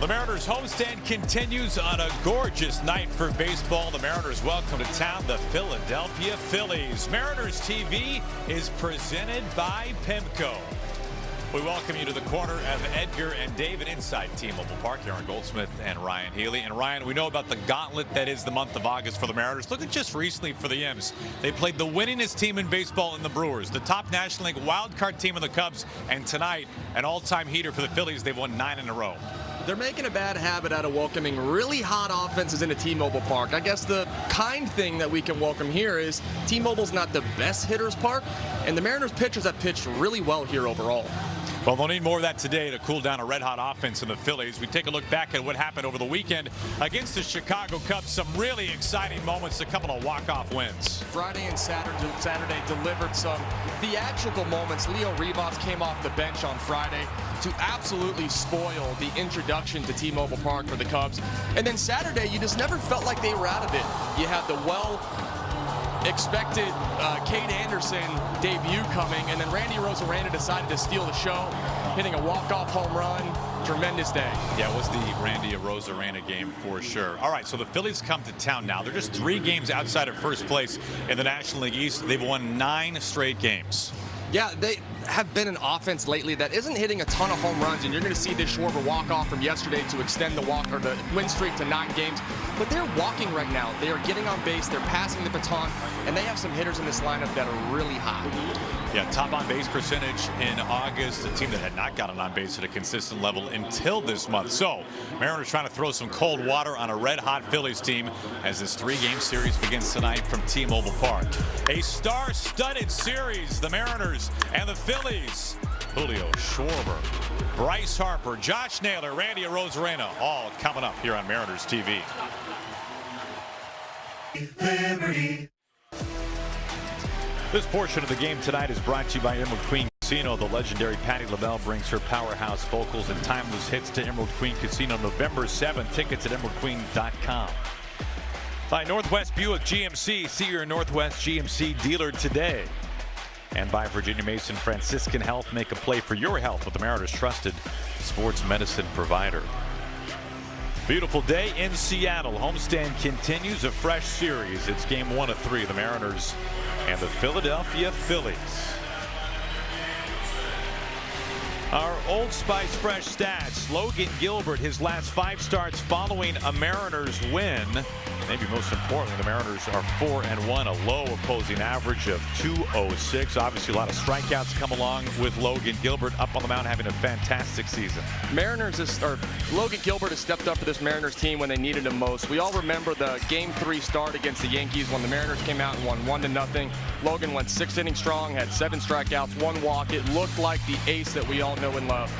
The Mariners homestand continues on a gorgeous night for baseball. The Mariners welcome to town the Philadelphia Phillies. Mariners TV is presented by PIMCO. We welcome you to the corner of Edgar and David inside T-Mobile Park. Aaron Goldsmith and Ryan Healy. And Ryan, we know about the gauntlet that is the month of August for the Mariners. Look at just recently for the Imps. They played the winningest team in baseball in the Brewers, the top National League wildcard team in the Cubs, and tonight, an all-time heater for the Phillies. They've won 9 in a row. They're making a bad habit out of welcoming really hot offenses into T-Mobile Park. I guess the kind thing that we can welcome here is T-Mobile's not the best hitters park, and the Mariners pitchers have pitched really well here overall. Well, they'll need more of that today to cool down a red-hot offense in the Phillies. We take a look back at what happened over the weekend against the Chicago Cubs. Some really exciting moments, a couple of walk-off wins. Friday and Saturday delivered some theatrical moments. Leo Rivas came off the bench on Friday to absolutely spoil the introduction to T-Mobile Park for the Cubs. And then Saturday, you just never felt like they were out of it. You had the expected Cade Anderson debut coming, and then Randy Arozarena decided to steal the show, hitting a walk-off home run. Tremendous day. Yeah, it was the Randy Arozarena game for sure. All right, so the Phillies come to town now. They're just 3 games outside of first place in the National League East. They've won 9 straight games. Yeah, they have been an offense lately that isn't hitting a ton of home runs, and you're going to see this Schwarber walk-off from yesterday to extend the win streak to 9 games. But they're walking right now. They are getting on base. They're passing the baton, and they have some hitters in this lineup that are really hot. Yeah, top on-base percentage in August, a team that had not gotten on base at a consistent level until this month. So, Mariners trying to throw some cold water on a red-hot Phillies team as this 3-game series begins tonight from T-Mobile Park. A star-studded series, the Mariners and the Phillies. Julio, Schwarber, Bryce Harper, Josh Naylor, Randy Arozarena, all coming up here on Mariners TV. Liberty. This portion of the game tonight is brought to you by Emerald Queen Casino. The legendary Patti LaBelle brings her powerhouse vocals and timeless hits to Emerald Queen Casino November 7th. Tickets at emeraldqueen.com. By Northwest Buick GMC. See your Northwest GMC dealer today. And by Virginia Mason Franciscan Health. Make a play for your health with the Mariners' trusted sports medicine provider. Beautiful day in Seattle. Homestand continues a fresh series. It's game 1 of 3. The Mariners and the Philadelphia Phillies. Our Old Spice Fresh stats. Logan Gilbert, his last 5 starts following a Mariners win. Maybe most importantly, the Mariners are 4-1, a low opposing average of .206. Obviously, a lot of strikeouts come along with Logan Gilbert up on the mound, having a fantastic season. Logan Gilbert has stepped up for this Mariners team when they needed him most. We all remember the Game 3 start against the Yankees when the Mariners came out and won 1-0. Logan went 6 innings strong, had 7 strikeouts, 1 walk. It looked like the ace that we all know and love.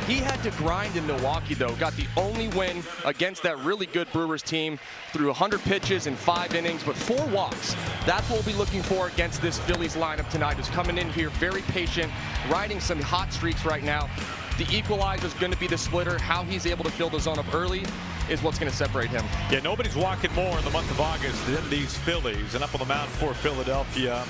He had to grind in Milwaukee, though. Got the only win against that really good Brewers team through 100 pitches in 5 innings, but 4 walks. That's what we'll be looking for against this Phillies lineup tonight. Who's coming in here very patient, riding some hot streaks right now. The equalizer is going to be the splitter. How he's able to fill the zone up early is what's going to separate him. Yeah, nobody's walking more in the month of August than these Phillies. And up on the mound for Philadelphia,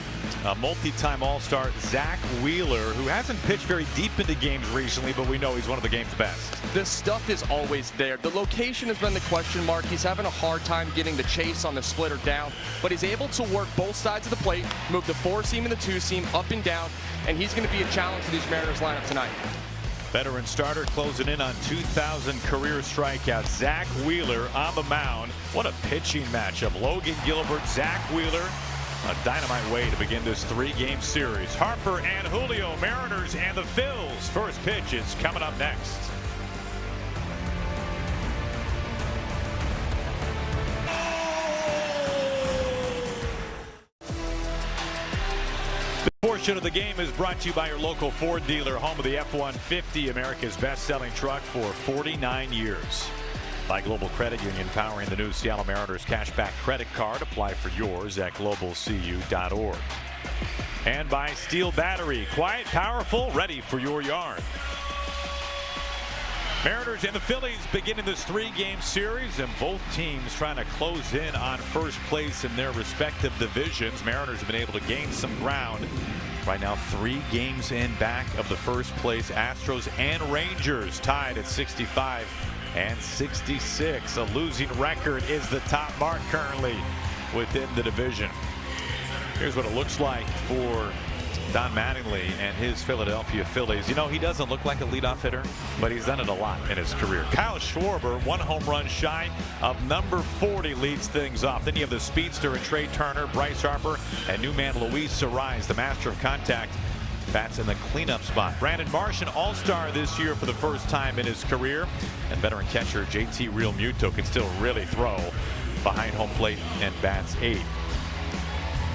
a multi-time All-Star, Zach Wheeler, who hasn't pitched very deep into games recently, but we know he's one of the game's best. The stuff is always there. The location has been the question mark. He's having a hard time getting the chase on the splitter down, but he's able to work both sides of the plate, move the 4-seam and the 2-seam up and down, and he's going to be a challenge to these Mariners lineup tonight. Veteran starter closing in on 2,000 career strikeouts. Zach Wheeler on the mound. What a pitching matchup. Logan Gilbert, Zach Wheeler. A dynamite way to begin this 3-game series. Harper and Julio, Mariners and the Phils. First pitch is coming up next. Portion of the game is brought to you by your local Ford dealer, home of the F-150, America's best-selling truck for 49 years. By Global Credit Union, powering the new Seattle Mariners cashback credit card. Apply for yours at globalcu.org. And by Steel Battery, quiet, powerful, ready for your yard. Mariners and the Phillies beginning this 3-game series, and both teams trying to close in on first place in their respective divisions. Mariners have been able to gain some ground. Right now, 3 games in back of the first place Astros and Rangers, tied at 65 and 66. A losing record is the top mark currently within the division. Here's what it looks like for Don Mattingly and his Philadelphia Phillies. You know, he doesn't look like a leadoff hitter, but he's done it a lot in his career. Kyle Schwarber, 1 home run shy of number 40, leads things off. Then you have the speedster and Trey Turner, Bryce Harper, and new man Luis Arise, the master of contact, bats in the cleanup spot. Brandon Marsh, an all-star this year for the first time in his career. And veteran catcher JT Realmuto can still really throw behind home plate and bats 8.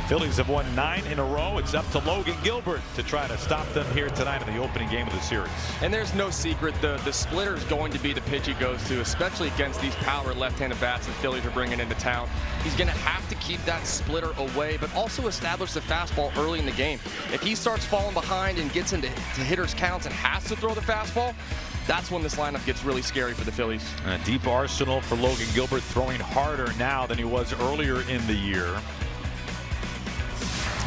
Phillies have won 9 in a row. It's up to Logan Gilbert to try to stop them here tonight in the opening game of the series. And there's no secret, the splitter is going to be the pitch he goes to, especially against these power left-handed bats the Phillies are bringing into town. He's going to have to keep that splitter away, but also establish the fastball early in the game. If he starts falling behind and gets into hitters' counts and has to throw the fastball, that's when this lineup gets really scary for the Phillies. A deep arsenal for Logan Gilbert, throwing harder now than he was earlier in the year.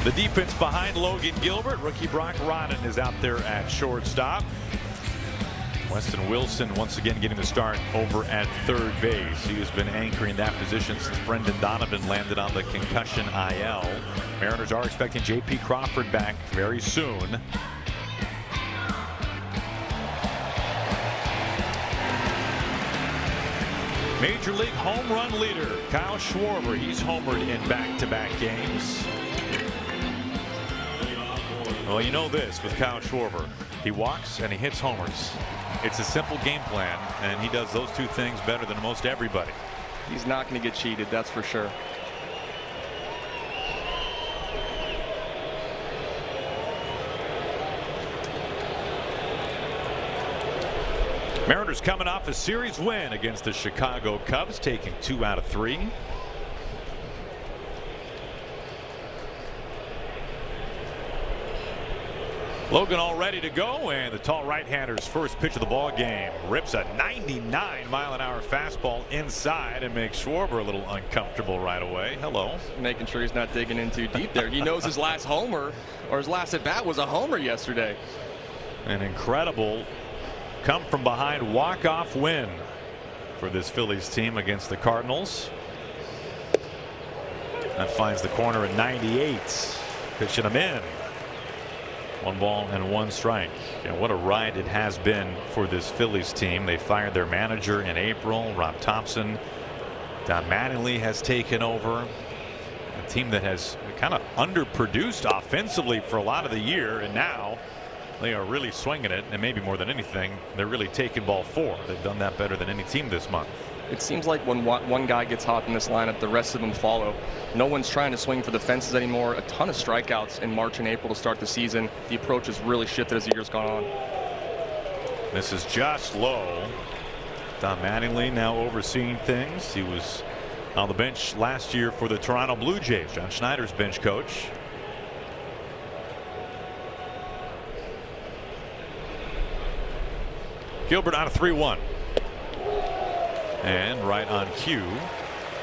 The defense behind Logan Gilbert, rookie Brock Rodden is out there at shortstop. Weston Wilson once again getting the start over at third base. He has been anchoring that position since Brendan Donovan landed on the concussion IL. Mariners are expecting J.P. Crawford back very soon. Major League home run leader Kyle Schwarber. He's homered in back-to-back games. Well, you know this with Kyle Schwarber. He walks and he hits homers. It's a simple game plan, and he does those two things better than most everybody. He's not going to get cheated, that's for sure. Mariners coming off a series win against the Chicago Cubs, taking 2 out of 3. Logan all ready to go, and the tall right-hander's first pitch of the ball game rips a 99-mile-an-hour fastball inside and makes Schwarber a little uncomfortable right away. Hello. Making sure he's not digging in too deep there. He knows his last homer, or his last at-bat, was a homer yesterday. An incredible come-from-behind walk-off win for this Phillies team against the Cardinals. That finds the corner at 98. Pitching him in. 1 ball and 1 strike. And what a ride it has been for this Phillies team. They fired their manager in April, Rob Thompson. Don Mattingly has taken over. A team that has kind of underproduced offensively for a lot of the year, and now they are really swinging it, and maybe more than anything, they're really taking ball 4. They've done that better than any team this month. It seems like when one guy gets hot in this lineup, the rest of them follow. No one's trying to swing for the fences anymore. A ton of strikeouts in March and April to start the season. The approach has really shifted as the year's gone on. This is just low. Don Mattingly now overseeing things. He was on the bench last year for the Toronto Blue Jays. John Schneider's bench coach. Gilbert on a 3-1. And right on cue,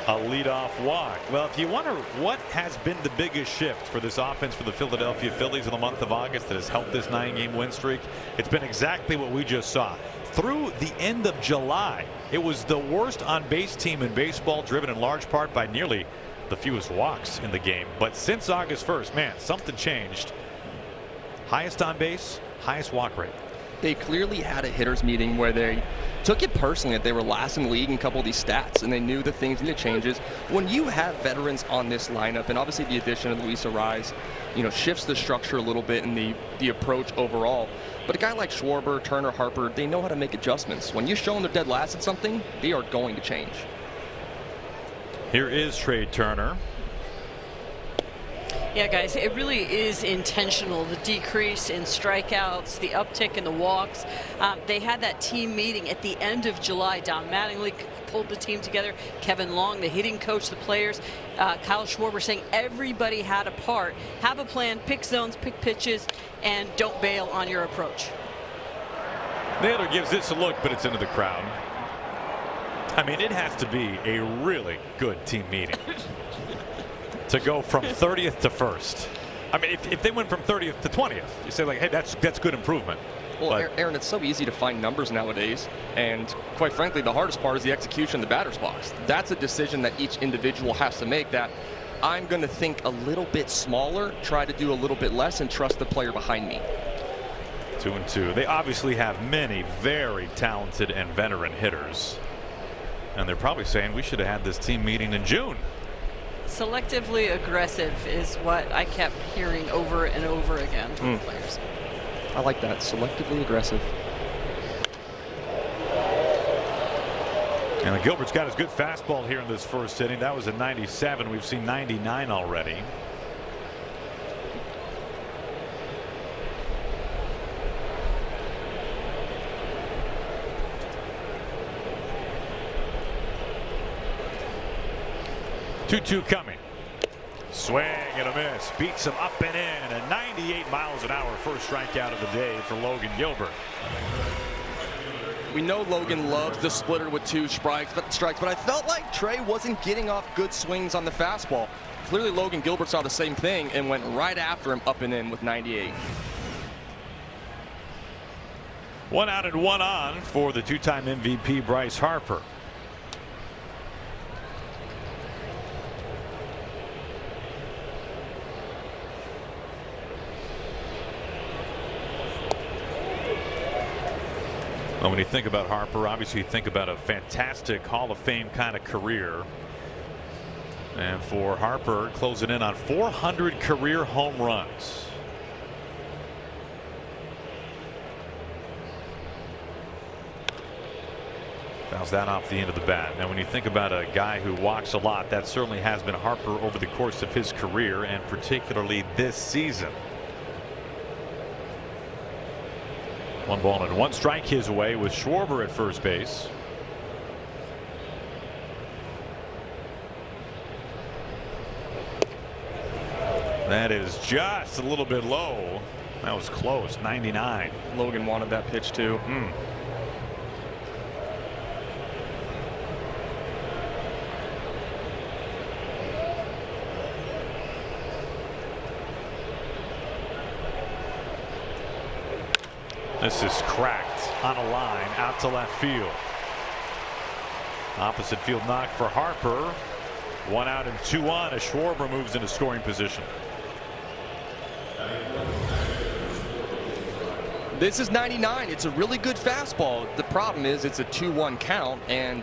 a leadoff walk. Well, if you wonder what has been the biggest shift for this offense for the Philadelphia Phillies in the month of August that has helped this 9-game win streak, it's been exactly what we just saw. Through the end of July, it was the worst on-base team in baseball, driven in large part by nearly the fewest walks in the game. But since August 1st, man, something changed. Highest on base, highest walk rate. They clearly had a hitters meeting where they took it personally that they were last in the league in a couple of these stats, and they knew that things needed changes. When you have veterans on this lineup, and obviously the addition of Luis Arise, shifts the structure a little bit and the approach overall. But a guy like Schwarber, Turner, Harper, they know how to make adjustments. When you show them they're dead last at something, they are going to change. Here is Trey Turner. Yeah, guys, it really is intentional, the decrease in strikeouts, the uptick in the walks. They had that team meeting at the end of July. Don Mattingly pulled the team together. Kevin Long, the hitting coach, the players. Kyle Schwarber saying everybody had a part. Have a plan, pick zones, pick pitches, and don't bail on your approach. Naylor gives this a look, but it's into the crowd. I mean, it has to be a really good team meeting to go from 30th to 1st. I mean, if they went from 30th to 20th, you say, like, hey, that's good improvement. Well, Aaron, it's so easy to find numbers nowadays, and quite frankly, the hardest part is the execution in the batter's box. That's a decision that each individual has to make, that I'm going to think a little bit smaller, try to do a little bit less, and trust the player behind me. 2-2. They obviously have many very talented and veteran hitters, and they're probably saying we should have had this team meeting in June. Selectively aggressive is what I kept hearing over and over again from the players. I like that. Selectively aggressive. And Gilbert's got his good fastball here in this first inning. That was a 97. We've seen 99 already. Two coming. Swing and a miss. Beats him up and in. A 98 miles an hour first strikeout of the day for Logan Gilbert. We know Logan loves the splitter with 2 strikes, but I felt like Trey wasn't getting off good swings on the fastball. Clearly Logan Gilbert saw the same thing and went right after him up and in with 98. 1 out and 1 on for the 2-time MVP Bryce Harper. Well, when you think about Harper, obviously you think about a fantastic Hall of Fame kind of career. And for Harper, closing in on 400 career home runs. Fouls that off the end of the bat. Now when you think about a guy who walks a lot, that certainly has been Harper over the course of his career, and particularly this season. 1 ball and 1 strike his way with Schwarber at first base. That is just a little bit low. That was close. 99. Logan wanted that pitch too. This is cracked on a line out to left field. Opposite field knock for Harper. 1 out and 2 on as Schwarber moves into scoring position. This is 99. It's a really good fastball. The problem is it's a 2-1 count, and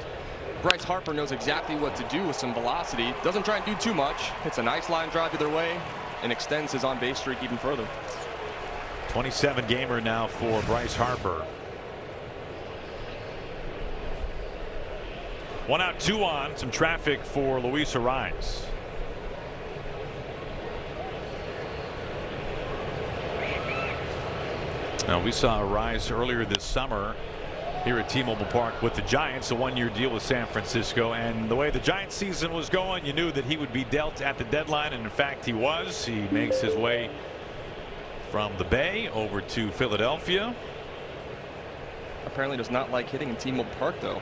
Bryce Harper knows exactly what to do with some velocity. Doesn't try and do too much. It's a nice line drive either way and extends his on-base streak even further. 27 gamer now for Bryce Harper. 1 out 2 on. Some traffic for Luis Ariz. Now we saw Ariz earlier this summer here at T-Mobile Park with the Giants, a 1-year deal with San Francisco, and the way the Giants season was going, you knew that he would be dealt at the deadline, and in fact he was. He makes his way from the Bay over to Philadelphia. Apparently does not like hitting in T-Mobile Park though.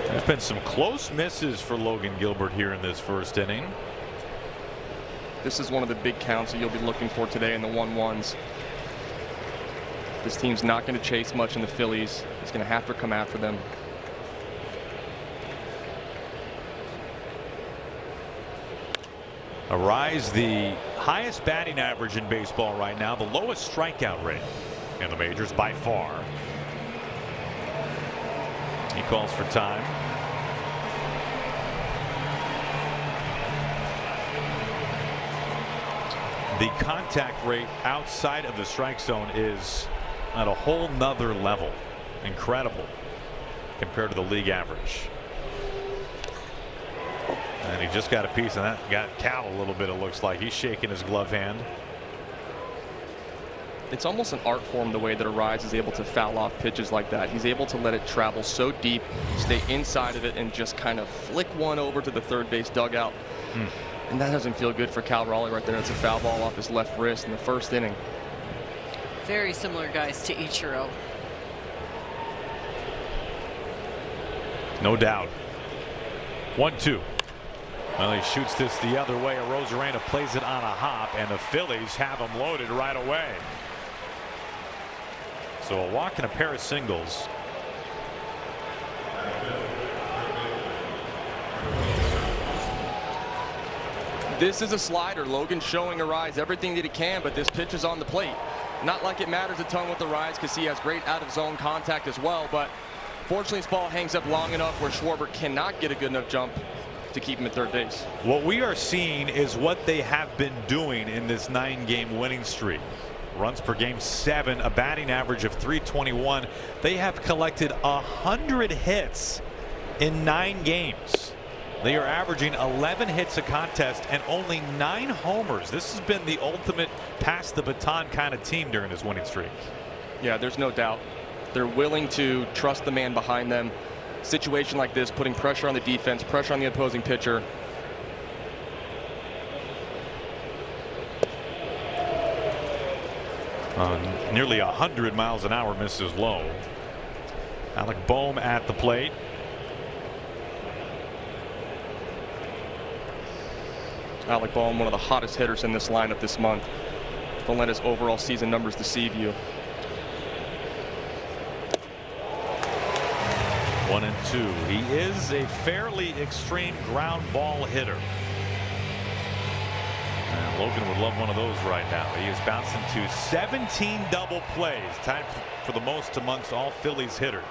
There's been some close misses for Logan Gilbert here in this first inning. This is one of the big counts that you'll be looking for today in the 1-1s. This team's not going to chase much in the Phillies. He's going to have to come after them. Ariz, the highest batting average in baseball right now, the lowest strikeout rate in the majors by far. He calls for time. The contact rate outside of the strike zone is at a whole nother level. Incredible compared to the league average. And he just got a piece of that. Got Cal a little bit, it looks like. He's shaking his glove hand. It's almost an art form the way that Ariz is able to foul off pitches like that. He's able to let it travel so deep, stay inside of it, and just kind of flick one over to the third base dugout. And that doesn't feel good for Cal Raleigh right there. It's a foul ball off his left wrist in the first inning. Very similar guys to Ichiro. No doubt. 1-2. Well, he shoots this the other way. Rosarena plays it on a hop, and the Phillies have him loaded right away. So a walk and a pair of singles. This is a slider. Logan showing Arise everything that he can, but this pitch is on the plate. Not like it matters a ton with Arise because he has great out-of-zone contact as well, but fortunately his ball hangs up long enough where Schwarber cannot get a good enough jump to keep him at third base. What we are seeing is what they have been doing in this 9-game winning streak. Runs per game 7, a batting average of .321. They have collected 100 hits in 9 games. They are averaging 11 hits a contest and only 9 homers. This has been the ultimate pass the baton kind of team during this winning streak. Yeah, there's no doubt. They're willing to trust the man behind them. Situation like this, putting pressure on the defense, pressure on the opposing pitcher. Nearly 100 miles an hour misses low. Alec Boehm at the plate. Alec Boehm, one of the hottest hitters in this lineup this month. Don't let his overall season numbers deceive you. 1-2. He is a fairly extreme ground ball hitter. And Logan would love one of those right now. He is bouncing to 17 double plays, tied for the most amongst all Phillies hitters.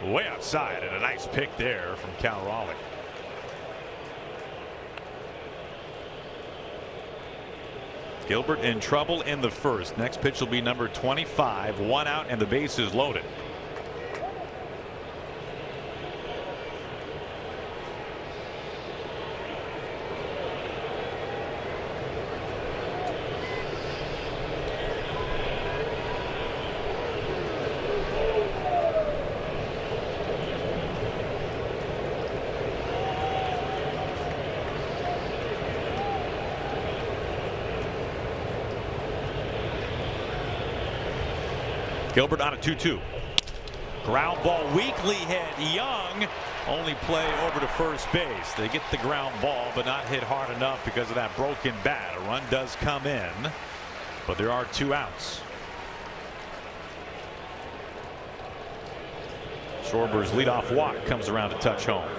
Way outside, and a nice pick there from Cal Raleigh. Gilbert in trouble in the first. Next pitch will be number 25. 1 out and the base is loaded. Gilbert on a 2-2. Ground ball weakly hit. Young only play over to first base. They get the ground ball but not hit hard enough because of that broken bat. A run does come in, but there are 2 outs. Schwarber's leadoff walk comes around to touch home.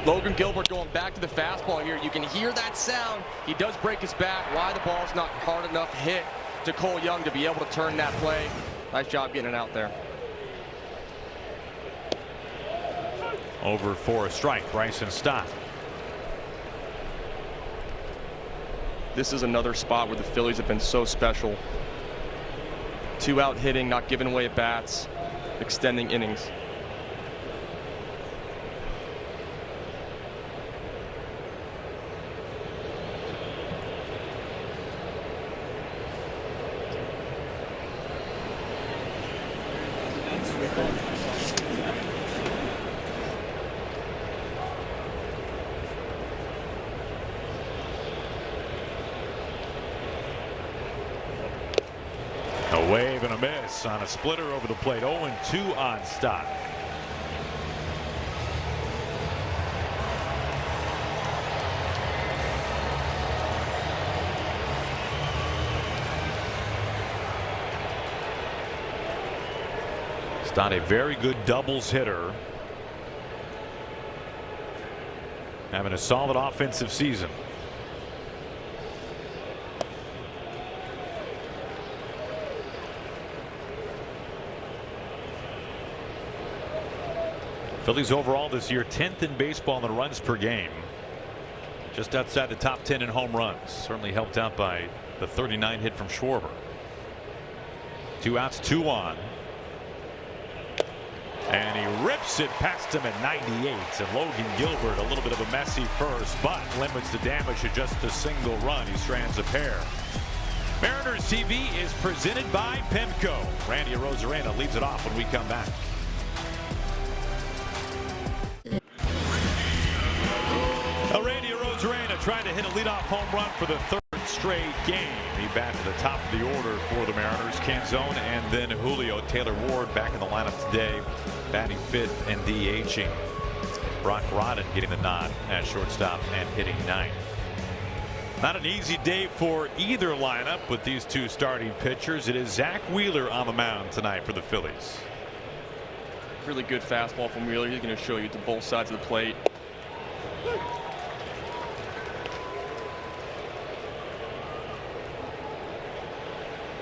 Logan Gilbert going back to the fastball here. You can hear that sound. He does break his back. Why the ball's not hard enough hit to Cole Young to be able to turn that play. Nice job getting it out there. Over for a strike. Bryson Stott. This is another spot where the Phillies have been so special. 2 out hitting, not giving away at bats, extending innings. A wave and a miss on a splitter over the plate. 0-2 on Stott. Stott, a very good doubles hitter. Having a solid offensive season. Phillies overall this year 10th in baseball in the runs per game. Just outside the top 10 in home runs. Certainly helped out by the 39 hit from Schwarber. 2 outs, 2 on. And he rips it past him at 98. And Logan Gilbert, a little bit of a messy first, but limits the damage to just a single run. He strands a pair. Mariners TV is presented by Pimco. Randy Rosarena leads it off when we come back. Randy Rosarena trying to hit a leadoff home run for the 3rd straight game. He batted at the top of the order for the Mariners. Canzone and then Julio. Taylor Ward back in the lineup today, batting 5th and DHing. Brock Rodden getting the nod at shortstop and hitting 9th. Not an easy day for either lineup with these two starting pitchers. It is Zach Wheeler on the mound tonight for the Phillies. Really good fastball from Wheeler. He's going to show you to both sides of the plate.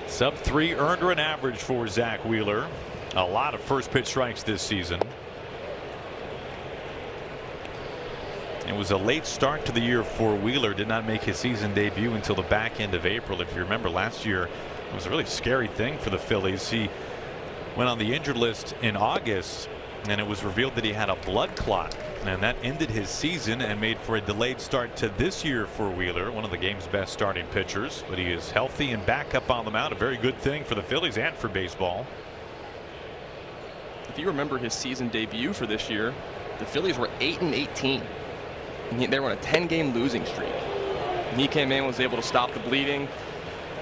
Sub-3 earned run average for Zach Wheeler. A lot of first pitch strikes this season. It was a late start to the year for Wheeler. Did not make his season debut until the back end of April. If you remember last year, it was a really scary thing for the Phillies. He went on the injured list in August, and it was revealed that he had a blood clot, and that ended his season and made for a delayed start to this year for Wheeler, one of the game's best starting pitchers. But he is healthy and back up on the mound. A very good thing for the Phillies and for baseball. If you remember his season debut for this year, the Phillies were 8-18. And they were on a 10-game losing streak. And he came in, was able to stop the bleeding,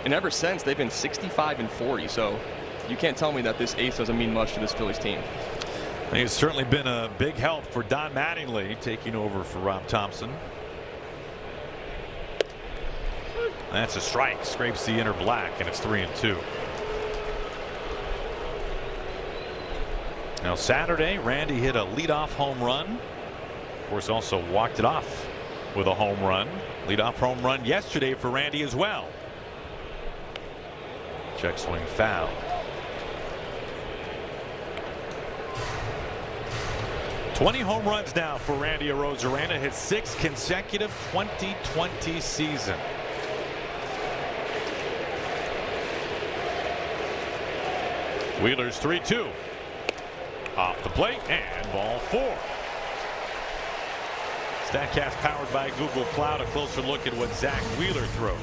and ever since they've been 65-40. So you can't tell me that this ace doesn't mean much to this Phillies team. He's certainly been a big help for Don Mattingly, taking over for Rob Thompson. That's a strike, scrapes the inner black, and it's 3-2. Now Saturday, Randy hit a leadoff home run. Of course, also walked it off with a home run. Leadoff home run yesterday for Randy as well. Check swing foul. "20 home runs now for Randy Arozarena, his 6th consecutive 2020 season. Wheeler's 3-2. Off the plate and ball 4. StatCast powered by Google Cloud. A closer look at what Zach Wheeler throws.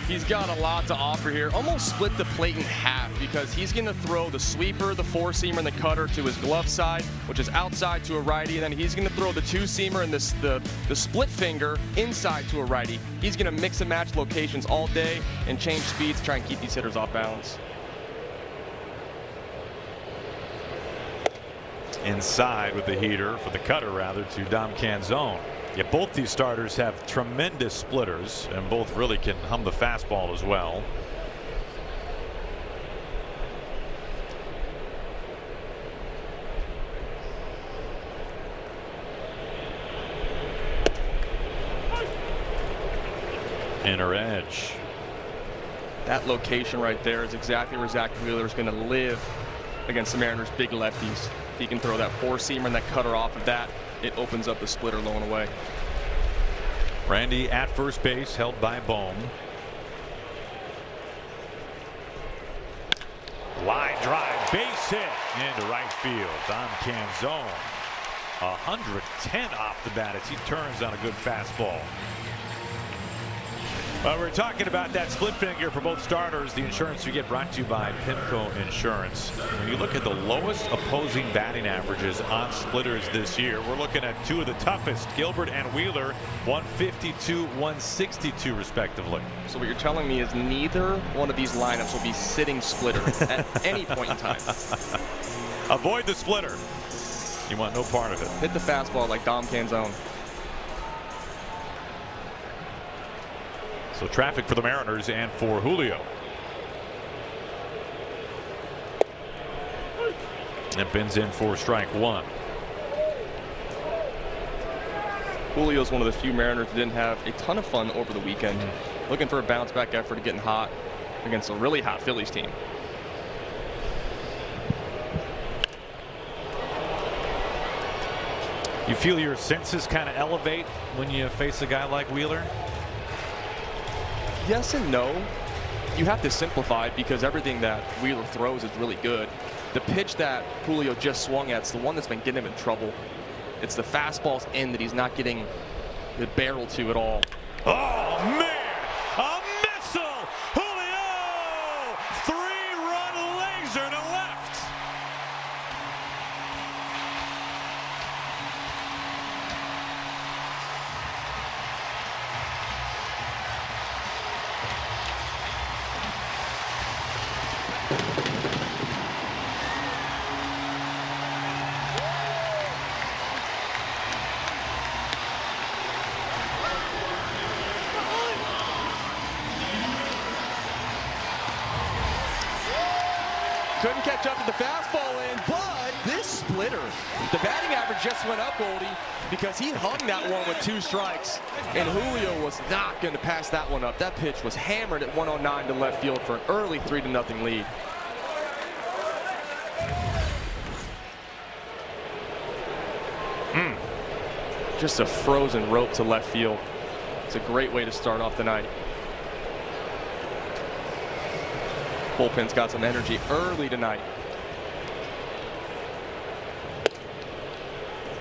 He's got a lot to offer here. Almost split the plate in half, because he's going to throw the sweeper, the 4-seamer, and the cutter to his glove side, which is outside to a righty. And then he's going to throw the 2-seamer and the split finger inside to a righty. He's going to mix and match locations all day and change speeds to try and keep these hitters off balance. Inside with the heater, for the cutter rather, to Dom Canzone. Yeah, both these starters have tremendous splitters, and both really can hum the fastball as well. Inner edge. That location right there is exactly where Zach Wheeler is going to live against the Mariners' big lefties. If he can throw that 4-seamer and that cutter off of that, it opens up the splitter low and away. Randy at first base, held by Bohm. Line drive, base hit into right field. Dom Canzone, 110 off the bat as he turns on a good fastball. Well, we're talking about that split finger for both starters. The insurance you get brought to you by PIMCO Insurance. When you look at the lowest opposing batting averages on splitters this year, we're looking at two of the toughest, Gilbert and Wheeler, 152, 162 respectively. So what you're telling me is neither one of these lineups will be sitting splitters at any point in time. Avoid the splitter. You want no part of it. Hit the fastball like Dom Canzone. So traffic for the Mariners and for Julio. And Ben's in for strike 1. Julio's one of the few Mariners that didn't have a ton of fun over the weekend. Looking for a bounce back effort of getting hot against a really hot Phillies team. You feel your senses kind of elevate when you face a guy like Wheeler? Yes and no. You have to simplify it because everything that Wheeler throws is really good. The pitch that Julio just swung at is the one that's been getting him in trouble. It's the fastballs in that he's not getting the barrel to at all. Oh, man! A missile! Julio! 3-run laser to left! Couldn't catch up to the fastball in, but this splitter, the batting average just went up, Goldie, because he hung that one with 2 strikes, and Julio was not going to pass that one up. That pitch was hammered at 109 to left field for an early 3-0 lead. Just a frozen rope to left field. It's a great way to start off the night. Bullpen's got some energy early tonight.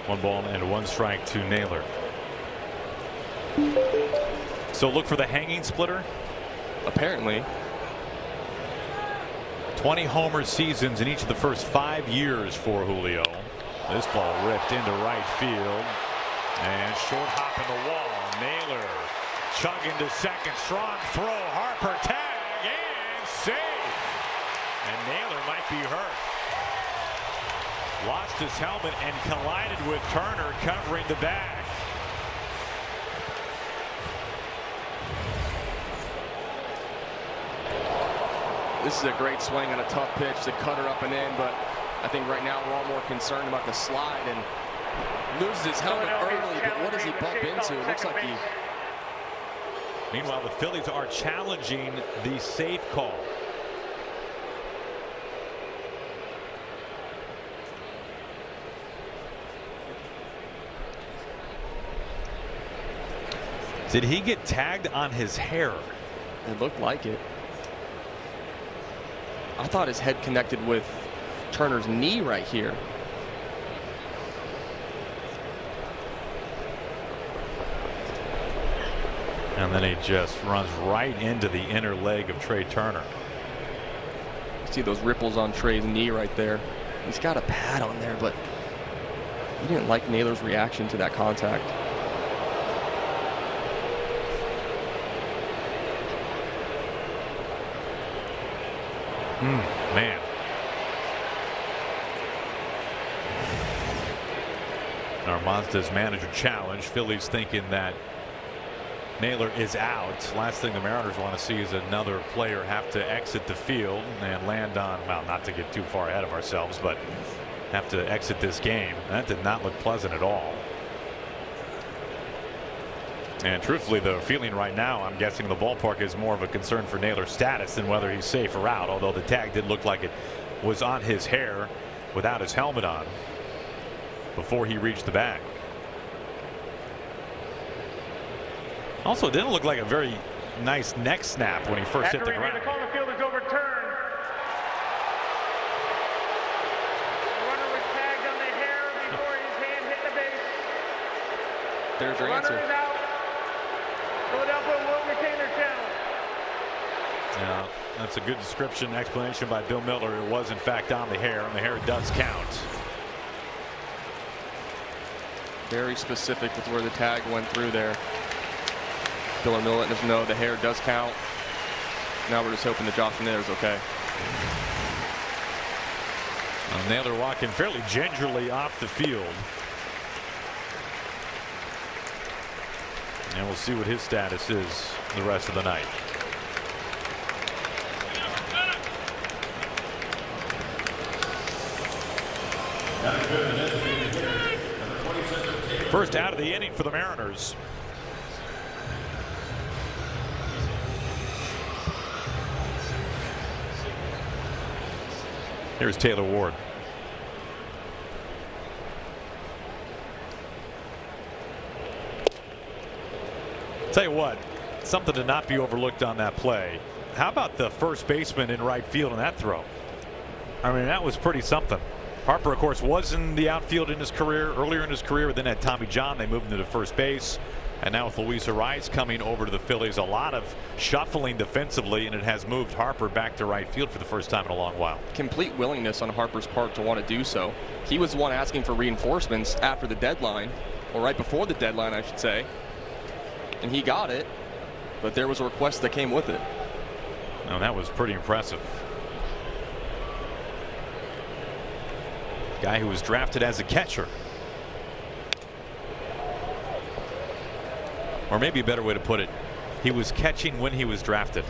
1 ball and 1 strike to Naylor. So look for the hanging splitter. Apparently. 20 homer seasons in each of the first 5 years for Julio. This ball ripped into right field. And short hop in the wall. Naylor chugging to second. Strong throw. Harper tag and save. And Naylor might be hurt. Lost his helmet and collided with Turner covering the bag. This is a great swing on a tough pitch to cut her up and in, but I think right now we're all more concerned about the slide, and loses his helmet early, but what does he bump into? It looks like he... Meanwhile, the Phillies are challenging the safe call. Did he get tagged on his hair? It looked like it. I thought his head connected with Turner's knee right here. And then he just runs right into the inner leg of Trey Turner. See those ripples on Trey's knee right there. He's got a pad on there, but he didn't like Naylor's reaction to that contact. Man. Our Mazda's manager challenge. Phillies thinking that Naylor is out. Last thing the Mariners want to see is another player have to exit the field and land on, well, not to get too far ahead of ourselves, but have to exit this game. That did not look pleasant at all. And truthfully, the feeling right now, I'm guessing the ballpark, is more of a concern for Naylor's status than whether he's safe or out, although the tag did look like it was on his hair without his helmet on before he reached the bag. Also, it didn't look like a very nice neck snap when he first hit the ground. The call on the field is overturned. The runner was tagged on the hair before his hand hit the base. There's your answer. Runner is out. Philadelphia will retain their challenge. Yeah, that's a good description, explanation by Bill Miller. It was in fact on the hair, and the hair does count. Very specific with where the tag went through there. Bill Miller letting us know the hair does count. Now we're just hoping that Josh Naylor's okay. Naylor walking fairly gingerly off the field. And we'll see what his status is the rest of the night. First out of the inning for the Mariners. Here's Taylor Ward. Tell you what, something to not be overlooked on that play. How about the first baseman in right field in that throw? I mean, that was pretty something. Harper, of course, was in the outfield in his career, earlier in his career. Then had Tommy John. They moved him to first base. And now with Luis Ariz coming over to the Phillies, a lot of shuffling defensively, and it has moved Harper back to right field for the first time in a long while. Complete willingness on Harper's part to want to do so. He was the one asking for reinforcements after the deadline, or right before the deadline, I should say. And he got it, but there was a request that came with it. Now that was pretty impressive. Guy who was drafted as a catcher. Or maybe a better way to put it, he was catching when he was drafted.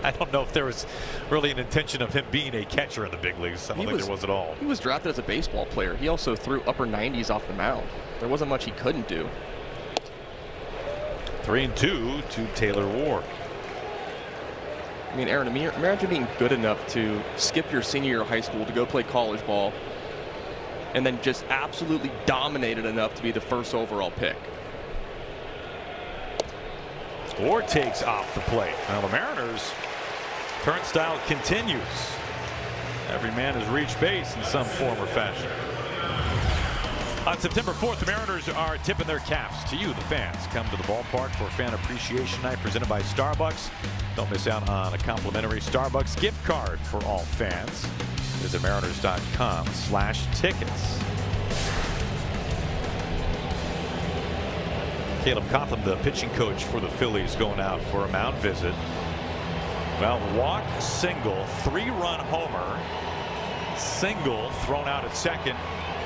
I don't know if there was really an intention of him being a catcher in the big leagues. I don't think there was at all. He was drafted as a baseball player. He also threw upper 90s off the mound. There wasn't much he couldn't do. 3-2 to Taylor Ward. I mean, Aaron, imagine being good enough to skip your senior year of high school to go play college ball and then just absolutely dominated enough to be the first overall pick. Ward takes off the plate. Now the Mariners' turnstile continues. Every man has reached base in some form or fashion. On September 4th, the Mariners are tipping their caps to you, the fans. Come to the ballpark for Fan Appreciation Night presented by Starbucks. Don't miss out on a complimentary Starbucks gift card for all fans. Visit mariners.com/tickets. Caleb Cotham, the pitching coach for the Phillies, going out for a mound visit. Well, walk, single, 3-run homer, single thrown out at second,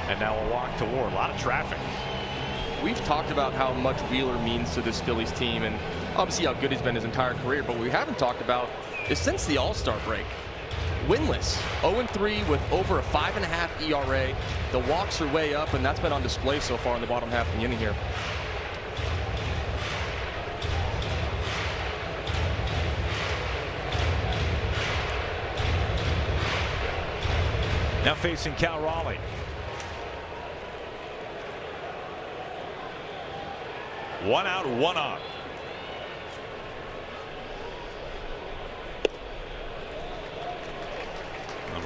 and now a walk to Ward. A lot of traffic. We've talked about how much Wheeler means to this Phillies team and obviously how good he's been his entire career, but what we haven't talked about is since the All-Star break. Winless, 0-3 with over a 5.5 ERA. The walks are way up, and that's been on display so far in the bottom half of the inning here. Now facing Cal Raleigh. One out, one on.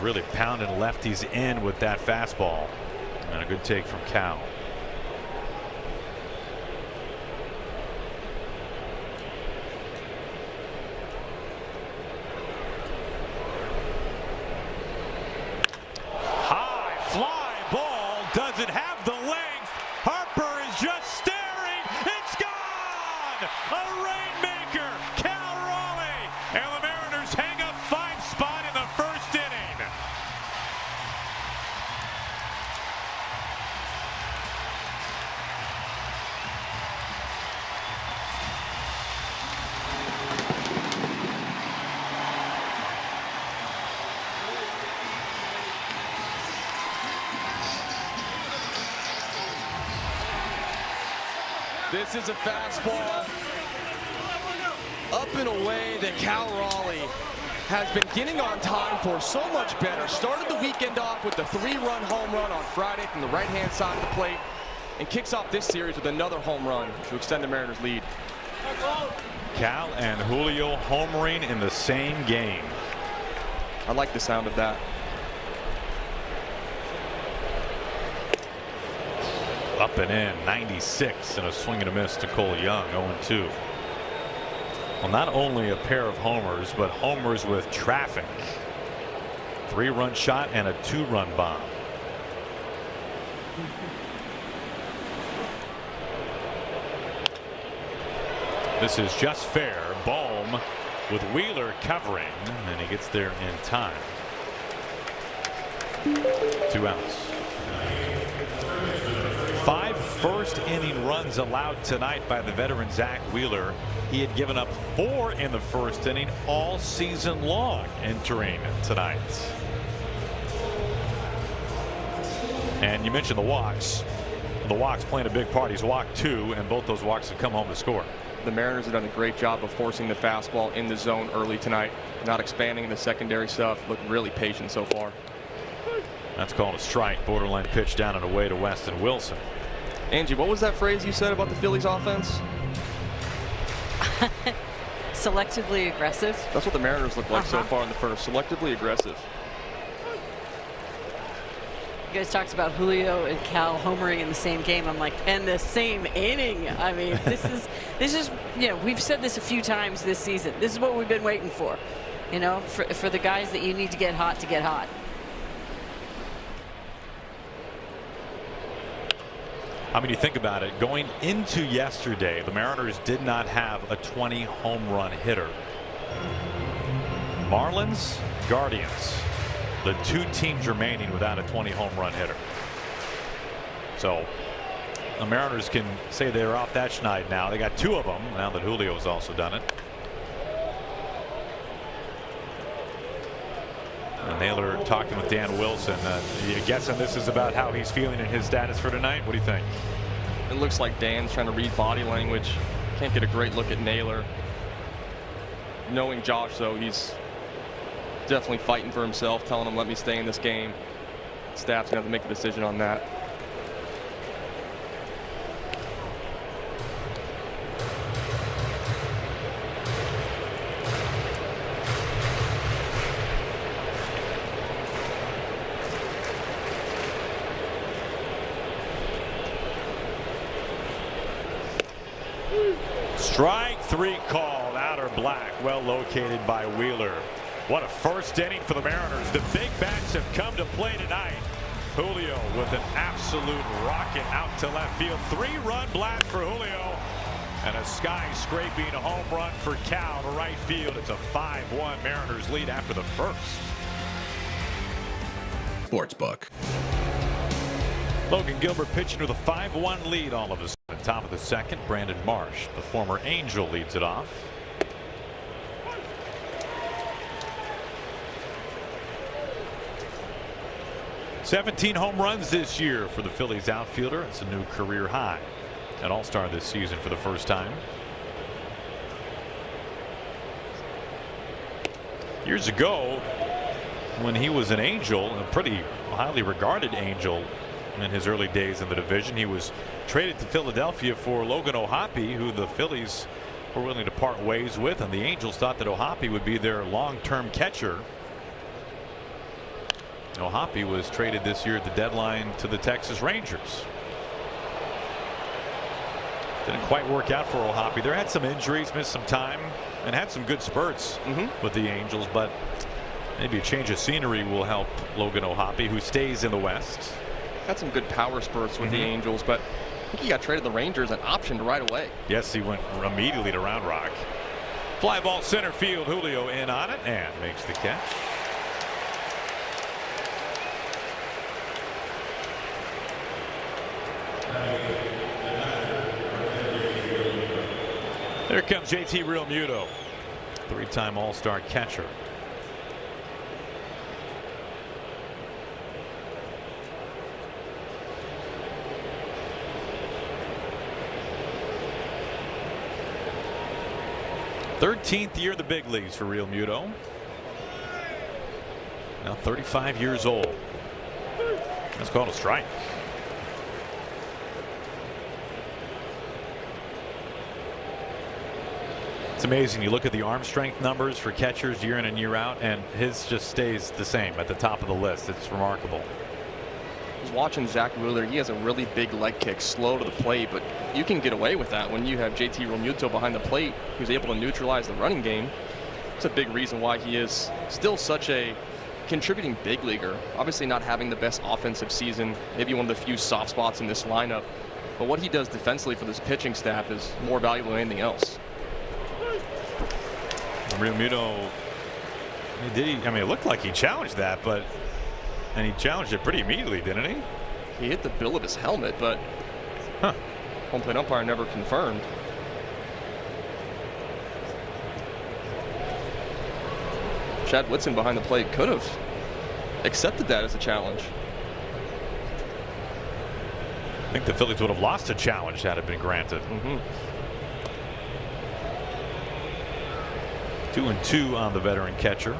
Really pounding lefties in with that fastball. And a good take from Cal. Fly ball, does it have the length? Harper is just staring. It's gone! A rainmaker, Cal Raleigh, and the Mariners hang a 5 spot in the first inning. This is a fastball up and away that Cal Raleigh has been getting on time for so much better. Started the weekend off with the 3-run home run on Friday from the right-hand side of the plate and kicks off this series with another home run to extend the Mariners' lead. Cal and Julio homering in the same game. I like the sound of that. Up and in, 96, and a swing and a miss to Cole Young, 0-2. Well, not only a pair of homers, but homers with traffic. 3-run shot and a 2-run bomb. This is just fair. Bohm with Wheeler covering, and he gets there in time. 2 outs. 5 first-inning runs allowed tonight by the veteran Zach Wheeler. He had given up 4 in the first inning all season long entering tonight. And you mentioned the walks. The walks playing a big part. He's walked 2, and both those walks have come home to score. The Mariners have done a great job of forcing the fastball in the zone early tonight, not expanding the secondary stuff. Look really patient so far. That's called a strike. Borderline pitch down and away to Weston Wilson. Angie, what was that phrase you said about the Phillies offense? Selectively aggressive. That's what the Mariners look like so far in the first. Selectively aggressive. You guys talked about Julio and Cal homering in the same game. I'm like, and the same inning. I mean, this is, you know, we've said this a few times this season. This is what we've been waiting for, you know, for the guys that you need to get hot to get hot. I mean, you think about it, going into yesterday, the Mariners did not have a 20 home run hitter. Marlins, Guardians. the 2 teams remaining without a 20 home run hitter. So the Mariners can say they're off that schneid now. They got 2 of them now that Julio's also done it. And Naylor talking with Dan Wilson. You guessing this is about how he's feeling in his status for tonight? What do you think? It looks like Dan's trying to read body language. Can't get a great look at Naylor. Knowing Josh, though, he's definitely fighting for himself, telling him, let me stay in this game. Staff's going to have to make a decision on that. Strike 3 called. Outer black, well located by Wheeler. What a first inning for the Mariners. The big bats have come to play tonight. Julio with an absolute rocket out to left field. 3-run blast for Julio. And a sky-scraping home run for Cal to right field. It's a 5-1 Mariners lead after the first. Sportsbook. Logan Gilbert pitching with a 5-1 lead all of a sudden. Top of the second, Brandon Marsh, the former Angel, leads it off. "17 home runs this year for the Phillies outfielder. It's a new career high. An all-star this season for the first time. Years ago, when he was an Angel, a pretty highly regarded Angel in his early days in the division, he was traded to Philadelphia for Logan O'Hoppe, who the Phillies were willing to part ways with, and the Angels thought that O'Hoppe would be their long-term catcher. O'Hoppe was traded this year at the deadline to the Texas Rangers. Didn't quite work out for O'Hoppe. There had some injuries, missed some time, and had some good spurts with the Angels, but maybe a change of scenery will help Logan O'Hoppe, who stays in the West. Had some good power spurts with the Angels, but I think he got traded to the Rangers and optioned right away. Yes, he went immediately to Round Rock. Fly ball center field. Julio in on it and makes the catch. There comes JT Realmuto, 3-time All-Star catcher. '13th year in the big leagues for Realmuto. Now 35 years old. That's called a strike. It's amazing. You look at the arm strength numbers for catchers year in and year out, and his just stays the same at the top of the list. It's remarkable. I was watching Zach Wheeler. He has a really big leg kick, slow to the plate, but you can get away with that when you have JT Realmuto behind the plate, who's able to neutralize the running game. It's a big reason why he is still such a contributing big leaguer. Obviously not having the best offensive season, maybe one of the few soft spots in this lineup, but what he does defensively for this pitching staff is more valuable than anything else. Realmuto, I mean, it looked like he challenged that, and he challenged it pretty immediately, didn't he? He hit the bill of his helmet, but home plate umpire never confirmed. Chad Whitson behind the plate could have accepted that as a challenge. I think the Phillies would have lost a challenge had it been granted. 2-2 on the veteran catcher.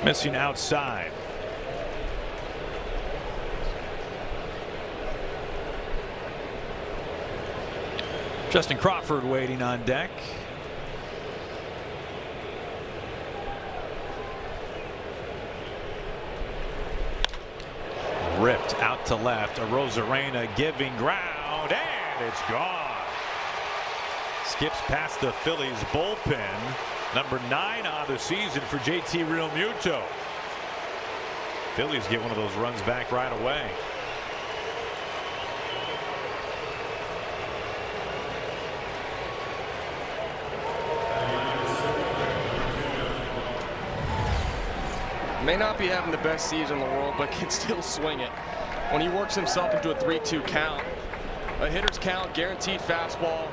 Missing outside. Justin Crawford waiting on deck. Ripped out to left. Arozarena giving ground, and it's gone. Skips past the Phillies bullpen. Number 9 on the season for JT Realmuto. Phillies get one of those runs back right away. May not be having the best season in the world, but can still swing it. When he works himself into a 3-2 count, a hitter's count, guaranteed fastball,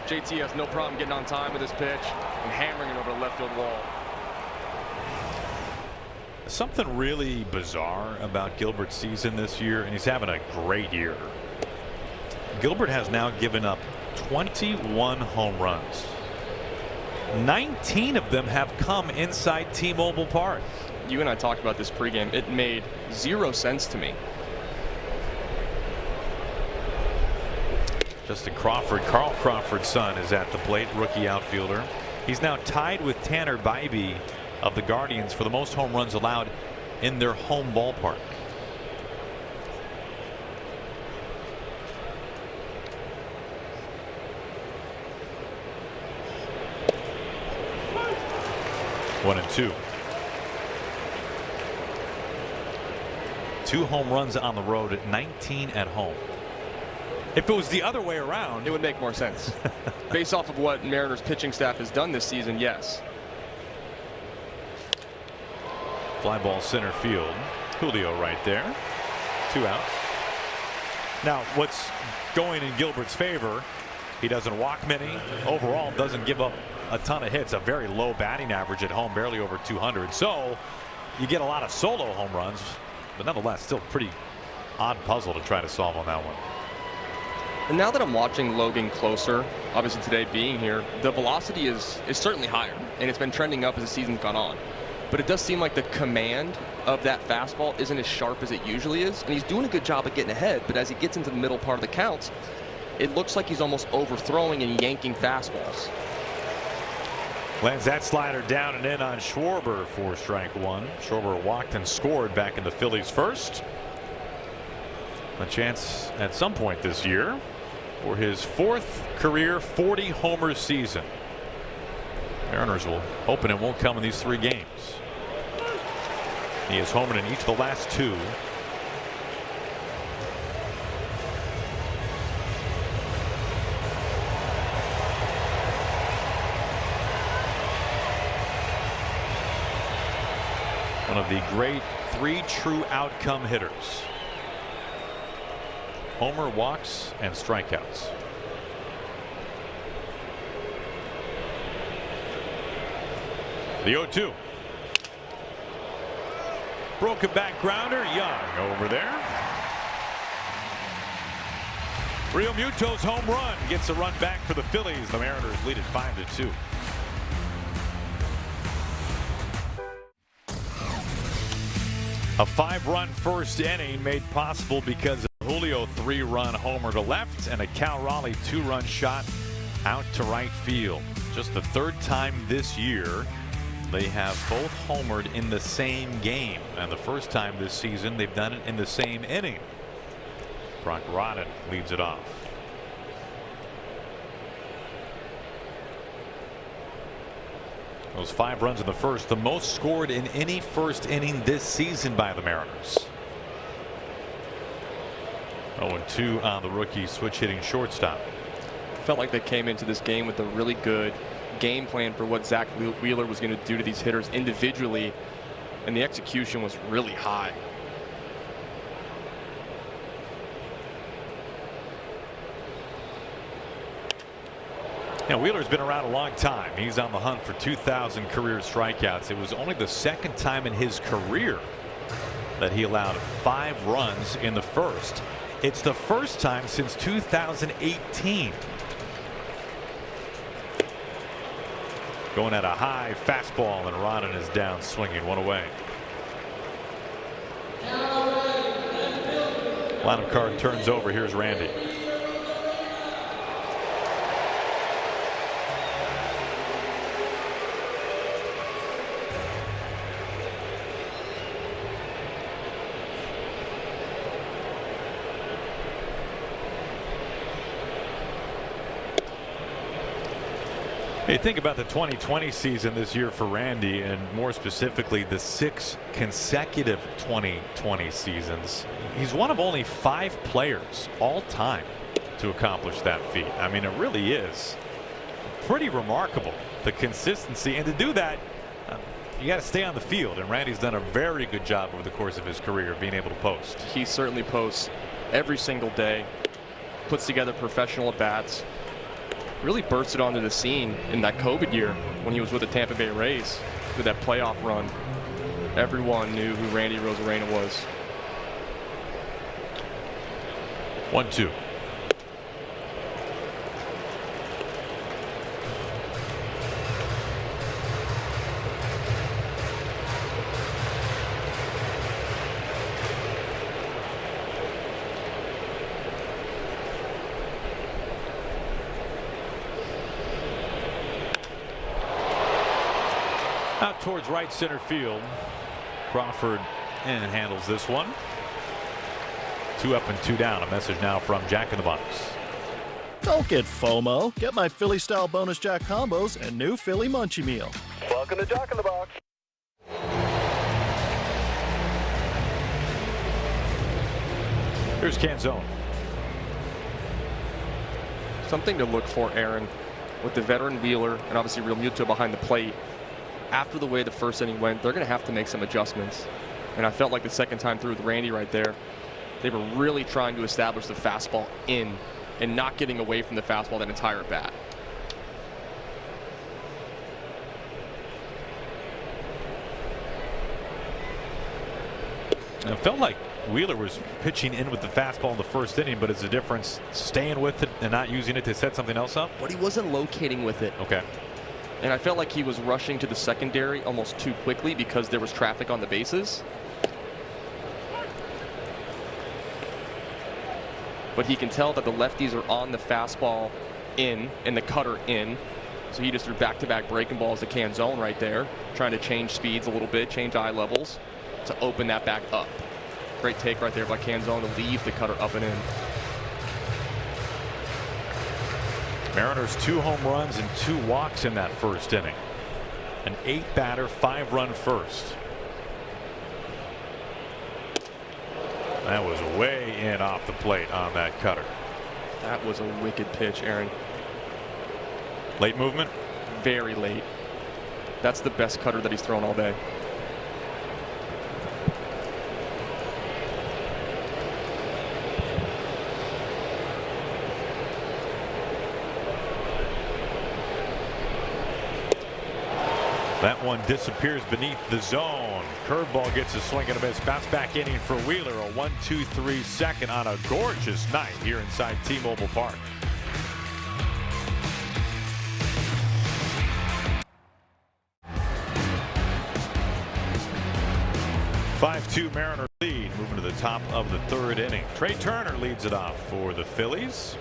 JT has no problem getting on time with this pitch and hammering it over the left field wall. Something really bizarre about Gilbert's season this year, and he's having a great year. Gilbert has now given up 21 home runs. 19 of them have come inside T-Mobile Park. You and I talked about this pregame. It made 0 sense to me. Justin Crawford, Carl Crawford's son, is at the plate, rookie outfielder. He's now tied with Tanner Bybee of the Guardians for the most home runs allowed in their home ballpark. One and two. 2 home runs on the road, 19 at home. If it was the other way around, it would make more sense. Based off of what Mariners pitching staff has done this season, yes. Fly ball center field. Julio right there. 2 outs. Now, what's going in Gilbert's favor, he doesn't walk many. Overall, doesn't give up a ton of hits. A very low batting average at home, barely over 200. So you get a lot of solo home runs, but nonetheless, still pretty odd puzzle to try to solve on that one. And now that I'm watching Logan closer, obviously today being here, the velocity is certainly higher, and it's been trending up as the season's gone on. But it does seem like the command of that fastball isn't as sharp as it usually is, and he's doing a good job of getting ahead, but as he gets into the middle part of the counts, it looks like he's almost overthrowing and yanking fastballs. Lands that slider down and in on Schwarber for strike 1. Schwarber walked and scored back in the Phillies first. A chance at some point this year for his 4th career 40 homer season. Mariners will hoping it won't come in these 3 games. He has homered in each of the last 2. One of the great 3 true outcome hitters. Homer, walks, and strikeouts. The 0-2. Broken back grounder. Young over there. Realmuto's home run gets a run back for the Phillies. The Mariners lead it 5-2. A 5-run first inning made possible because of Julio 3-run homer to left and a Cal Raleigh 2-run shot out to right field. Just the 3rd time this year they have both homered in the same game, and the first time this season they've done it in the same inning. Brock Rodden leads it off. Those 5 runs in the first, the most scored in any first inning this season by the Mariners. 0-2 on the rookie switch hitting shortstop. Felt like they came into this game with a really good game plan for what Zach Wheeler was going to do to these hitters individually, and the execution was really high. Now, Wheeler's been around a long time. He's on the hunt for 2,000 career strikeouts. It was only the 2nd time in his career that he allowed 5 runs in the first. It's the first time since 2018. Going at a high fastball, and Rodden is down swinging, 1 away. Lineup card turns over. Here's Randy. Hey, think about the 2020 season this year for Randy, and more specifically the 6 consecutive 2020 seasons. He's one of only 5 players all time to accomplish that feat. I mean, it really is pretty remarkable, the consistency, and to do that you got to stay on the field, and Randy's done a very good job over the course of his career of being able to post. He certainly posts every single day, puts together professional at-bats, really bursted onto the scene in that COVID year when he was with the Tampa Bay Rays with that playoff run. Everyone knew who Randy Arozarena was. 1-2. Out towards right center field. Crawford handles this one. 2 up and 2 down. A message now from Jack in the Box. Don't get FOMO. Get my Philly style bonus Jack combos and new Philly Munchie Meal. Welcome to Jack in the Box. Here's Canzone. Something to look for, Aaron, with the veteran Wheeler and obviously Real Muto behind the plate. After the way the first inning went, they're going to have to make some adjustments. And I felt like the second time through with Randy right there, they were really trying to establish the fastball in and not getting away from the fastball that entire bat. It felt like Wheeler was pitching in with the fastball in the first inning, but is the difference staying with it and not using it to set something else up? But he wasn't locating with it. Okay. And I felt like he was rushing to the secondary almost too quickly because there was traffic on the bases. But he can tell that the lefties are on the fastball in and the cutter in. So he just threw back-to-back breaking balls to Canzone right there, trying to change speeds a little bit, change eye levels to open that back up. Great take right there by Canzone to leave the cutter up and in. Mariners 2 home runs and 2 walks in that first inning. An 8-batter, 5-run first. That was way in off the plate on that cutter. That was a wicked pitch, Aaron. Late movement? Very late. That's the best cutter that he's thrown all day. That one disappears beneath the zone. Curveball gets a swing and a miss. Bounce back inning for Wheeler. A 1-2-3 second on a gorgeous night here inside T-Mobile Park. (5-2) Mariner lead, moving to the top of the 3rd inning. Trey Turner leads it off for the Phillies.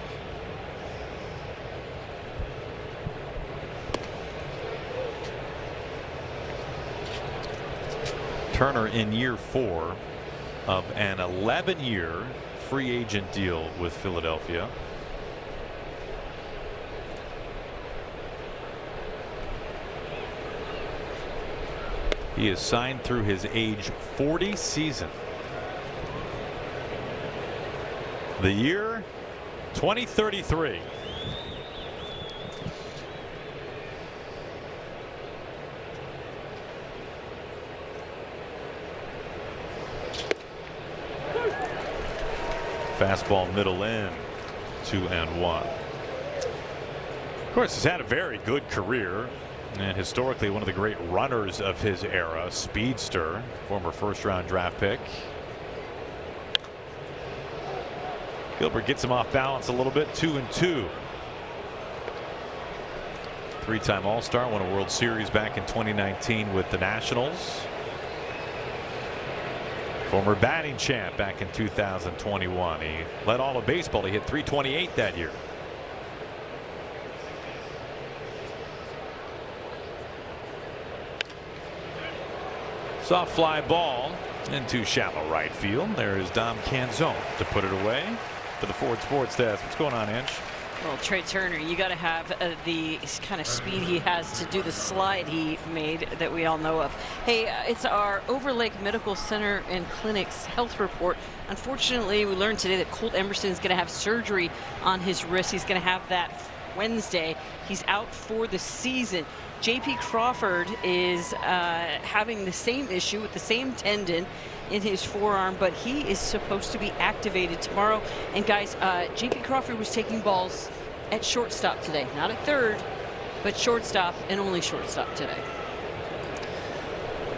Turner in year 4 of an 11-year free agent deal with Philadelphia. He is signed through his age 40 season. The year 2033. Fastball middle in, 2-1. Of course, he's had a very good career and historically one of the great runners of his era. Speedster, former 1st-round draft pick. Gilbert gets him off balance a little bit. 2-2. 3-time All-Star, won a World Series back in 2019 with the Nationals. Former batting champ back in 2021. He led all of baseball. He hit .328 that year. Soft fly ball into shallow right field. There is Dom Canzone to put it away for the Ford Sports Desk. What's going on, Inch? Well, Trey Turner, you got to have the kind of speed he has to do the slide he made that we all know of. Hey, it's our Overlake Medical Center and Clinic's health report. Unfortunately, we learned today that Colt Emerson is going to have surgery on his wrist. He's going to have that Wednesday. He's out for the season. J.P. Crawford is having the same issue with the same tendon in his forearm, but he is supposed to be activated tomorrow. And guys, J.P. Crawford was taking balls at shortstop today, not at third, but shortstop, and only shortstop today.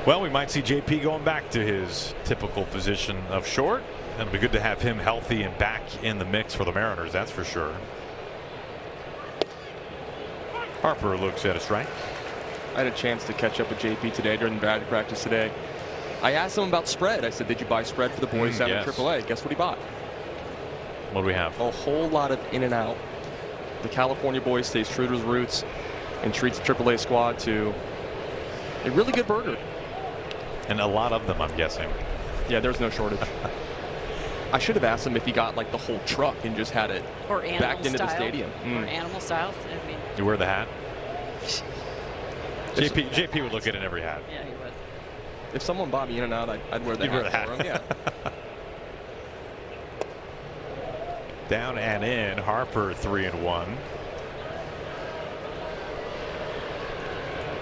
Well, we might see JP going back to his typical position of short. It'll be good to have him healthy and back in the mix for the Mariners, that's for sure. Harper looks at a strike. I had a chance to catch up with JP today during the batting practice today. I asked him about spread. I said, did you buy spread for the boys down in AAA? Guess what he bought? What do we have? A whole lot of in and out. The California boy stays true to his roots and treats the AAA squad to a really good burger. And a lot of them, I'm guessing. Yeah, there's no shortage. I should have asked him if he got like the whole truck and just had it backed into the stadium. Or animal style. I mean, you wear the hat? JP would look good in every hat. Yeah, he would. If someone bought me in and out, I'd wear the hat for him. Yeah. Down and in. Harper 3-1.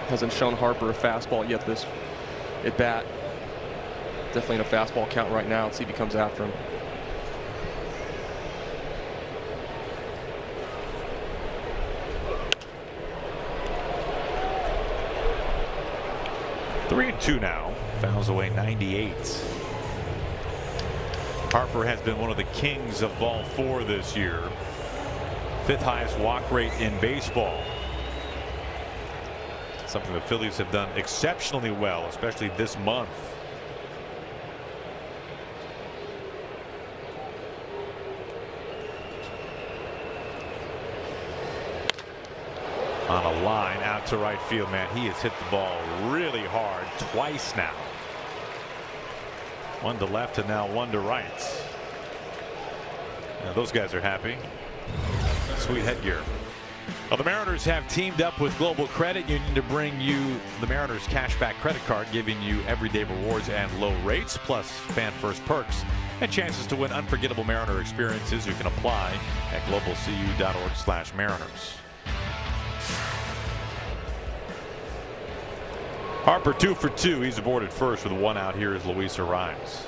Hasn't shown Harper a fastball yet this at bat. Definitely in a fastball count right now. Let's see if he comes after him. Three and two now. Fouls away 98. Harper has been one of the kings of ball four this year. Fifth highest walk rate in baseball. Something the Phillies have done exceptionally well, especially this month. On a line out to right field, man, he has hit the ball really hard twice now. One to left and now one to right. Now those guys are happy. Sweet headgear. Well, the Mariners have teamed up with Global Credit Union to bring you the Mariners Cashback Credit Card, giving you everyday rewards and low rates, plus fan-first perks and chances to win unforgettable Mariner experiences. You can apply at globalcu.org/Mariners. Harper 2 for 2. He's aboard at first with one out. Here is Luis Ariz.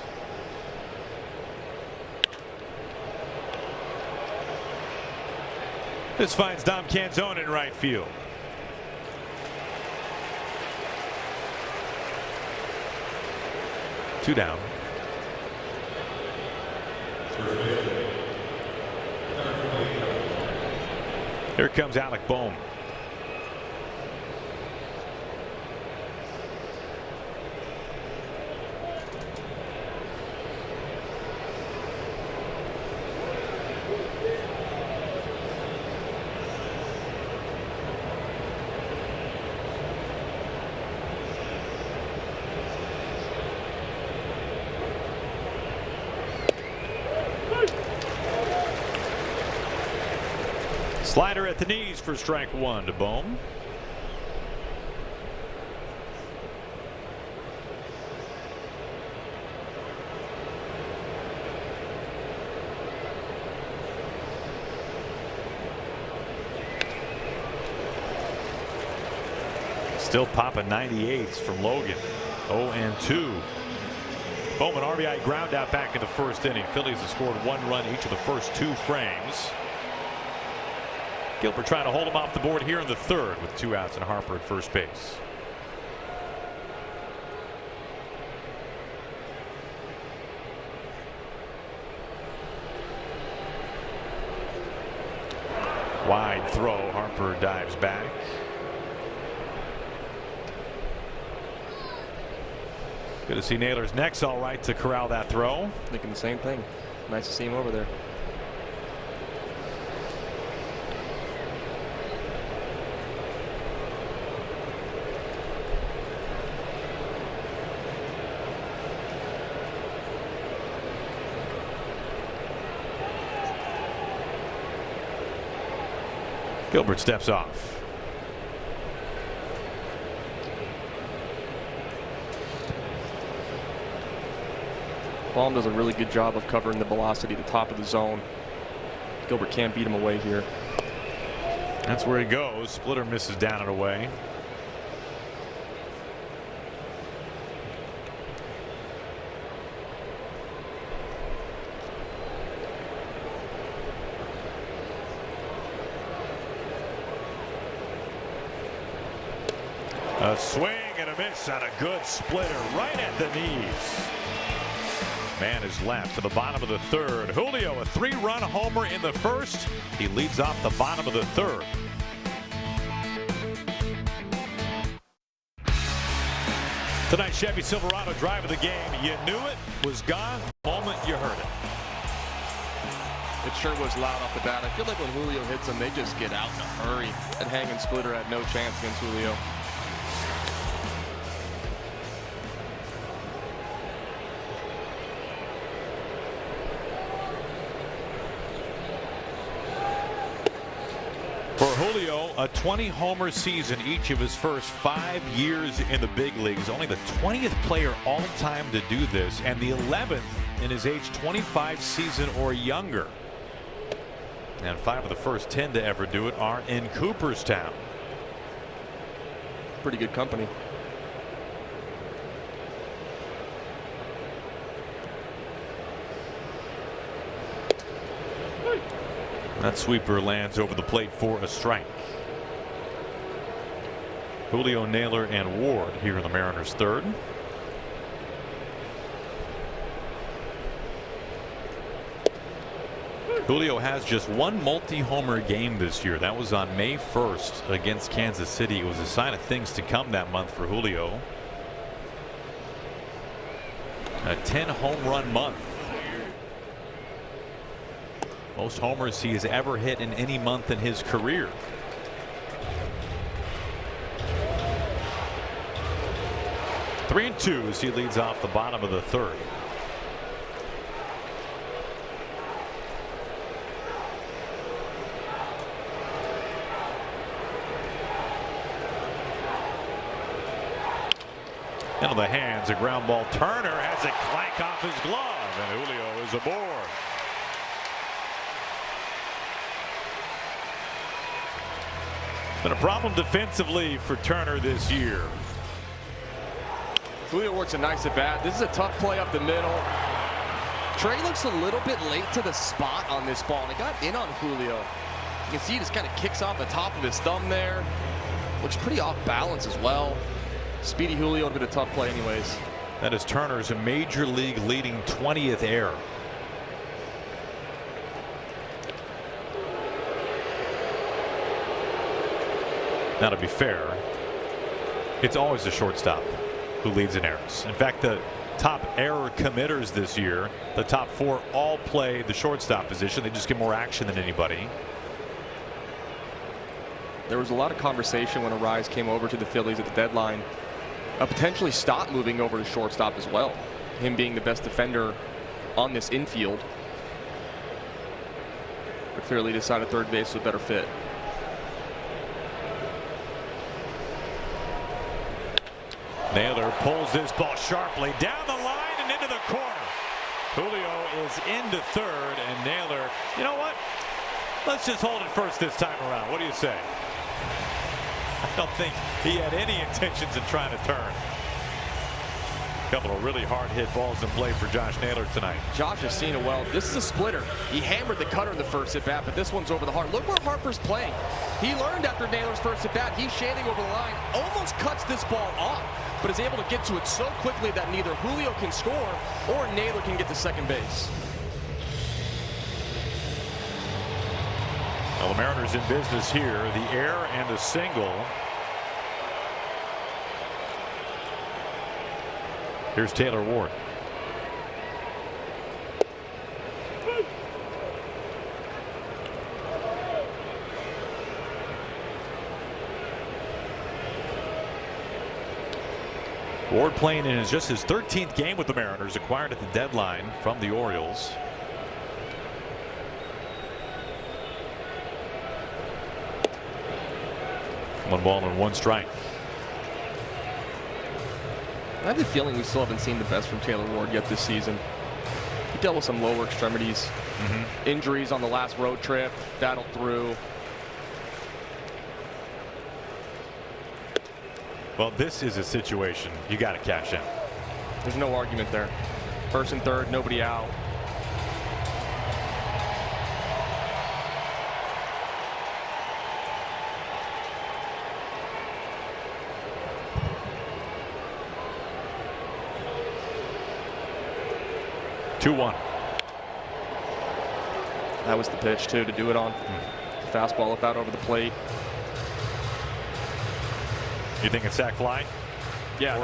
This finds Dom Canzone in right field. Two down. Here comes Alec Bohm. Slider at the knees for strike one to Bohm. Still popping 98s from Logan. 0-2. Bowman RBI ground out back in the first inning. Phillies have scored one run each of the first two frames. Gilbert trying to hold him off the board here in the third with two outs and Harper at first base. Wide throw. Harper dives back. Good to see Naylor's neck's all right to corral that throw. Thinking the same thing. Nice to see him over there. Gilbert steps off. Baum does a really good job of covering the velocity at the top of the zone. Gilbert can't beat him away here. That's where he goes. Splitter misses down and away. A swing and a miss on a good splitter right at the knees. Man is left to the bottom of the third. Julio, a 3-run homer in the first. He leads off the bottom of the third. Tonight's Chevy Silverado drive of the game. You knew it was gone the moment you heard it. It sure was loud off the bat. I feel like when Julio hits them, they just get out in a hurry. That hanging splitter had no chance against Julio. For Julio, a 20-homer season each of his first 5 years in the big leagues. Only the 20th player all-time to do this, and the 11th in his age 25 season or younger. And 5 of the first 10 to ever do it are in Cooperstown. Pretty good company. That sweeper lands over the plate for a strike. Julio, Naylor, and Ward here in the Mariners' third. Julio has just one multi-homer game this year. That was on May 1st against Kansas City. It was a sign of things to come that month for Julio. A 10-home run month. Most homers he has ever hit in any month in his career. Three and two as he leads off the bottom of the third. Into the hands, a ground ball. Turner has it clank off his glove, and Julio is aboard. It's been a problem defensively for Turner this year. Julio works a nice at bat. This is a tough play up the middle. Trey looks a little bit late to the spot on this ball, and it got in on Julio. You can see he just kind of kicks off the top of his thumb there. Looks pretty off balance as well. Speedy Julio would have been a tough play anyways. That is Turner's major league leading 20th error. Now, to be fair, it's always the shortstop who leads in errors. In fact, the top error committers this year, the top 4 all play the shortstop position. They just get more action than anybody. There was a lot of conversation when Arise came over to the Phillies at the deadline. Potentially stop moving over to shortstop as well. Him being the best defender on this infield. But clearly decided third base was a better fit. Naylor pulls this ball sharply down the line and into the corner. Julio is into third, and Naylor, you know what? Let's just hold it first this time around. What do you say? I don't think he had any intentions of trying to turn. A couple of really hard hit balls in play for Josh Naylor tonight. Josh has seen it well. This is a splitter. He hammered the cutter in the first at bat, but this one's over the heart. Look where Harper's playing. He learned after Naylor's first at bat. He's shading over the line, almost cuts this ball off, but is able to get to it so quickly that neither Julio can score or Naylor can get to second base. Well, the Mariners in business here. The error and the single. Here's Taylor Ward. Ward playing in just his 13th game with the Mariners, acquired at the deadline from the Orioles. 1 ball and 1 strike. I have the feeling we still haven't seen the best from Taylor Ward yet this season. He dealt with some lower extremities injuries on the last road trip, battled through. Well, this is a situation you got to cash in. There's no argument there. First and third, nobody out. That was the pitch, too, to do it on. Fastball up out over the plate. You think it's sac fly? Yeah,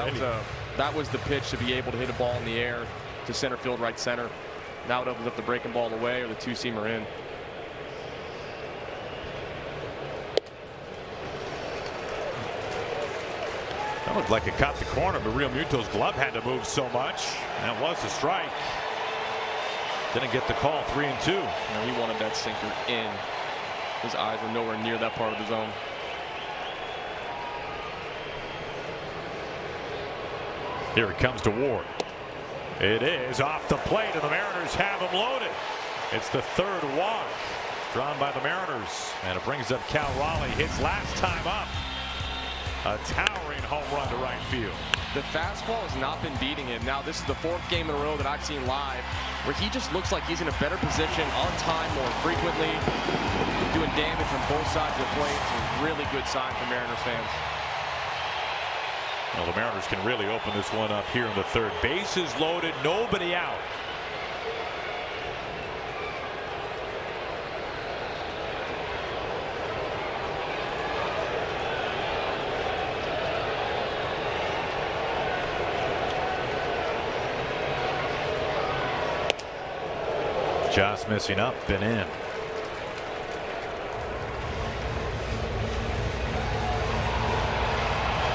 that was the pitch to be able to hit a ball in the air to center field, right center. Now it opens up the breaking ball away or the two-seamer in. That looked like it caught the corner, but Real Muto's glove had to move so much. That was a strike. Didn't get the call. 3-2. You know, he wanted that sinker in. His eyes were nowhere near that part of the zone. Here it comes to Ward. It is off the plate, and the Mariners have him loaded. It's the 3rd walk drawn by the Mariners, and it brings up Cal Raleigh. Hits last time up. A towering home run to right field. The fastball has not been beating him. Now this is the 4th game in a row that I've seen live where he just looks like he's in a better position, on time more frequently, doing damage from both sides of the plate. It's a really good sign for Mariners fans. Well, the Mariners can really open this one up here in the 3rd. Bases loaded, nobody out. Just missing up and in.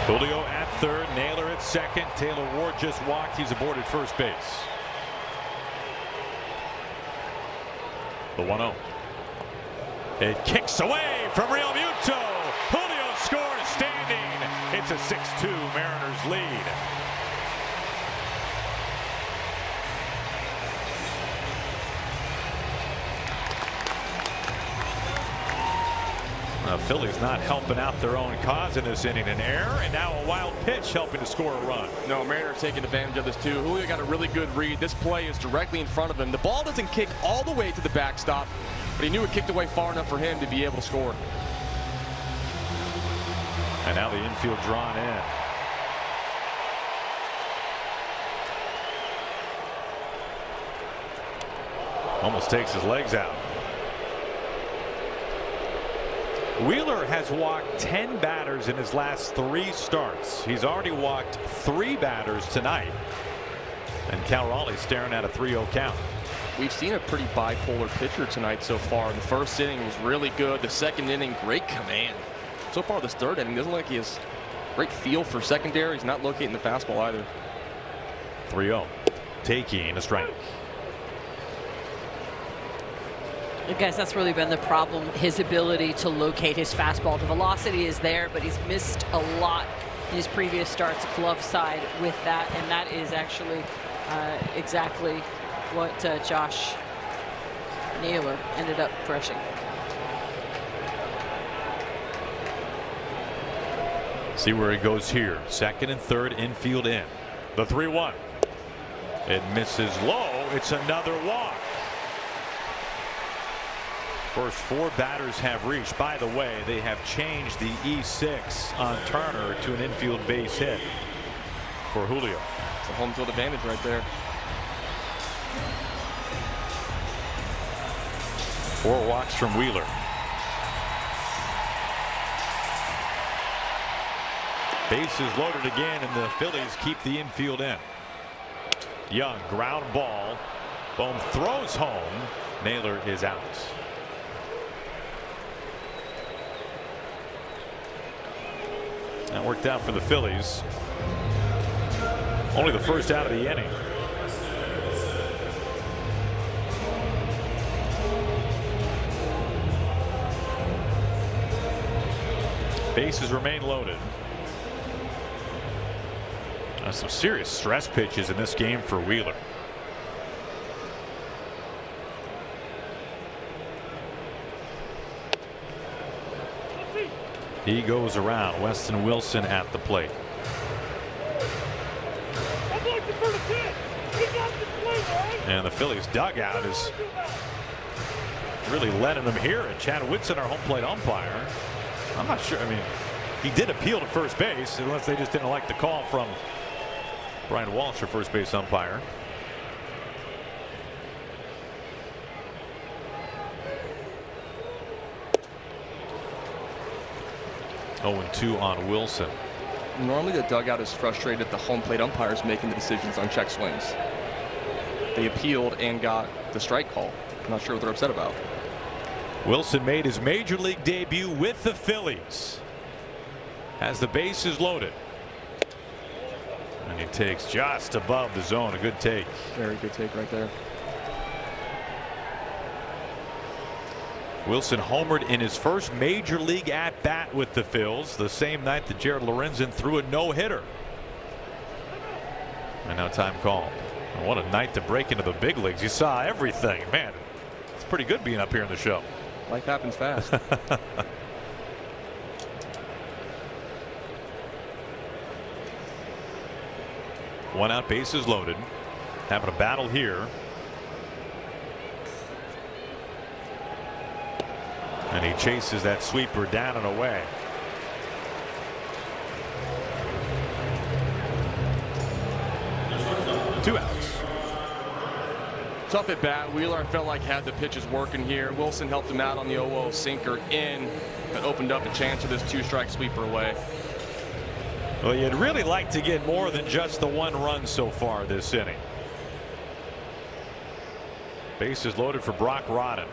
Julio at 3rd, Naylor at 2nd. Taylor Ward just walked. He's aboard at first base. The 1-0. It kicks away from Real Muto. Julio scores standing. It's a 6-2 Mariners lead. Phillies not helping out their own cause in this inning. An error and now a wild pitch helping to score a run. No, Mariners taking advantage of this too. Julio got a really good read. This play is directly in front of him. The ball doesn't kick all the way to the backstop, but he knew it kicked away far enough for him to be able to score. And now the infield drawn in. Almost takes his legs out. Wheeler has walked 10 batters in his last 3 starts. He's already walked 3 batters tonight. And Cal Raleigh staring at a 3-0 count. We've seen a pretty bipolar pitcher tonight so far. The 1st inning was really good. The 2nd inning, great command. So far this 3rd inning doesn't look like he has great feel for secondary. He's not locating the fastball either. 3-0. Taking a strike. Guys, that's really been the problem, his ability to locate his fastball. The velocity is there, but he's missed a lot in his previous starts glove side with that, and that is actually exactly what Josh Naylor ended up crushing. See where he goes here. 2nd and 3rd, infield in. The 3-1. It misses low. It's another walk. First 4 batters have reached. By the way, they have changed the E6 on Turner to an infield base hit for Julio. It's a home field advantage right there. 4 walks from Wheeler. Bases loaded again, and the Phillies keep the infield in. Young ground ball. Bohm throws home. Naylor is out. That worked out for the Phillies. Only the first out of the inning. Bases remain loaded. Some serious stress pitches in this game for Wheeler. He goes around. Weston Wilson at the plate. And the Phillies dugout is really letting them hear it. Chad Whitson, our home plate umpire. I'm not sure. I mean, he did appeal to first base, unless they just didn't like the call from Brian Walsh, our first base umpire. Oh, 2 on Wilson. Normally the dugout is frustrated at the home plate umpires making the decisions on check swings. They appealed and got the strike call. I'm not sure what they're upset about. Wilson made his major league debut with the Phillies. Has the bases loaded. And he takes just above the zone. A good take. Very good take right there. Wilson homered in his first major league at bat with the Phils, the same night that Jared Lorenzen threw a no-hitter. And now time called. What a night to break into the big leagues. You saw everything. Man, it's pretty good being up here in the show. Life happens fast. One out, bases loaded. Having a battle here. And he chases that sweeper down and away. Two outs. Tough at bat. Wheeler, I felt like, had the pitches working here. Wilson helped him out on the 0-0 sinker in, but opened up a chance for this 2-strike sweeper away. Well, you'd really like to get more than just the 1 run so far this inning. Bases loaded for Brock Rodden.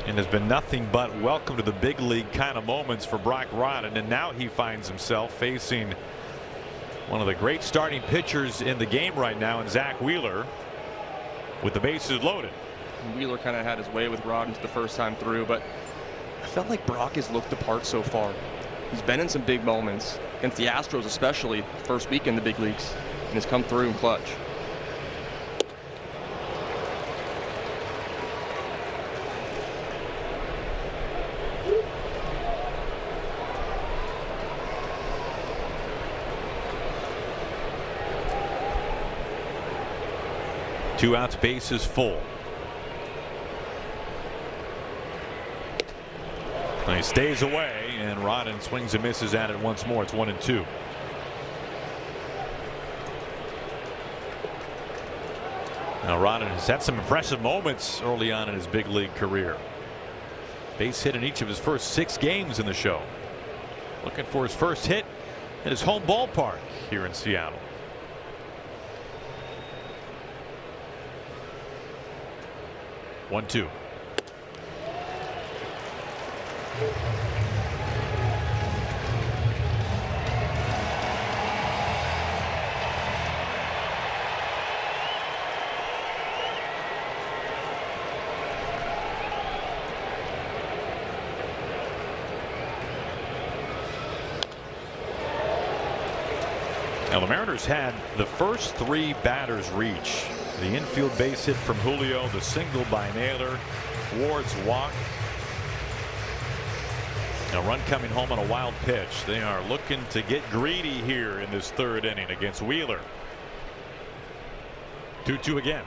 And has been nothing but welcome to the big league kind of moments for Brock Rodden. And now he finds himself facing one of the great starting pitchers in the game right now in Zach Wheeler, with the bases loaded. Wheeler kind of had his way with Rodden the first time through, but I felt like Brock has looked the part so far. He's been in some big moments against the Astros, especially first week in the big leagues, and has come through in clutch. Two outs, bases full. And he stays away, and Rodden swings and misses at it once more. It's 1-2. Now Rodden has had some impressive moments early on in his big league career. Base hit in each of his first 6 games in the show. Looking for his first hit at his home ballpark here in Seattle. One, two. Now the Mariners had the first 3 batters reach. The infield base hit from Julio, the single by Naylor, Ward's walk. A run coming home on a wild pitch. They are looking to get greedy here in this 3rd inning against Wheeler. 2-2 again.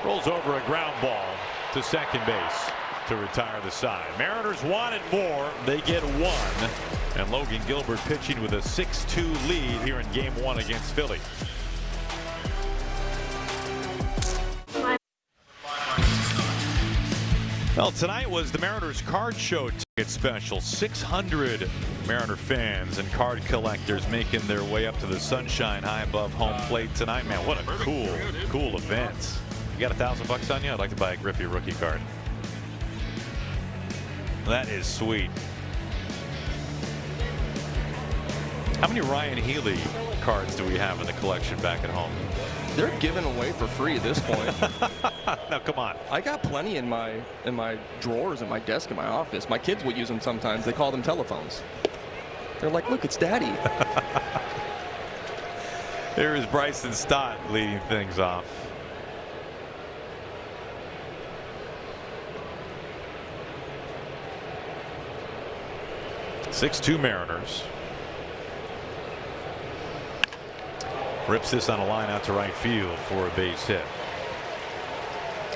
Rolls over a ground ball to second base to retire the side. Mariners wanted more. They get 1. And Logan Gilbert pitching with a 6-2 lead here in game 1 against Philly. Well, tonight was the Mariners card show ticket special. 600 Mariner fans and card collectors making their way up to the sunshine high above home plate tonight. Man, what a cool event. You got $1,000 on you? I'd like to buy a Griffey rookie card. That is sweet. How many Ryan Healy cards do we have in the collection back at home? They're given away for free at this point. No, come on. I got plenty in my drawers in my desk in my office. My kids will use them sometimes. They call them telephones. They're like, look, it's Daddy. Here is Bryson Stott leading things off. (6-2) Mariners. Rips this on a line out to right field for a base hit.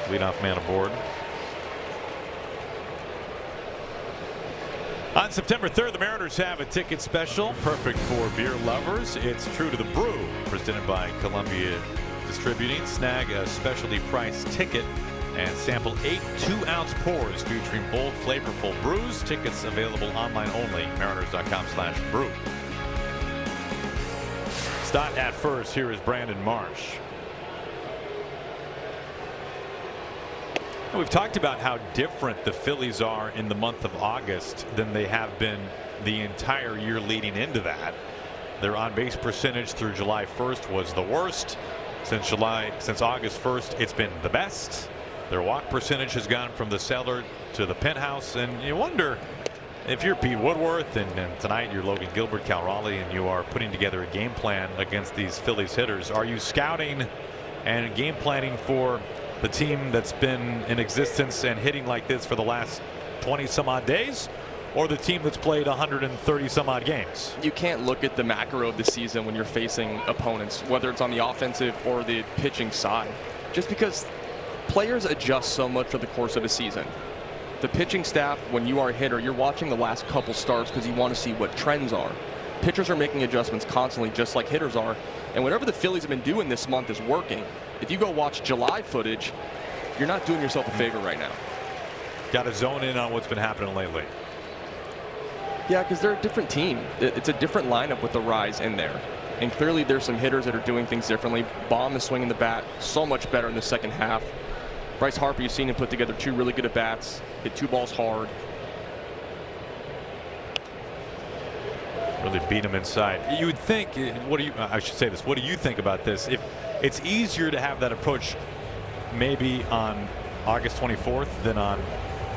Leadoff man aboard. On September 3rd, the Mariners have a ticket special, perfect for beer lovers. It's True to the Brew, presented by Columbia Distributing. Snag a specialty price ticket and sample 8 2-ounce pours featuring bold, flavorful brews. Tickets available online only. Mariners.com/brew. Stott at first. Here is Brandon Marsh. We've talked about how different the Phillies are in the month of August than they have been the entire year leading into that. Their on-base percentage through July 1st was the worst. Since August 1st, it's been the best. Their walk percentage has gone from the cellar to the penthouse, and you wonder if you're Pete Woodworth and tonight you're Logan Gilbert, Cal Raleigh, and you are putting together a game plan against these Phillies hitters. Are you scouting and game planning for the team that's been in existence and hitting like this for the last 20 some odd days, or the team that's played 130 some odd games? You can't look at the macro of the season when you're facing opponents, whether it's on the offensive or the pitching side, just because players adjust so much over the course of the season. The pitching staff, when you are a hitter, you're watching the last couple starts because you want to see what trends are. Pitchers are making adjustments constantly, just like hitters are. And whatever the Phillies have been doing this month is working. If you go watch July footage, you're not doing yourself a favor right now. Got to zone in on what's been happening lately. Yeah, because they're a different team. It's a different lineup with the rise in there. And clearly there's some hitters that are doing things differently. Baum is swinging the bat so much better in the second half. Bryce Harper, you've seen him put together 2 really good at-bats, hit 2 balls hard. Really beat him inside. You would think, I should say this, what do you think about this? If it's easier to have that approach maybe on August 24th than on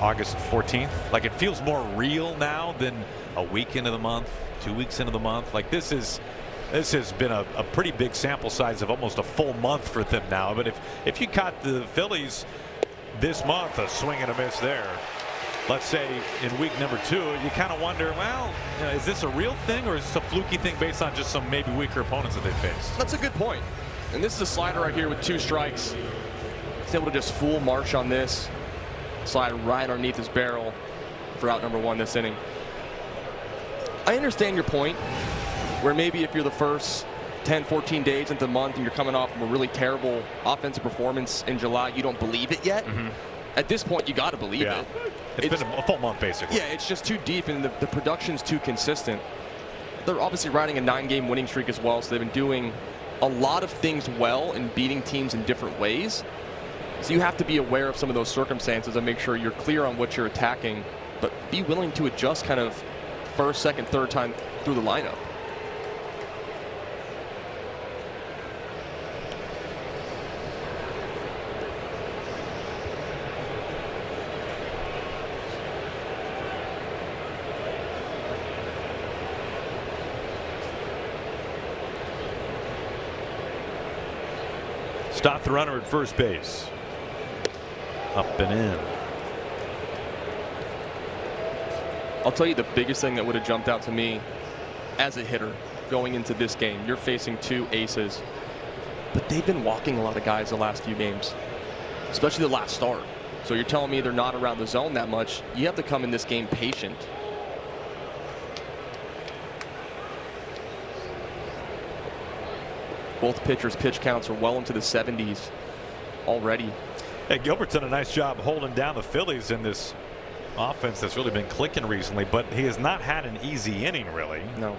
August 14th? Like, it feels more real now than a week into the month, 2 weeks into the month. Like, this has been a pretty big sample size of almost a full month for them now. But if you caught the Phillies this month, a swing and a miss there, let's say in week number 2, you kind of wonder, well, is this a real thing or is this a fluky thing based on just some maybe weaker opponents that they faced? That's a good point. And this is a slider right here with 2 strikes. He's able to just fool Marsh on this. Slide right underneath his barrel for out number 1 this inning. I understand your point, where maybe if you're the first 10, 14 days into the month and you're coming off of a really terrible offensive performance in July, you don't believe it yet. Mm-hmm. At this point, you got to believe it. It's been a full month, basically. Yeah, it's just too deep and the production's too consistent. They're obviously riding a 9-game winning streak as well, so they've been doing a lot of things well and beating teams in different ways. So you have to be aware of some of those circumstances and make sure you're clear on what you're attacking, but be willing to adjust kind of first, second, third time through the lineup. Stop the runner at first base. Up and in. I'll tell you the biggest thing that would have jumped out to me as a hitter going into this game. You're facing 2 aces, but they've been walking a lot of guys the last few games, especially the last start. So you're telling me they're not around the zone that much. You have to come in this game patient. Both pitchers' pitch counts are well into the 70s already. Hey, Gilbert's done a nice job holding down the Phillies in this offense that's really been clicking recently, but he has not had an easy inning, really. No.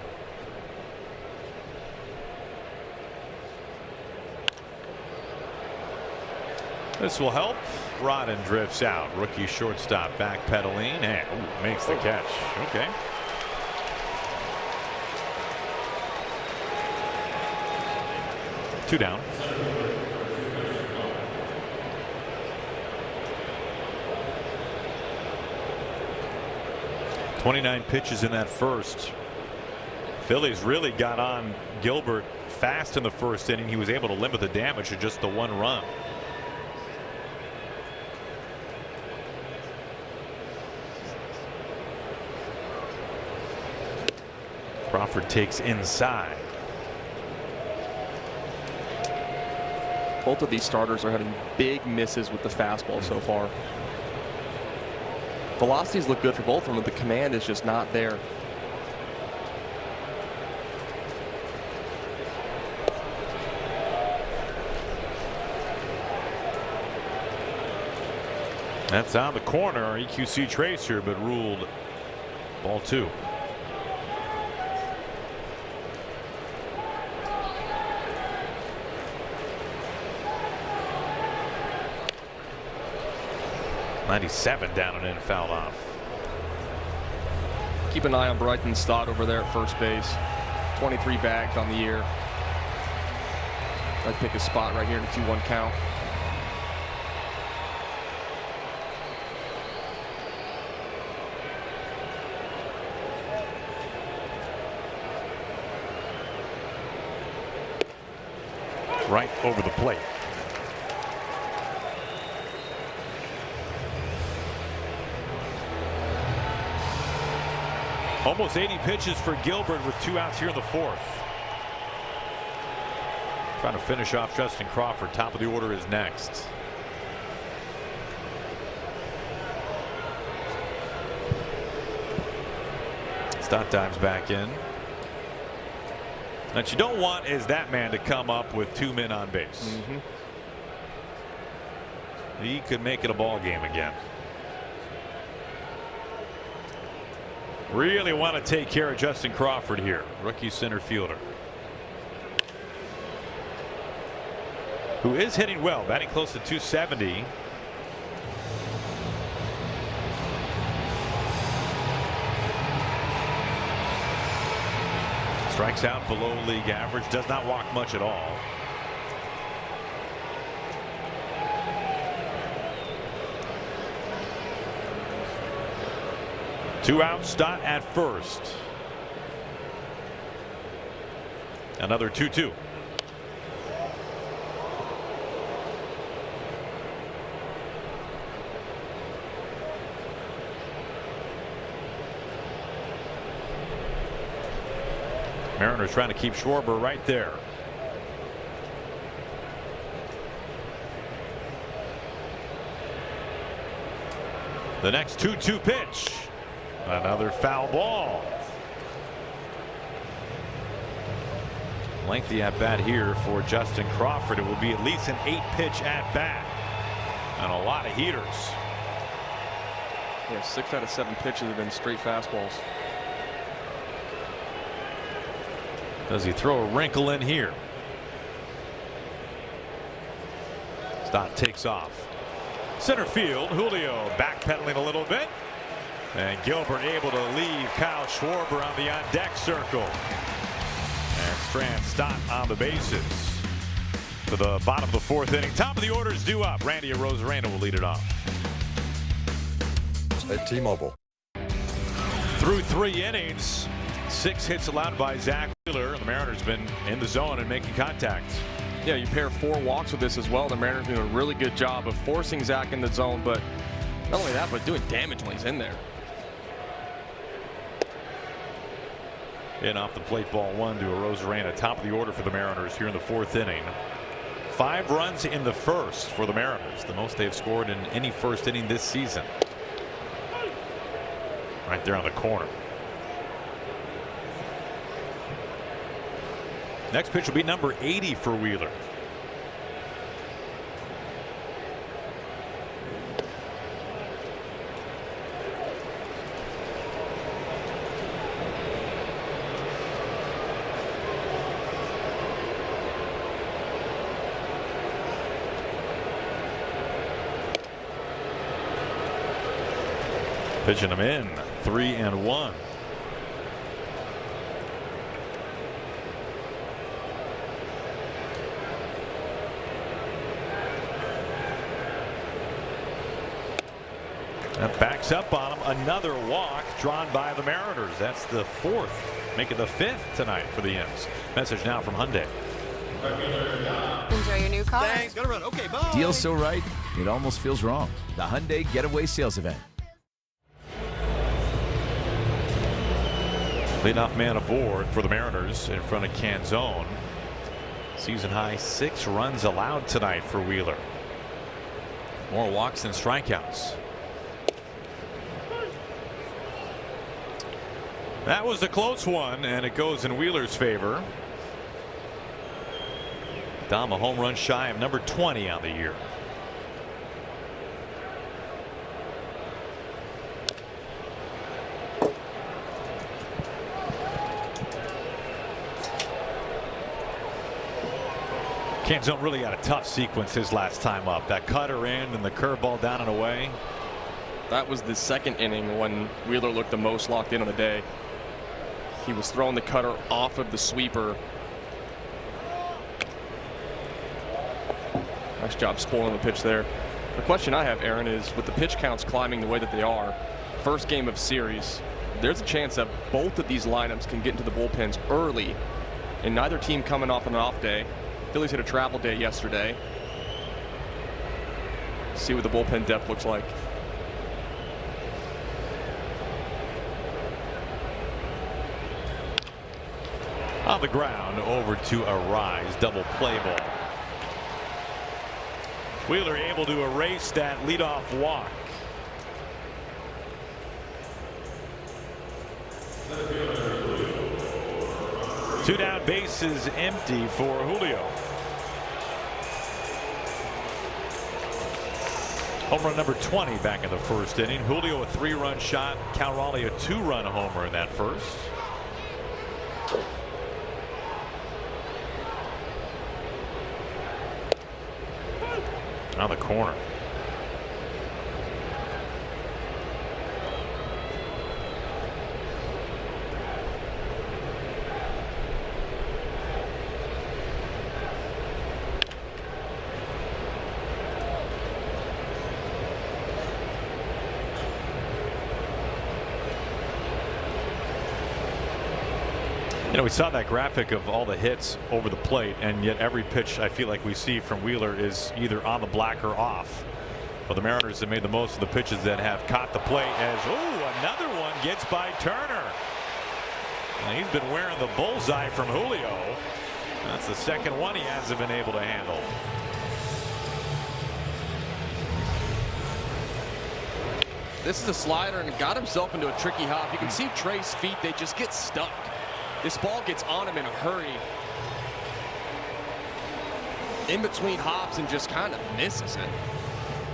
This will help. Rodden drifts out. Rookie shortstop backpedaling and makes the catch. Okay. 2 down. .29 pitches in that first. Phillies really got on Gilbert fast in the first inning. He was able to limit the damage to just the 1 run. Crawford takes inside. Both of these starters are having big misses with the fastball so far. Velocities look good for both of them, but the command is just not there. That's on the corner. EQC tracer, but ruled ball 2. .97 down and in, fouled off. Keep an eye on Bryton Stott over there at first base. 23 bags on the year. I'd pick a spot right here in the 2-1 count. Right over the plate. Almost 80 pitches for Gilbert with 2 outs here in the 4th. Trying to finish off Justin Crawford. Top of the order is next. Stott dives back in. What you don't want is that man to come up with 2 men on base. He could make it a ball game again. Really want to take care of Justin Crawford here, rookie center fielder, who is hitting well, batting close to 270. Strikes out below league average, does not walk much at all. Two out, Stott at first. Another 2-2. Mariners trying to keep Schwarber right there. The next 2-2 pitch. Another foul ball. Lengthy at bat here for Justin Crawford. It will be at least an 8-pitch at bat. And a lot of heaters. Yeah, 6 out of 7 pitches have been straight fastballs. Does he throw a wrinkle in here? Stott takes off. Center field, Julio backpedaling a little bit. And Gilbert able to leave Kyle Schwarber on the on-deck circle. And Strand Stott on the bases. To the bottom of the 4th inning. Top of the order is due up. Randy Arozarena will lead it off. At T-Mobile. Through 3 innings, 6 hits allowed by Zach Wheeler. The Mariners been in the zone and making contact. Yeah, you pair 4 walks with this as well. The Mariners doing a really good job of forcing Zach in the zone, but not only that, but doing damage when he's in there. In off the plate, ball 1 to Arozarena. Top of the order for the Mariners here in the 4th inning. 5 runs in the first for the Mariners, the most they've scored in any first inning this season. Right there on the corner. Next pitch will be number 80 for Wheeler. Pitching him in, 3-1. That backs up on him. Another walk drawn by the Mariners. That's the 4th, making the 5th tonight for the M's. Message now from Hyundai. Enjoy your new car. Thanks, gotta run. Okay, bye. Deal so right, it almost feels wrong. The Hyundai Getaway Sales Event. Leadoff man aboard for the Mariners in front of Canzone. Season high 6 runs allowed tonight for Wheeler. More walks than strikeouts. That was a close one, and it goes in Wheeler's favor. Dom a home run shy of number 20 on the year. Canzone really had a tough sequence his last time up. That cutter in and the curveball down and away. That was the 2nd inning when Wheeler looked the most locked in on the day. He was throwing the cutter off of the sweeper. Nice job spoiling the pitch there. The question I have, Aaron, is with the pitch counts climbing the way that they are, first game of series, there's a chance that both of these lineups can get into the bullpens early, and neither team coming off an off day. Phillies had a travel day yesterday. See what the bullpen depth looks like. On the ground, over to a rise, double play ball. Wheeler able to erase that leadoff walk. Two down, bases empty for Julio. Home run number 20 back in the 1st inning. Julio a 3-run shot. Cal Raleigh a 2-run homer in that 1st. On the corner. You know, we saw that graphic of all the hits over the plate, and yet every pitch I feel like we see from Wheeler is either on the black or off. But the Mariners have made the most of the pitches that have caught the plate as, another one gets by Turner. And he's been wearing the bullseye from Julio. That's the 2nd one he hasn't been able to handle. This is a slider and got himself into a tricky hop. You can see Trey's feet, they just get stuck. This ball gets on him in a hurry. In between hops and just kind of misses it.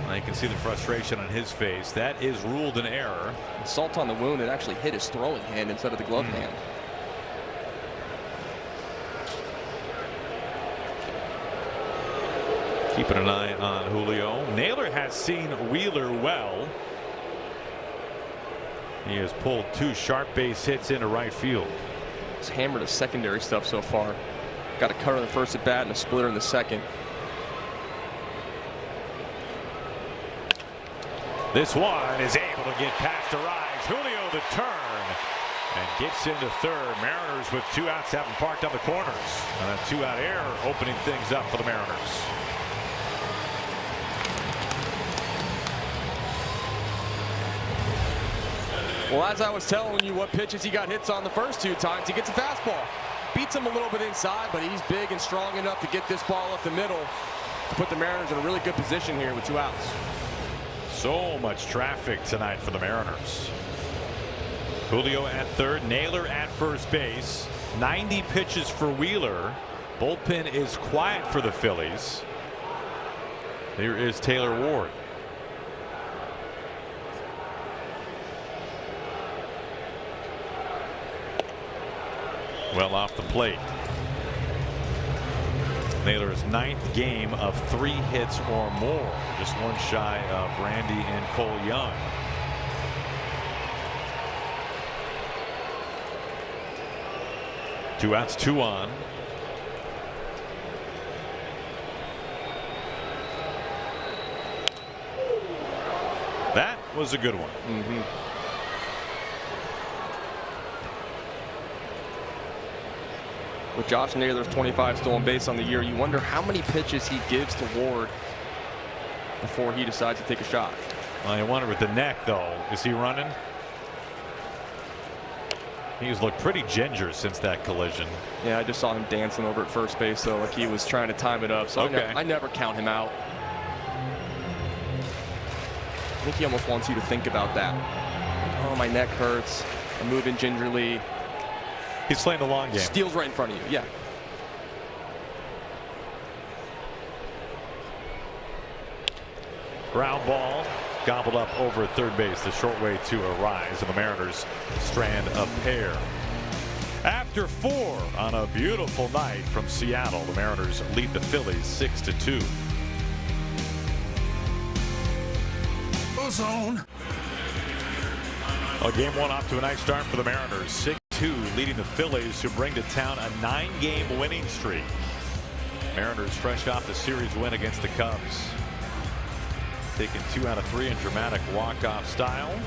Well, you can see the frustration on his face. That is ruled an error. Salt on the wound, it actually hit his throwing hand instead of the glove hand. Keeping an eye on Julio. Naylor has seen Wheeler well. He has pulled 2 sharp base hits into right field. He's hammered his secondary stuff so far. Got a cutter in the 1st at bat and a splitter in the 2nd. This one is able to get past a rise. Julio the turn and gets into 3rd. Mariners with 2 outs have him parked on the corners. And a 2-out error opening things up for the Mariners. Well, as I was telling you what pitches he got hits on the first 2 times, he gets a fastball. Beats him a little bit inside, but he's big and strong enough to get this ball up the middle to put the Mariners in a really good position here with 2 outs. So much traffic tonight for the Mariners. Julio at 3rd, Naylor at 1st base. 90 pitches for Wheeler. Bullpen is quiet for the Phillies. Here is Taylor Ward. Well off the plate. Naylor's 9th game of 3 hits or more. Just 1 shy of Randy and Cole Young. Two outs, 2 on. That was a good one. With Josh Naylor's 25 stolen base on the year, you wonder how many pitches he gives to Ward before he decides to take a shot. Well, I wonder with the neck, though, is he running? He's looked pretty ginger since that collision. Yeah, I just saw him dancing over at first base, though, like he was trying to time it up. So I never count him out. I think he almost wants you to think about that. Oh, my neck hurts. I'm moving gingerly. He's playing the long game. Steals right in front of you. Yeah. Ground ball gobbled up over third base. The short way to a rise, and the Mariners strand a pair. After 4 on a beautiful night from Seattle, the Mariners lead the Phillies 6-2. Zone. Well, game 1 off to a nice start for the Mariners. 6-2 leading the Phillies, who bring to town a 9-game winning streak. Mariners fresh off the series win against the Cubs. Taking 2 out of 3 in dramatic walk-off style.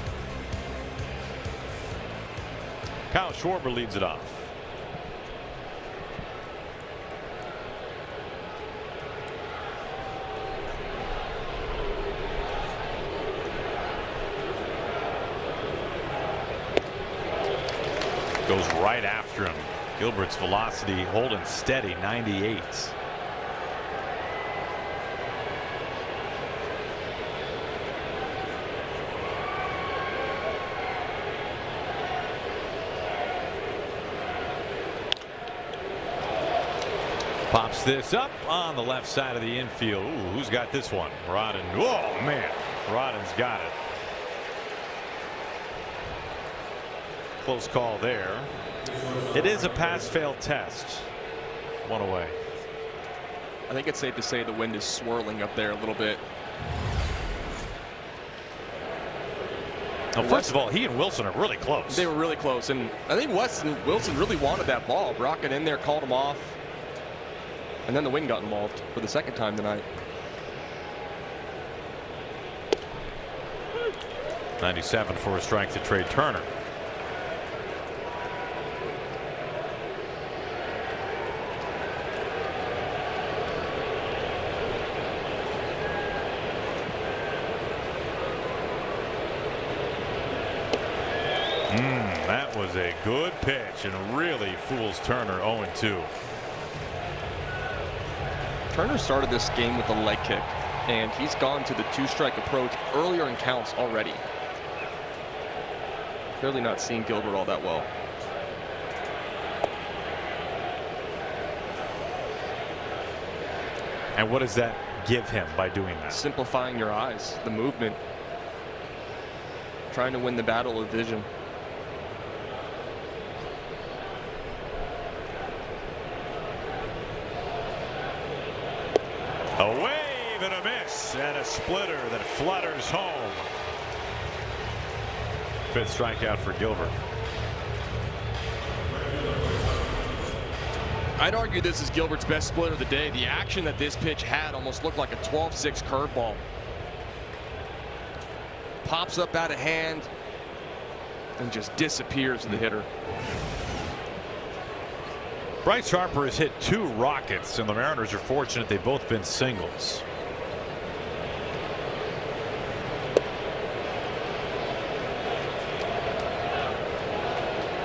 Kyle Schwarber leads it off. Goes right after him. Gilbert's velocity holding steady, 98. Pops this up on the left side of the infield. Ooh, who's got this one? Rodden. Oh, man. Rodden's got it. Close call there. It is a pass-fail test. 1 away. I think it's safe to say the wind is swirling up there a little bit. Now, first of all, he and Wilson are really close. They were really close, and I think Wilson really wanted that ball. Brockett in there, called him off. And then the wind got involved for the second time tonight. 97 for a strike to Trey Turner. That was a good pitch and really fools Turner. 0-2. Turner started this game with a leg kick, and he's gone to the 2-strike approach earlier in counts already. Clearly not seeing Gilbert all that well. And what does that give him by doing that? Simplifying your eyes, the movement. Trying to win the battle of vision. A wave and a miss and a splitter that flutters home. 5th strikeout for Gilbert. I'd argue this is Gilbert's best splitter of the day. The action that this pitch had almost looked like a 12-6 curveball. Pops up out of hand and just disappears to the hitter. Bryce Harper has hit 2 rockets, and the Mariners are fortunate they've both been singles.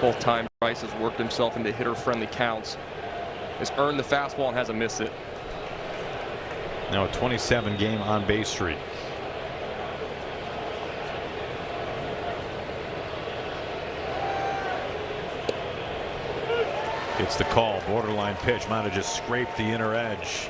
Both times Bryce has worked himself into hitter-friendly counts, has earned the fastball and hasn't missed it. Now a 27-game on-base streak. It's the call. Borderline pitch. Might have just scraped the inner edge.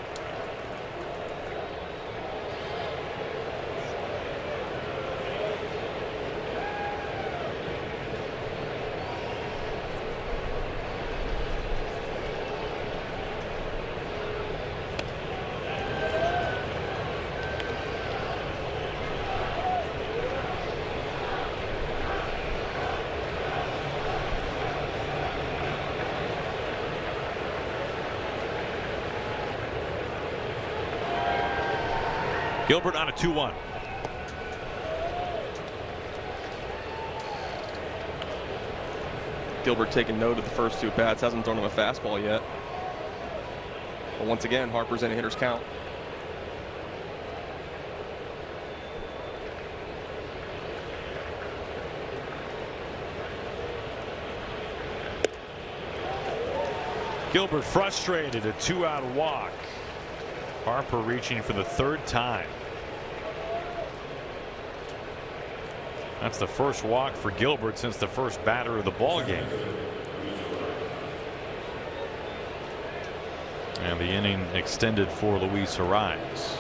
Gilbert on a 2-1. Gilbert taking note of the first 2 at-bats. Hasn't thrown him a fastball yet. But once again, Harper's in a hitter's count. Gilbert frustrated, a 2-out walk. Harper reaching for the 3rd time. That's the first walk for Gilbert since the first batter of the ball game. And the inning extended for Luis Ariz.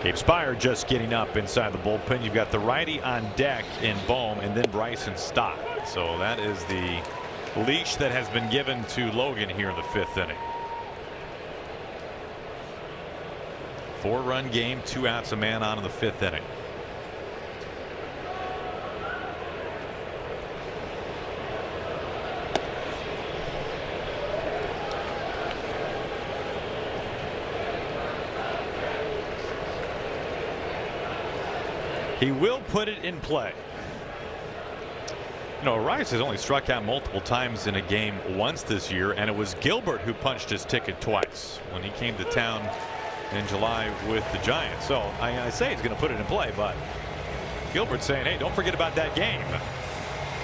Gabe Spire just getting up inside the bullpen. You've got the righty on deck in Bohm and then Bryson Stott. So that is the leash that has been given to Logan here in the 5th inning. 4-run game, 2 outs, a man on in the 5th inning. He will put it in play. You know, Ariz has only struck out multiple times in a game once this year, and it was Gilbert who punched his ticket twice when he came to town in July with the Giants. So I say he's going to put it in play, but Gilbert's saying, hey, don't forget about that game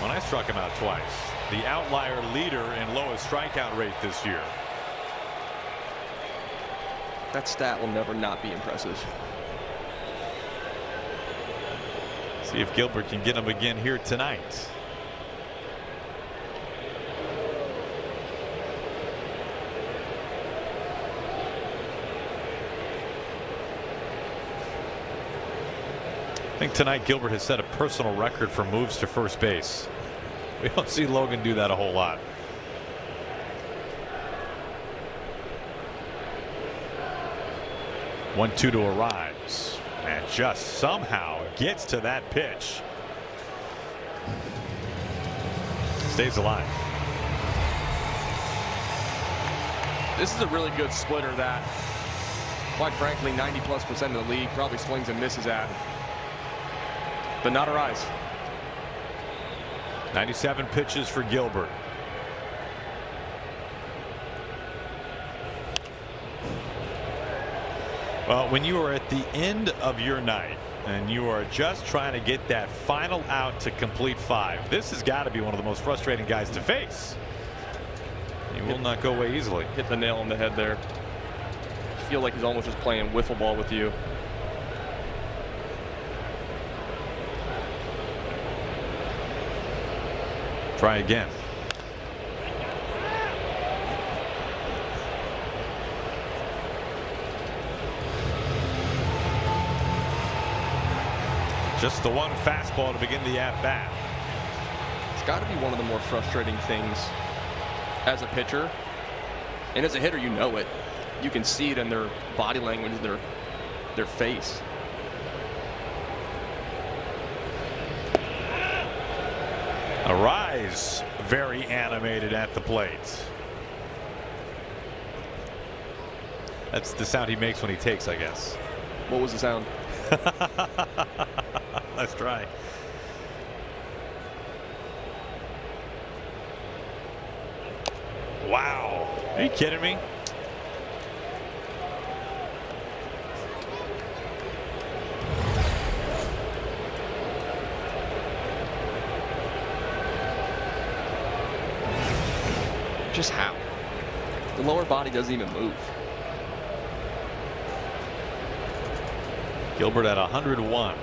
when I struck him out twice. The outlier leader in lowest strikeout rate this year. That stat will never not be impressive. See if Gilbert can get him again here tonight. I think tonight Gilbert has set a personal record for moves to first base. We don't see Logan do that a whole lot. One-two to Ariz, and just somehow gets to that pitch. Stays alive. This is a really good splitter that, quite frankly, 90+% of the league probably swings and misses at. But not Ariz. 97 pitches for Gilbert. Well, when you are at the end of your night and you are just trying to get that final out to complete 5, this has got to be one of the most frustrating guys to face. He will not go away easily. Hit the nail on the head there. I feel like he's almost just playing wiffle ball with you. Try again. Just the one fastball to begin the at-bat. It's got to be one of the more frustrating things as a pitcher. And as a hitter, you know it. You can see it in their body language, their face. Ariz very animated at the plate. That's the sound he makes when he takes, I guess. What was the sound? Let's try. Wow. Are you kidding me? Just how? The lower body doesn't even move. Gilbert at 101.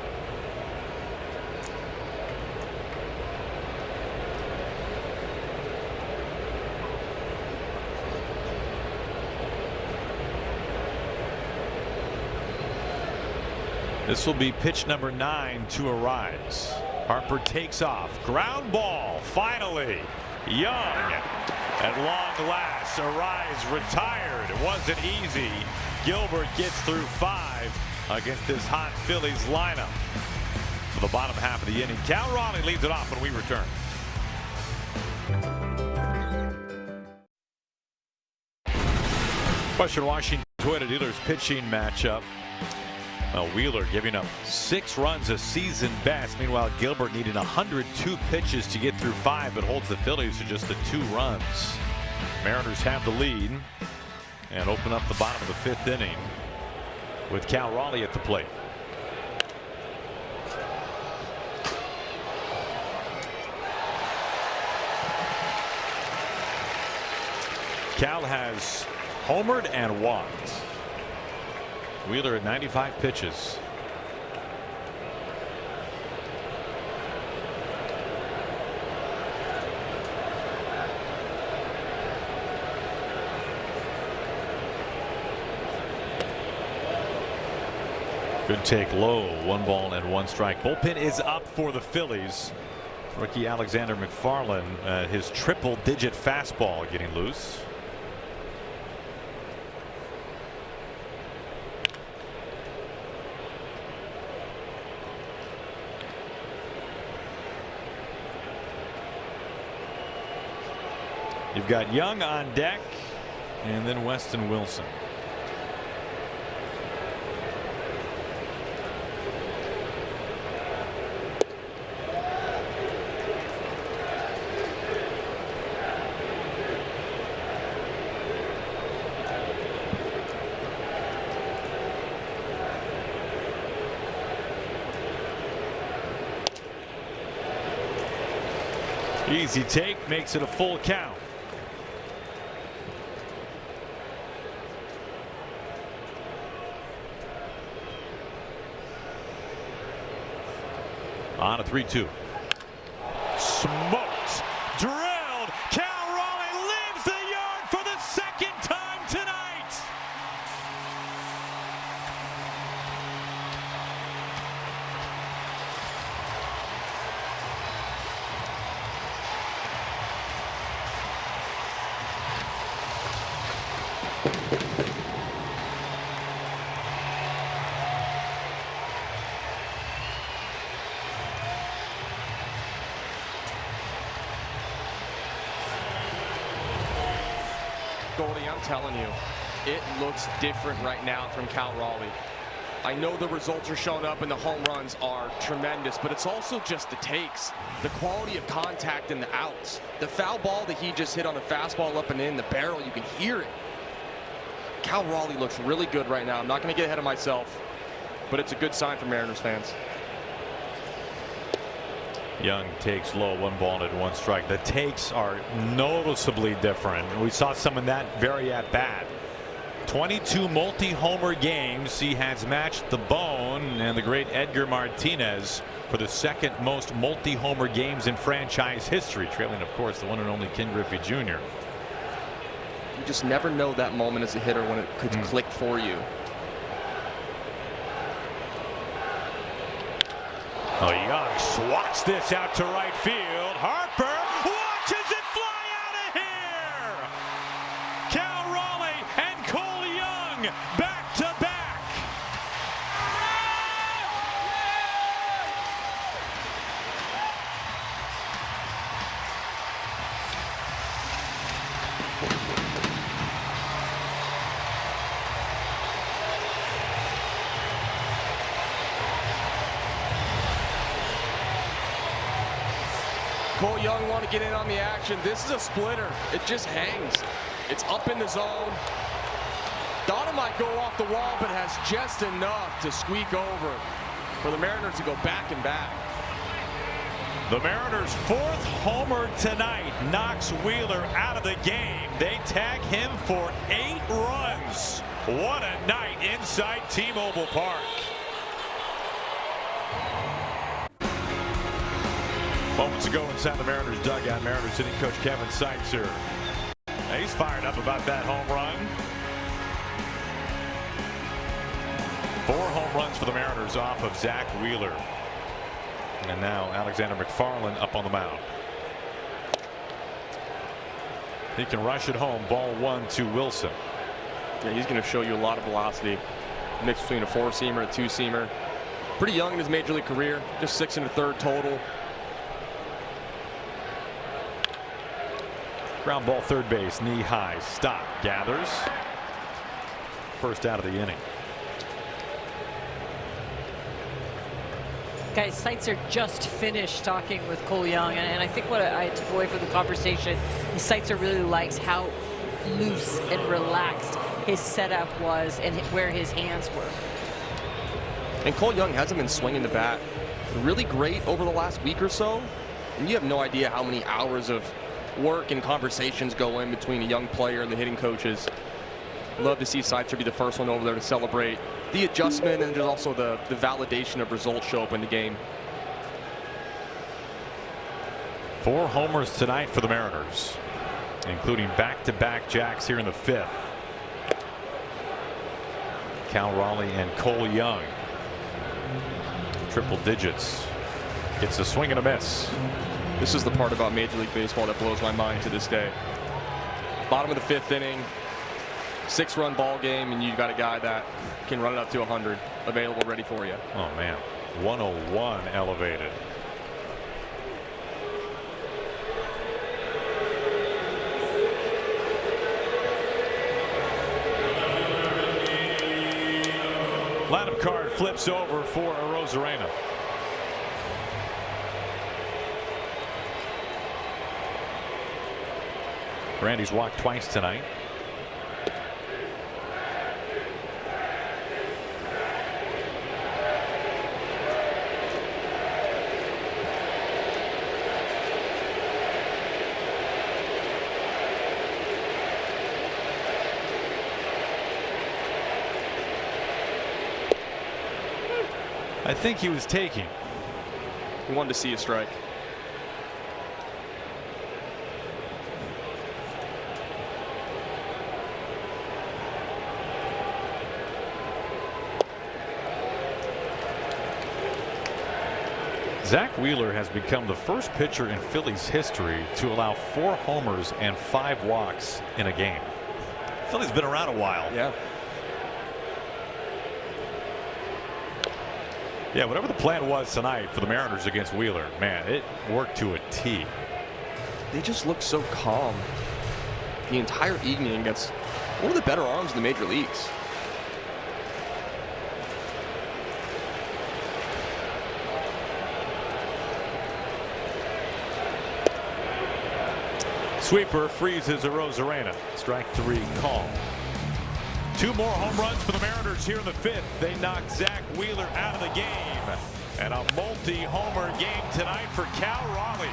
This will be pitch number 9 to Ariz. Harper takes off. Ground ball. Finally. Young. At long last, Ariz retired. It wasn't easy. Gilbert gets through 5 against this hot Phillies lineup. For the bottom half of the inning, Cal Raleigh leads it off when we return. Western Washington Toyota Dealers pitching matchup. Wheeler giving up 6 runs, a season best. Meanwhile, Gilbert needing 102 pitches to get through 5, but holds the Phillies to just the 2 runs. Mariners have the lead and open up the bottom of the 5th inning with Cal Raleigh at the plate. Cal has homered and walked. Wheeler at 95 pitches. Good take low. 1 ball and 1 strike. Bullpen is up for the Phillies. Rookie Alexander McFarland, his triple-digit fastball getting loose. You've got Young on deck, and then Weston Wilson. Easy take, makes it a full count. On a 3-2. Smoked. Drilled. Cal Raleigh leaves the yard for the 2nd time tonight. Goldie, I'm telling you, it looks different right now from Cal Raleigh. I know the results are showing up and the home runs are tremendous, but it's also just the takes, the quality of contact and the outs. The foul ball that he just hit on a fastball up and in the barrel, you can hear it. Cal Raleigh looks really good right now. I'm not going to get ahead of myself, but it's a good sign for Mariners fans. Young takes low, 1 ball and 1 strike. The takes are noticeably different. We saw some of that very at bat. 22 multi-homer games. He has matched the Bone and the great Edgar Martinez for the 2nd most multi-homer games in franchise history, trailing, of course, the one and only Ken Griffey Jr. You just never know that moment as a hitter when it could click for you. Oh, Young swats this out to right field. Harper watches it fly out of here. Cal Raleigh and Cole Young back to back. Cole Young want to get in on the action. This is a splitter. It just hangs. It's up in the zone. Thought it might go off the wall, but has just enough to squeak over for the Mariners to go back and back. The Mariners' 4th homer tonight knocks Wheeler out of the game. They tag him for 8 runs. What a night inside T-Mobile Park. Moments ago inside the Mariners dugout, Mariners hitting coach Kevin Seitzer. He's fired up about that home run. 4 home runs for the Mariners off of Zach Wheeler. And now Alexander McFarland up on the mound. He can rush it home. Ball 1 to Wilson. Yeah, he's going to show you a lot of velocity. Mix between a 4-seamer and a 2-seamer. Pretty young in his major league career. Just 6 1/3 total. Ground ball, third base, knee high, stop, gathers. First out of the inning. Guys, Seitzer just finished talking with Cole Young, and I think what I took away from the conversation is Seitzer really likes how loose and relaxed his setup was and where his hands were. And Cole Young hasn't been swinging the bat really great over the last week or so. And you have no idea how many hours of work and conversations go in between a young player and the hitting coaches. Love to see Seitzer be the first one over there to celebrate the adjustment, and there's also the validation of results show up in the game. 4 homers tonight for the Mariners, including back-to-back jacks here in the 5th. Cal Raleigh and Cole Young. Triple digits. It's a swing and a miss. This is the part about Major League Baseball that blows my mind to this day. Bottom of the 5th inning, 6-run ball game, and you've got a guy that can run it up to 100 available, ready for you. Oh man, 101 elevated. Lineup card flips over for Arozarena. Randy's walked twice tonight. I think he was taking. He wanted to see a strike. Zach Wheeler has become the first pitcher in Phillies history to allow 4 homers and 5 walks in a game. Phillies been around a while. Yeah. Yeah, whatever the plan was tonight for the Mariners against Wheeler, man, it worked to a T. They just look so calm the entire evening against one of the better arms in the major leagues. Sweeper freezes Arozarena. Strike 3 call. 2 more home runs for the Mariners here in the 5th. They knock Zach Wheeler out of the game. And a multi-homer game tonight for Cal Raleigh.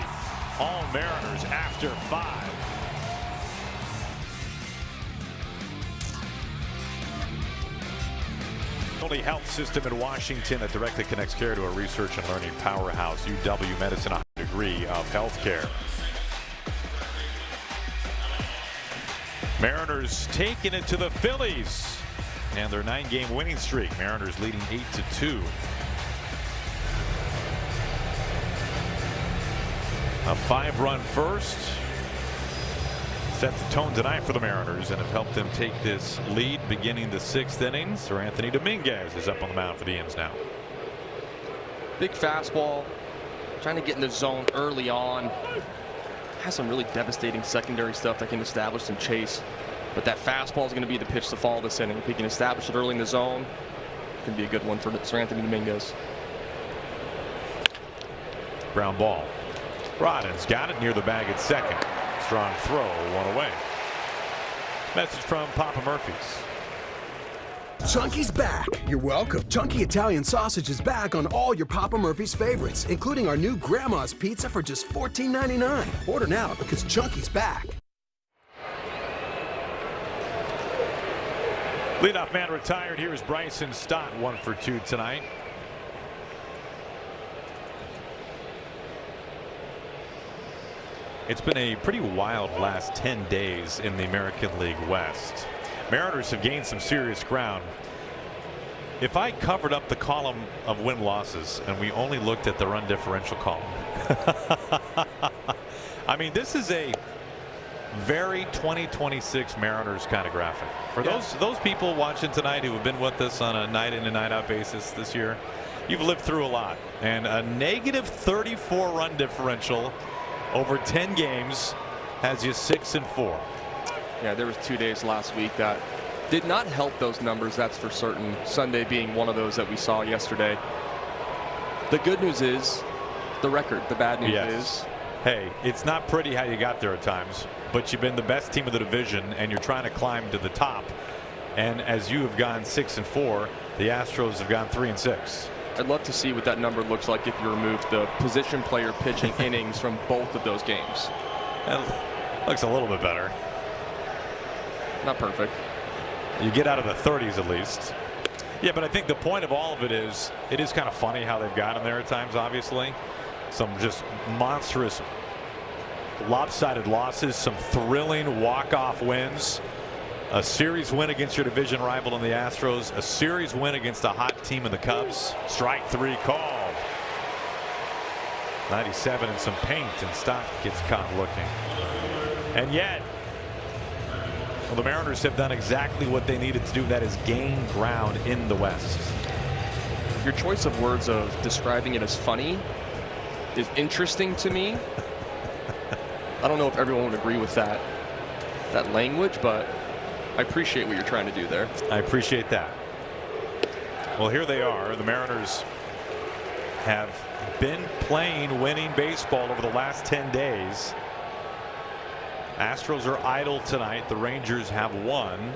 All Mariners after 5. Only health system in Washington that directly connects care to a research and learning powerhouse. UW Medicine, a degree of healthcare. Mariners taking it to the Phillies and their 9-game winning streak. Mariners leading 8-2. A 5-run first set the tone tonight for the Mariners and have helped them take this lead beginning the 6th inning. Sir Anthony Dominguez is up on the mound for the Indians now. Big fastball, trying to get in the zone early on. Has some really devastating secondary stuff that can establish some chase, but that fastball is going to be the pitch to follow this inning. If he can establish it early in the zone, it can be a good one for Sir Anthony Dominguez. Ground ball. Rodden's got it near the bag at second. Strong throw, 1 away. Message from Papa Murphy's. Chunky's back. You're welcome. Chunky Italian sausage is back on all your Papa Murphy's favorites, including our new Grandma's Pizza for just $14.99. Order now because Chunky's back. Leadoff man retired. Here is Bryson Stott, 1 for 2 tonight. It's been a pretty wild last 10 days in the American League West. Mariners have gained some serious ground. If I covered up the column of win-losses and we only looked at the run differential column, I mean, this is a very 2026 Mariners kind of graphic. For those people watching tonight who have been with us on a night in and night out basis this year, you've lived through a lot. And a negative 34 run differential over 10 games has you 6-4. Yeah, there was 2 days last week that did not help those numbers, that's for certain. Sunday being one of those that we saw yesterday. The good news is the record. The bad news is, hey, it's not pretty how you got there at times, but you've been the best team of the division and you're trying to climb to the top. And as you have gone 6-4, the Astros have gone 3-6. I'd love to see what that number looks like if you remove the position player pitching innings from both of those games. That looks a little bit better. Not perfect. You get out of the 30s at least. Yeah, but I think the point of all of it is kind of funny how they've gotten there at times, obviously. Some just monstrous lopsided losses, some thrilling walk-off wins. A series win against your division rival in the Astros, a series win against a hot team in the Cubs. Strike 3 called. 97 and some paint, and Stock gets caught looking. And yet, well, the Mariners have done exactly what they needed to do. That is gain ground in the West. Your choice of words of describing it as funny is interesting to me. I don't know if everyone would agree with that language, but I appreciate what you're trying to do there. I appreciate that. Well, here they are. The Mariners have been playing winning baseball over the last 10 days. Astros are idle tonight. The Rangers have won.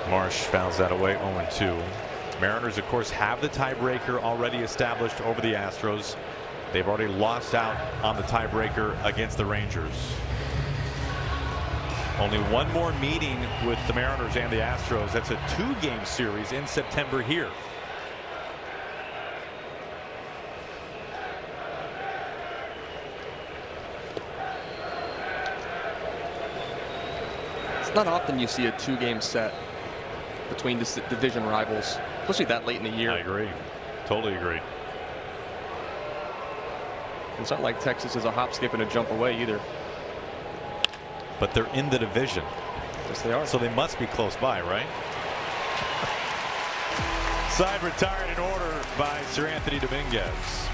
Marsh fouls that away, 0-2. Mariners, of course, have the tiebreaker already established over the Astros. They've already lost out on the tiebreaker against the Rangers. Only one more meeting with the Mariners and the Astros. That's a 2-game series in September here. It's not often you see a 2-game set between the division rivals, especially that late in the year. I agree. Totally agree. It's not like Texas is a hop, skip, and a jump away either. But they're in the division. Yes, they are. So they must be close by, right? Side retired in order by Sir Anthony Dominguez.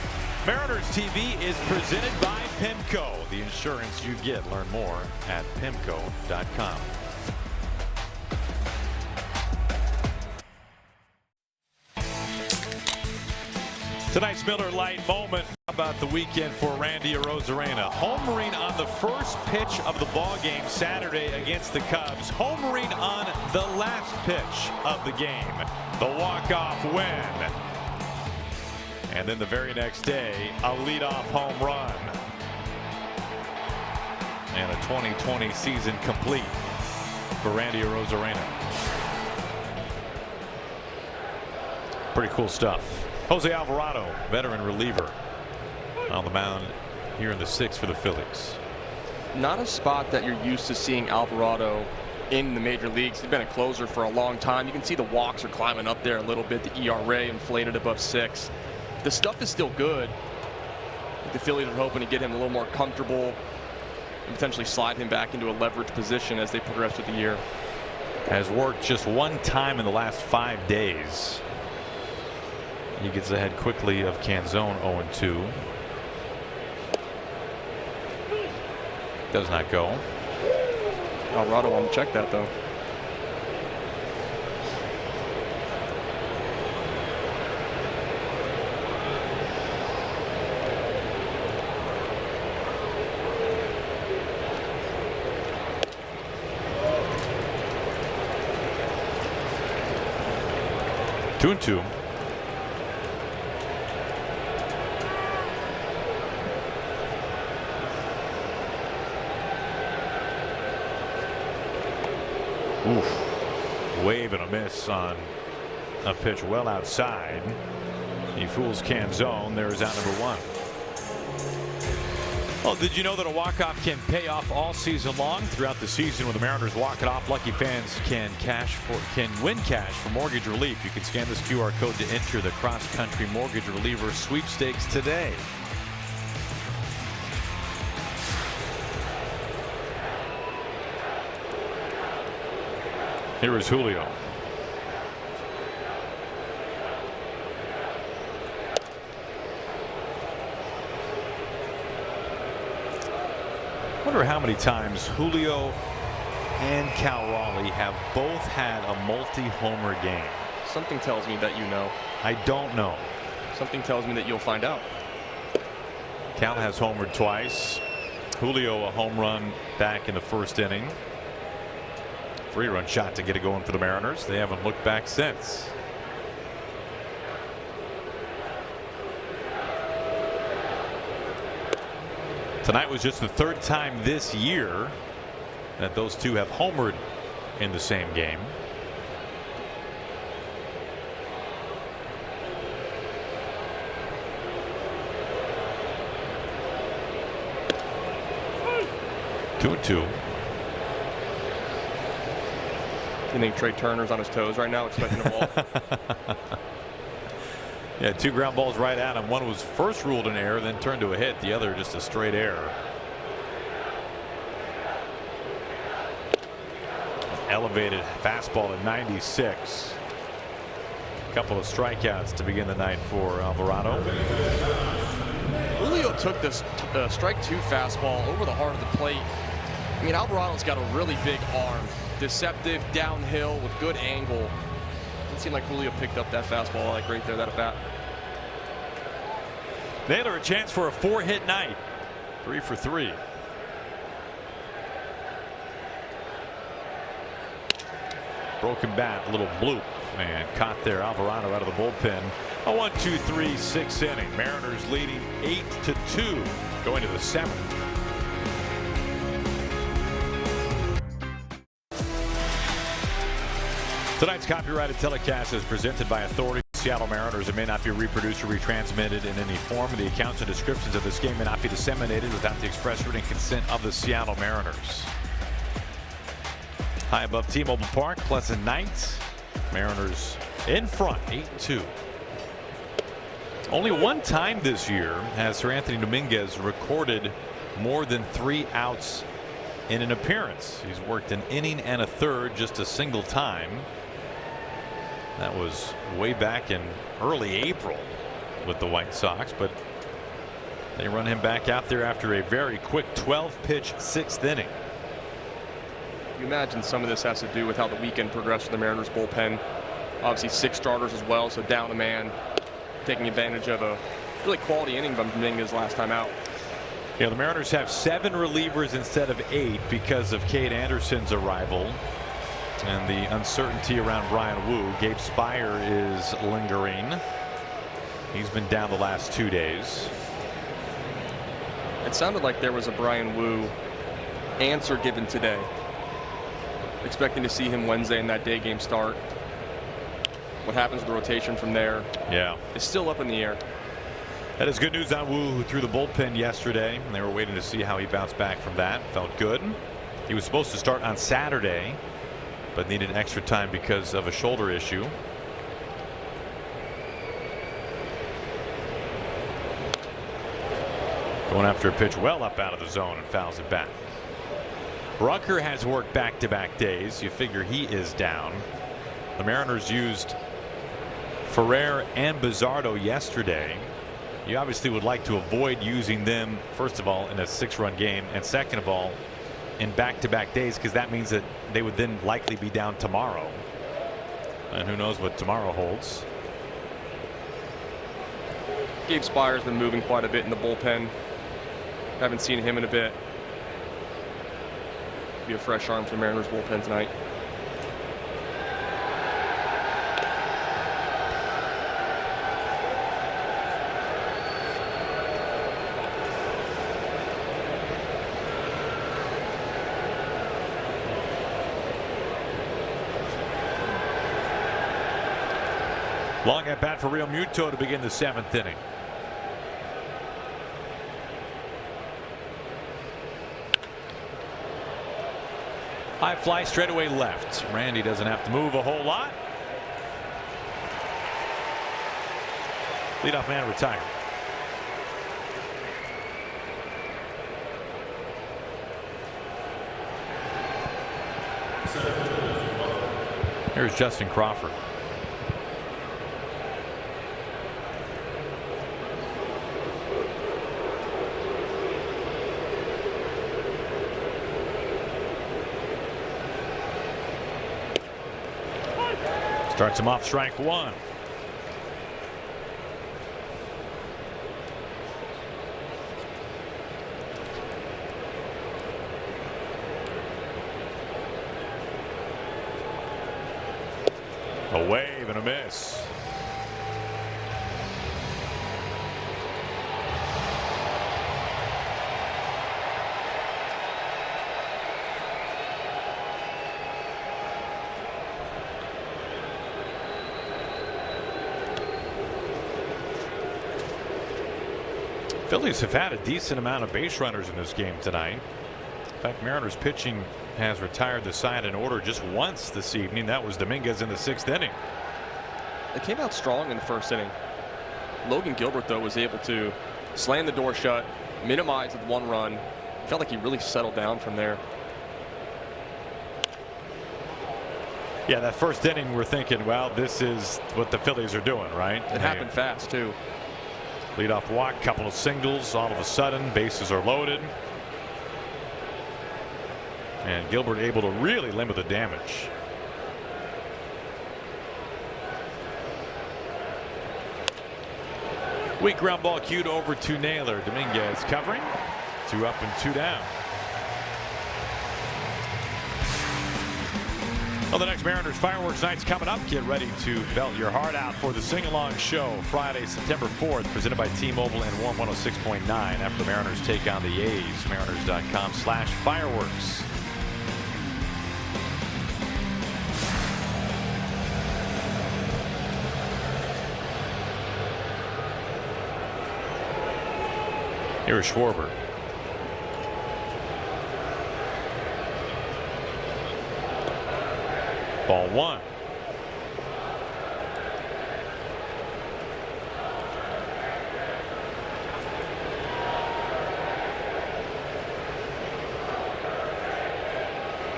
Mariners TV is presented by PIMCO. The insurance you get. Learn more at PIMCO.com. Tonight's Miller Lite moment about the weekend for Randy Arozarena. Homering on the first pitch of the ball game Saturday against the Cubs. Homering on the last pitch of the game. The walk-off win. And then the very next day, a leadoff home run. And a 2020 season complete for Randy Arozarena. Pretty cool stuff. Jose Alvarado, veteran reliever, on the mound here in the 6th for the Phillies. Not a spot that you're used to seeing Alvarado in the major leagues. He's been a closer for a long time. You can see the walks are climbing up there a little bit. The ERA inflated above 6. The stuff is still good. I think the Phillies are hoping to get him a little more comfortable and potentially slide him back into a leverage position as they progress through the year. Has worked just one time in the last 5 days. He gets ahead quickly of Canzone, 0-2. Does not go. Alvarado won't check that though. Two and two. Oof. Wave and a miss on a pitch well outside. He fools Canzone. There's out number 1. Well, did you know that a walk-off can pay off all season long? Throughout the season, when the Mariners walk it off, lucky fans can win cash for mortgage relief. You can scan this QR code to enter the cross-country mortgage reliever sweepstakes today. Here is Julio. Wonder how many times Julio and Cal Raleigh have both had a multi-homer game. Something tells me that you know. I don't know. Something tells me that you'll find out. Cal has homered twice. Julio a home run back in the first inning. 3-run shot to get it going for the Mariners. They haven't looked back since. Tonight was just the third time this year that those two have homered in the same game. Two and two. You think Trey Turner's on his toes right now expecting a ball? Yeah, 2 ground balls right at him. One was first ruled an error, then turned to a hit. The other just a straight error. Elevated fastball at 96. A couple of strikeouts to begin the night for Alvarado. Julio took this strike 2 fastball over the heart of the plate. I mean, Alvarado's got a really big arm. Deceptive, downhill with good angle. It seemed like Julio picked up that fastball like right there, that at bat. Naylor a chance for a 4-hit night. 3 for 3. Broken bat, a little bloop, and caught there. Alvarado out of the bullpen. A 1-2-3 6th inning. Mariners leading 8-2 going to the 7th. Tonight's copyrighted telecast is presented by Authority Seattle Mariners. It may not be reproduced or retransmitted in any form. The accounts and descriptions of this game may not be disseminated without the express written consent of the Seattle Mariners. High above T-Mobile Park, pleasant night. Mariners in front, 8-2. Only one time this year has Sir Anthony Dominguez recorded more than 3 outs in an appearance. He's worked an inning and a third, just a single time. That was way back in early April with the White Sox, but they run him back out there after a very quick 12-pitch 6th inning. You imagine some of this has to do with how the weekend progressed for the Mariners bullpen. Obviously 6 starters as well, so down a man, taking advantage of a really quality inning by Dominguez last time out. Yeah, the Mariners have 7 relievers instead of 8 because of Cade Anderson's arrival and the uncertainty around Brian Wu. Gabe Spire is lingering. He's been down the last 2 days. It sounded like there was a Brian Wu answer given today. Expecting to see him Wednesday in that day game start. What happens with the rotation from there? Yeah, it's still up in the air. That is good news on Wu, who threw the bullpen yesterday. They were waiting to see how he bounced back from that. Felt good. He was supposed to start on Saturday, but needed extra time because of a shoulder issue. Going after a pitch well up out of the zone and fouls it back. Rucker has worked back-to-back days. You figure he is down. The Mariners used Ferrer and Bizzardo yesterday. You obviously would like to avoid using them, first of all, in a 6-run game, and second of all, in back-to-back days, because that means that they would then likely be down tomorrow. And who knows what tomorrow holds. Gabe Spire's been moving quite a bit in the bullpen. Haven't seen him in a bit. Be a fresh arm for the Mariners bullpen tonight. Long at bat for Real Muto to begin the 7th inning. High fly straightaway left. Randy doesn't have to move a whole lot. Leadoff man retired. Here's Justin Crawford. Starts him off strike one. A wave and a miss. Phillies have had a decent amount of base runners in this game tonight. In fact, Mariners pitching has retired the side in order just once this evening. That was Dominguez in the 6th inning. They came out strong in the 1st inning. Logan Gilbert, though, was able to slam the door shut, minimize with 1 run. Felt like he really settled down from there. Yeah, that 1st inning, we're thinking, well, this is what the Phillies are doing, right? It happened fast, too. Leadoff walk, couple of singles, all of a sudden, bases are loaded. And Gilbert able to really limit the damage. Weak ground ball cued over to Naylor. Dominguez covering. 2 up and 2 down. Well, the next Mariners fireworks night's coming up. Get ready to belt your heart out for the sing-along show Friday, September 4th, presented by T-Mobile and Warm 106.9 after the Mariners take on the A's. Mariners.com/fireworks. Here's Schwarber. Ball 1.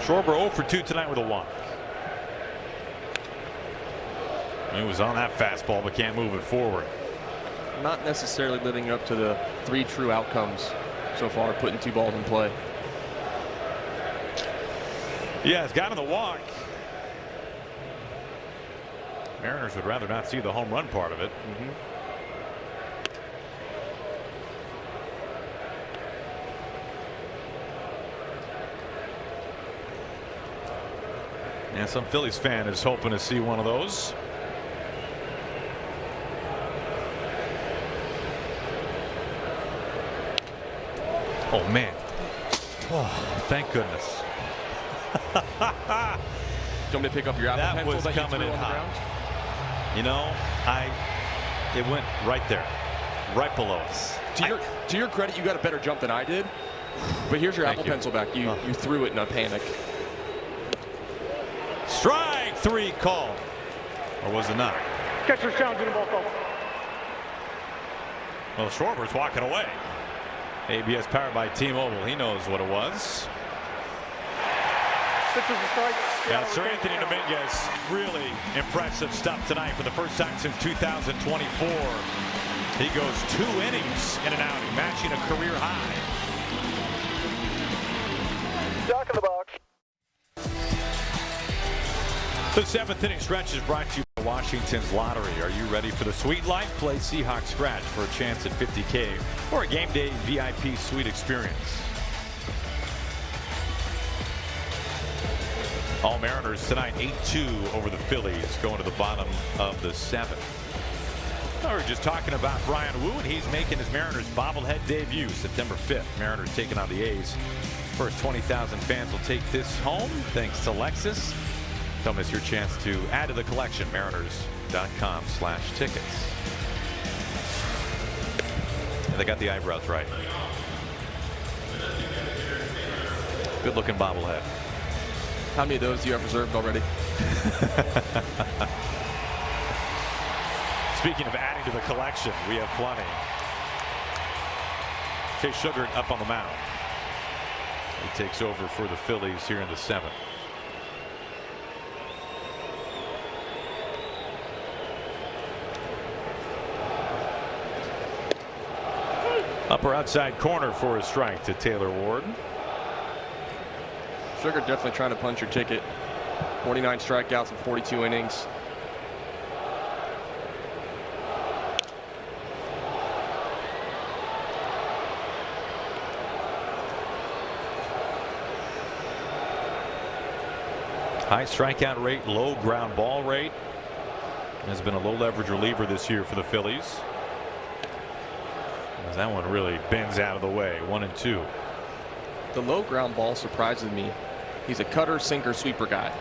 Schwarber 0 for 2 tonight with a walk. He was on that fastball but can't move it forward. Not necessarily living up to the 3 true outcomes so far, putting 2 balls in play. Yeah, it's got him the walk. Mariners would rather not see the home run part of it. And some Phillies fan is hoping to see one of those. Oh man. Oh, thank goodness. Do you want me to pick up your apple That pencil was that you coming threw in on the hot. ground? You know, it went right there, right below us. To your credit, you got a better jump than I did. But here's your Thank apple you. pencil back. You threw it in a panic. Strike 3 called. Or was it not? Catcher's challenging the ball call. Well, Schwarber's walking away. ABS powered by T-Mobile. He knows what it was. 6 is a strike. Yeah, Sir Anthony Dominguez, really impressive stuff tonight for the first time since 2024. He goes 2 innings in an outing, matching a career high. Dock in the box. The 7th inning stretch is brought to you by Washington's Lottery. Are you ready for the sweet life? Play Seahawks Scratch for a chance at $50K or a game day VIP suite experience. All Mariners tonight 8-2 over the Phillies, going to the bottom of the 7th. We were just talking about Brian Wu, and he's making his Mariners bobblehead debut September 5th. Mariners taking on the A's. First 20,000 fans will take this home thanks to Lexus. Don't miss your chance to add to the collection. Mariners.com/tickets. And they got the eyebrows right. Good looking bobblehead. How many of those do you have reserved already? Speaking of adding to the collection, we have plenty. Chase Sugar up on the mound. He takes over for the Phillies here in the 7th. Upper outside corner for a strike to Taylor Ward. Sugar definitely trying to punch your ticket. 49 strikeouts in 42 innings. High strikeout rate, low ground ball rate. Has been a low leverage reliever this year for the Phillies. As that one really bends out of the way. 1-2. The low ground ball surprises me. He's a cutter, sinker, sweeper guy.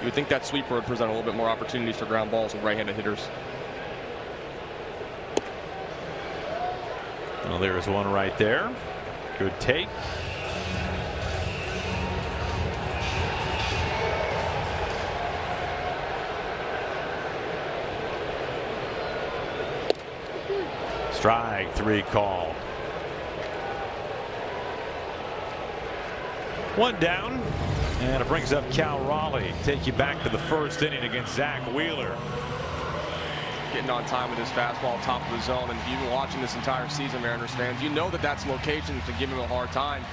You would think that sweeper would present a little bit more opportunities for ground balls with right-handed hitters. Well, there's one right there. Good take. Strike 3 call. One down, and it brings up Cal Raleigh. Take you back to the first inning against Zach Wheeler. Getting on time with his fastball, top of the zone. And if you've been watching this entire season, Mariners fans, you know that that's locations to give him a hard time.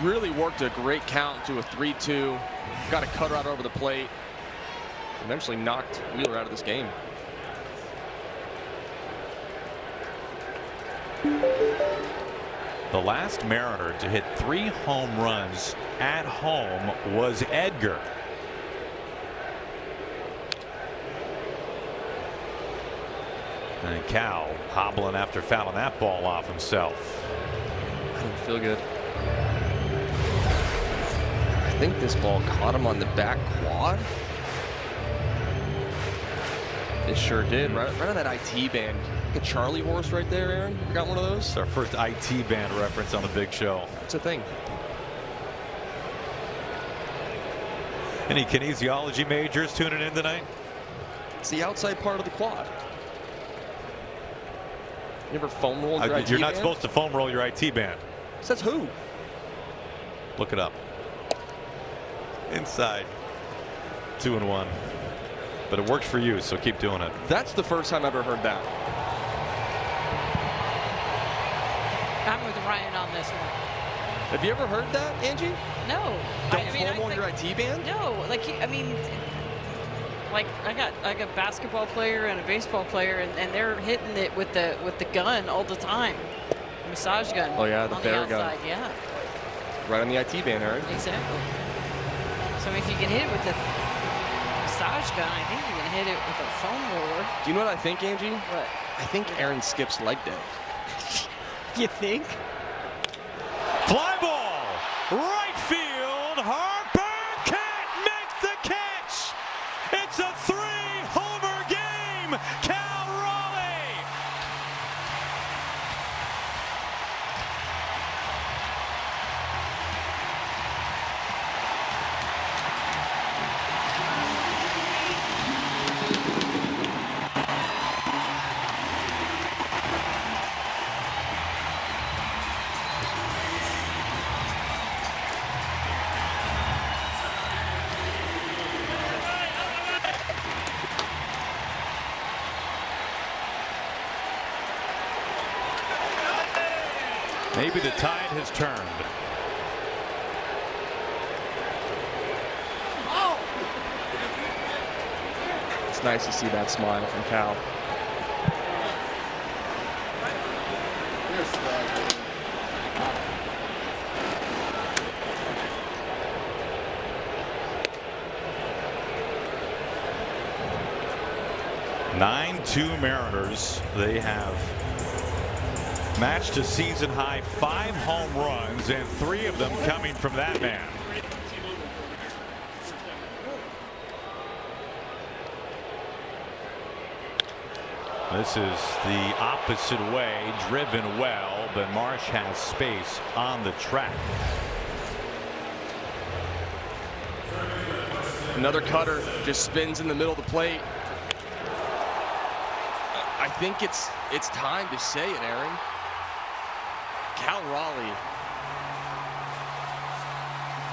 Really worked a great count to a 3-2. Got a cutter out over the plate. Eventually knocked Wheeler out of this game. The last Mariner to hit 3 home runs at home was Edgar. And Cal hobbling after fouling that ball off himself. I don't feel good. I think this ball caught him on the back quad. It sure did. Right on that IT band. Like a Charlie horse right there, Aaron. You got one of those? It's our first IT band reference on the big show. It's a thing. Any kinesiology majors tuning in tonight? It's the outside part of the quad. You ever foam roll your IT You're not band? supposed to foam roll your IT band. Says who? Look it up. Inside. 2-1. But it works for you, so keep doing it. That's the first time I've ever heard that. I'm with Ryan on this one. Have you ever heard that, Angie? No. Don't foam roll your IT band? No, like I mean, like I got a basketball player and a baseball player, and they're hitting it with the gun all the time, massage gun. Oh yeah, the fair gun. Yeah. Right on the IT band, Aaron. Exactly. So if you can hit it with the massage gun, I think you can hit it with a foam roller. Do you know what I think, Angie? What? I think Aaron skips leg day. You think? Fly ball, right field. Harper can't make the catch. It's a 3-homer game. Cal Raleigh. Maybe the tide has turned. It's nice to see that smile from Cal. Nine 9-2 Mariners. They have matched a season high 5 home runs, and 3 of them coming from that man. This is the opposite way, driven well, but Marsh has space on the track. Another cutter just spins in the middle of the plate. I think it's time to say it, Aaron. Cal Raleigh.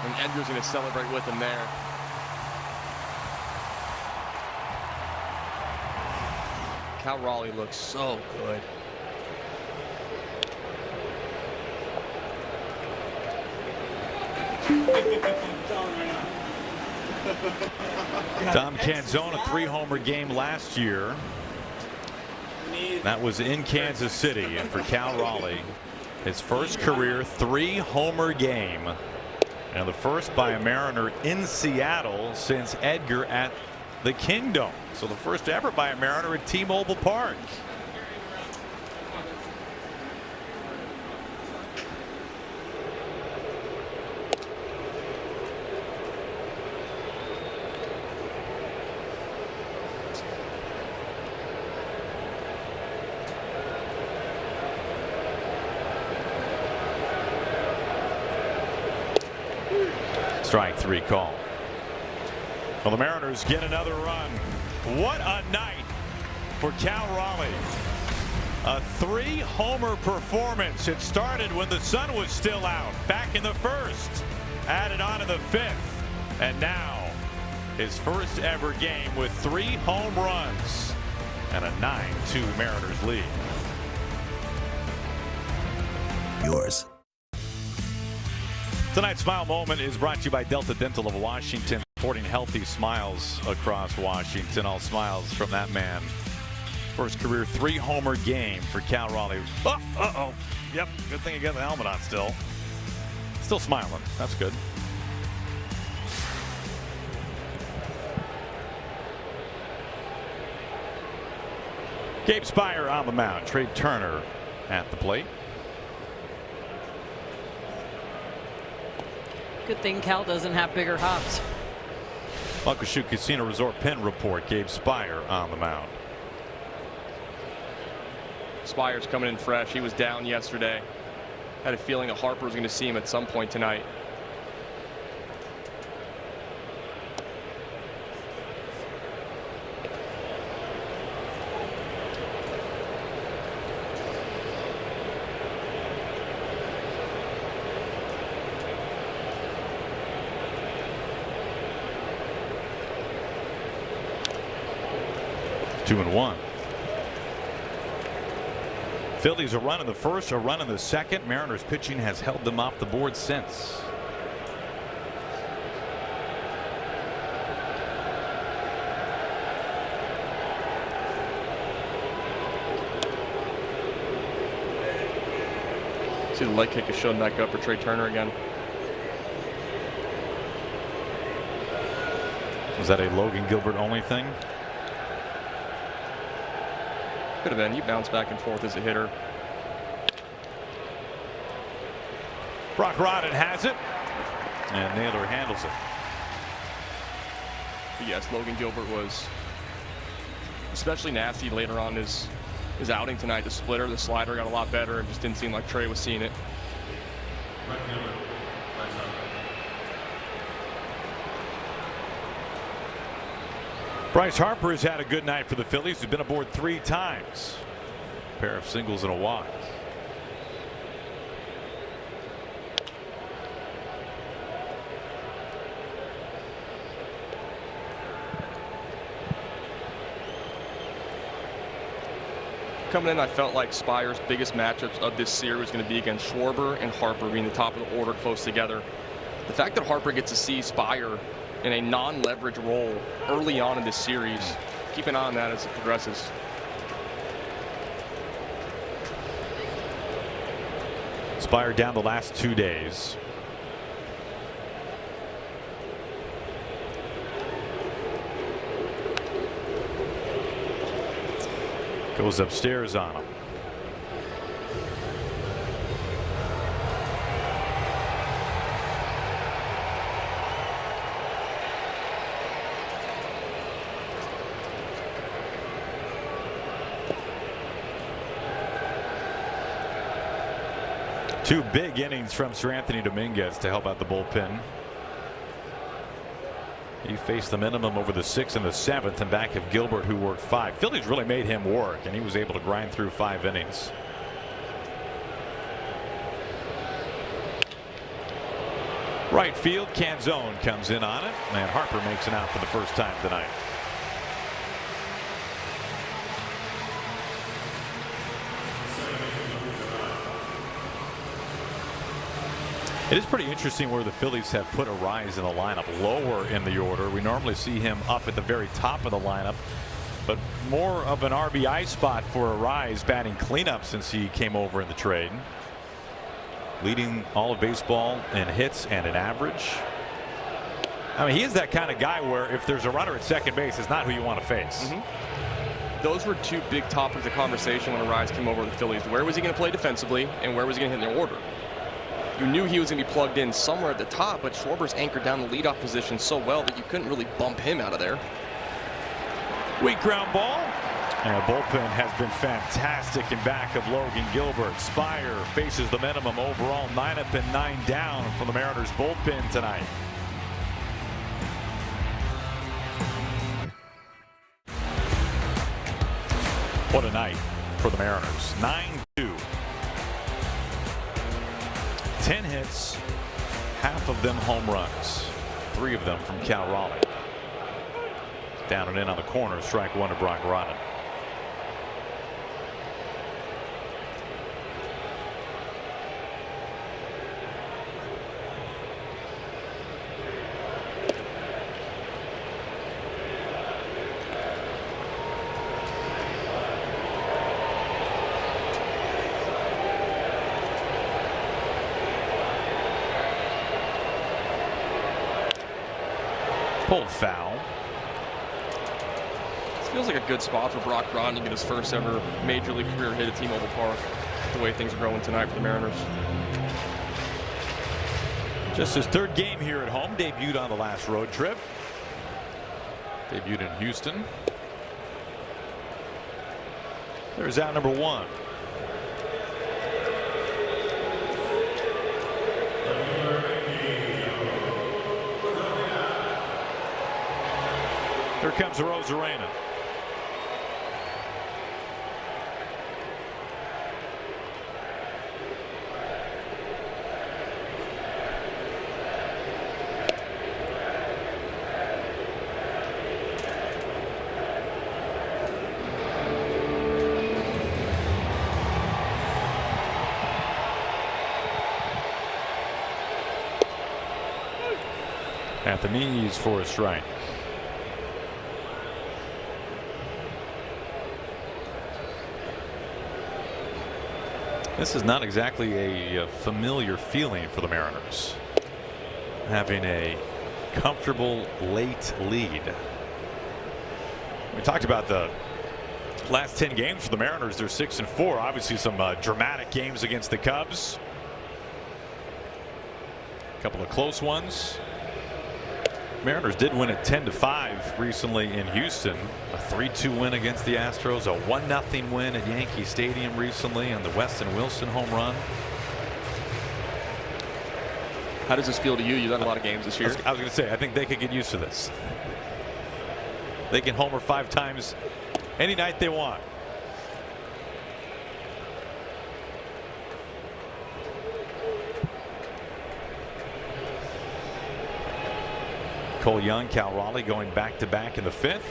And Edgar's going to celebrate with him there. Cal Raleigh looks so good. Tom Canzone, a 3-homer game last year. That was in Kansas City, and for Cal Raleigh, his first career 3-homer game. And the first by a Mariner in Seattle since Edgar at the Kingdom. So the first ever by a Mariner at T-Mobile Park. Strike 3 call. Well, the Mariners get another run. What a night for Cal Raleigh. A 3-homer performance. It started when the sun was still out back in the first, added on in the 5th, and now his first ever game with 3 home runs and a 9-2 Mariners lead. Yours. Tonight's Smile Moment is brought to you by Delta Dental of Washington, supporting healthy smiles across Washington. All smiles from that man. First career 3-homer game for Cal Raleigh. Oh, yep, good thing you got the helmet on still. Still smiling. That's good. Gabe Spire on the mound. Trey Turner at the plate. Good thing Cal doesn't have bigger hops. Muckleshoot Casino Resort Pin Report. Gabe Spire on the mound. Spire's coming in fresh. He was down yesterday. Had a feeling that Harper was going to see him at some point tonight. Two and one. Phillies a run in the first, a run in the second. Mariners pitching has held them off the board since. See the leg kick is showing back up for Trey Turner again. Was that a Logan Gilbert only thing? Could have been. You bounce back and forth as a hitter. Brock Rodden has it, and Naylor handles it. But yes, Logan Gilbert was especially nasty later on his outing tonight. The splitter, the slider got a lot better, and just didn't seem like Trey was seeing it. Bryce Harper has had a good night for the Phillies. He's been aboard 3 times. A pair of singles and a walk. Coming in, I felt like Spire's biggest matchups of this series was going to be against Schwarber and Harper, being the top of the order close together. The fact that Harper gets to see Spire in a non-leverage role early on in this series, keep an eye on that as it progresses. Spire down the last 2 days. Goes upstairs on him. Two big innings from Sir Anthony Dominguez to help out the bullpen. He faced the minimum over the 6th and the 7th, and back of Gilbert, who worked 5. Phillies really made him work, and he was able to grind through 5 innings. Right field, Canzone comes in on it, and Harper makes it out for the first time tonight. It is pretty interesting where the Phillies have put Arise in the lineup, lower in the order. We normally see him up at the very top of the lineup, but more of an RBI spot for Arise, batting cleanup since he came over in the trade. leading all of baseball in hits and in average. I mean, he is that kind of guy where if there's a runner at second base, it's not who you want to face. Those were two big topics of conversation when Arise came over to the Phillies. Where was he going to play defensively, and where was he going to hit in the order? You knew he was going to be plugged in somewhere at the top, but Schwarber's anchored down the leadoff position so well that you couldn't really bump him out of there. Weak ground ball. And the bullpen has been fantastic in back of Logan Gilbert. Spire faces the minimum overall. 9 up and 9 down from the Mariners bullpen tonight. What a night for the Mariners. 9-2. 10 hits, half of them home runs. 3 of them from Cal Raleigh. Down and in on the corner, strike 1 to Brock Rodden. Pulled foul. This feels like a good spot for Brock Rodden to get his first ever major league career hit at T-Mobile Park. The way things are going tonight for the Mariners. Just his 3rd game here at home. Debuted on the last road trip. Debuted in Houston. There's out number 1. Here comes Rosarena. At the knees for a strike. This is not exactly a familiar feeling for the Mariners, having a comfortable late lead. We talked about the last 10 games for the Mariners. They're 6-4. Obviously some dramatic games against the Cubs. A couple of close ones. Mariners did win at 10-5 recently in Houston. A 3-2 win against the Astros. A 1-0 win at Yankee Stadium recently on the Weston Wilson home run. How does this feel to you? You've done a lot of games this year. I was going to say, I think they could get used to this. They can homer 5 times any night they want. Cole Young, Cal Raleigh going back-to-back in the 5th.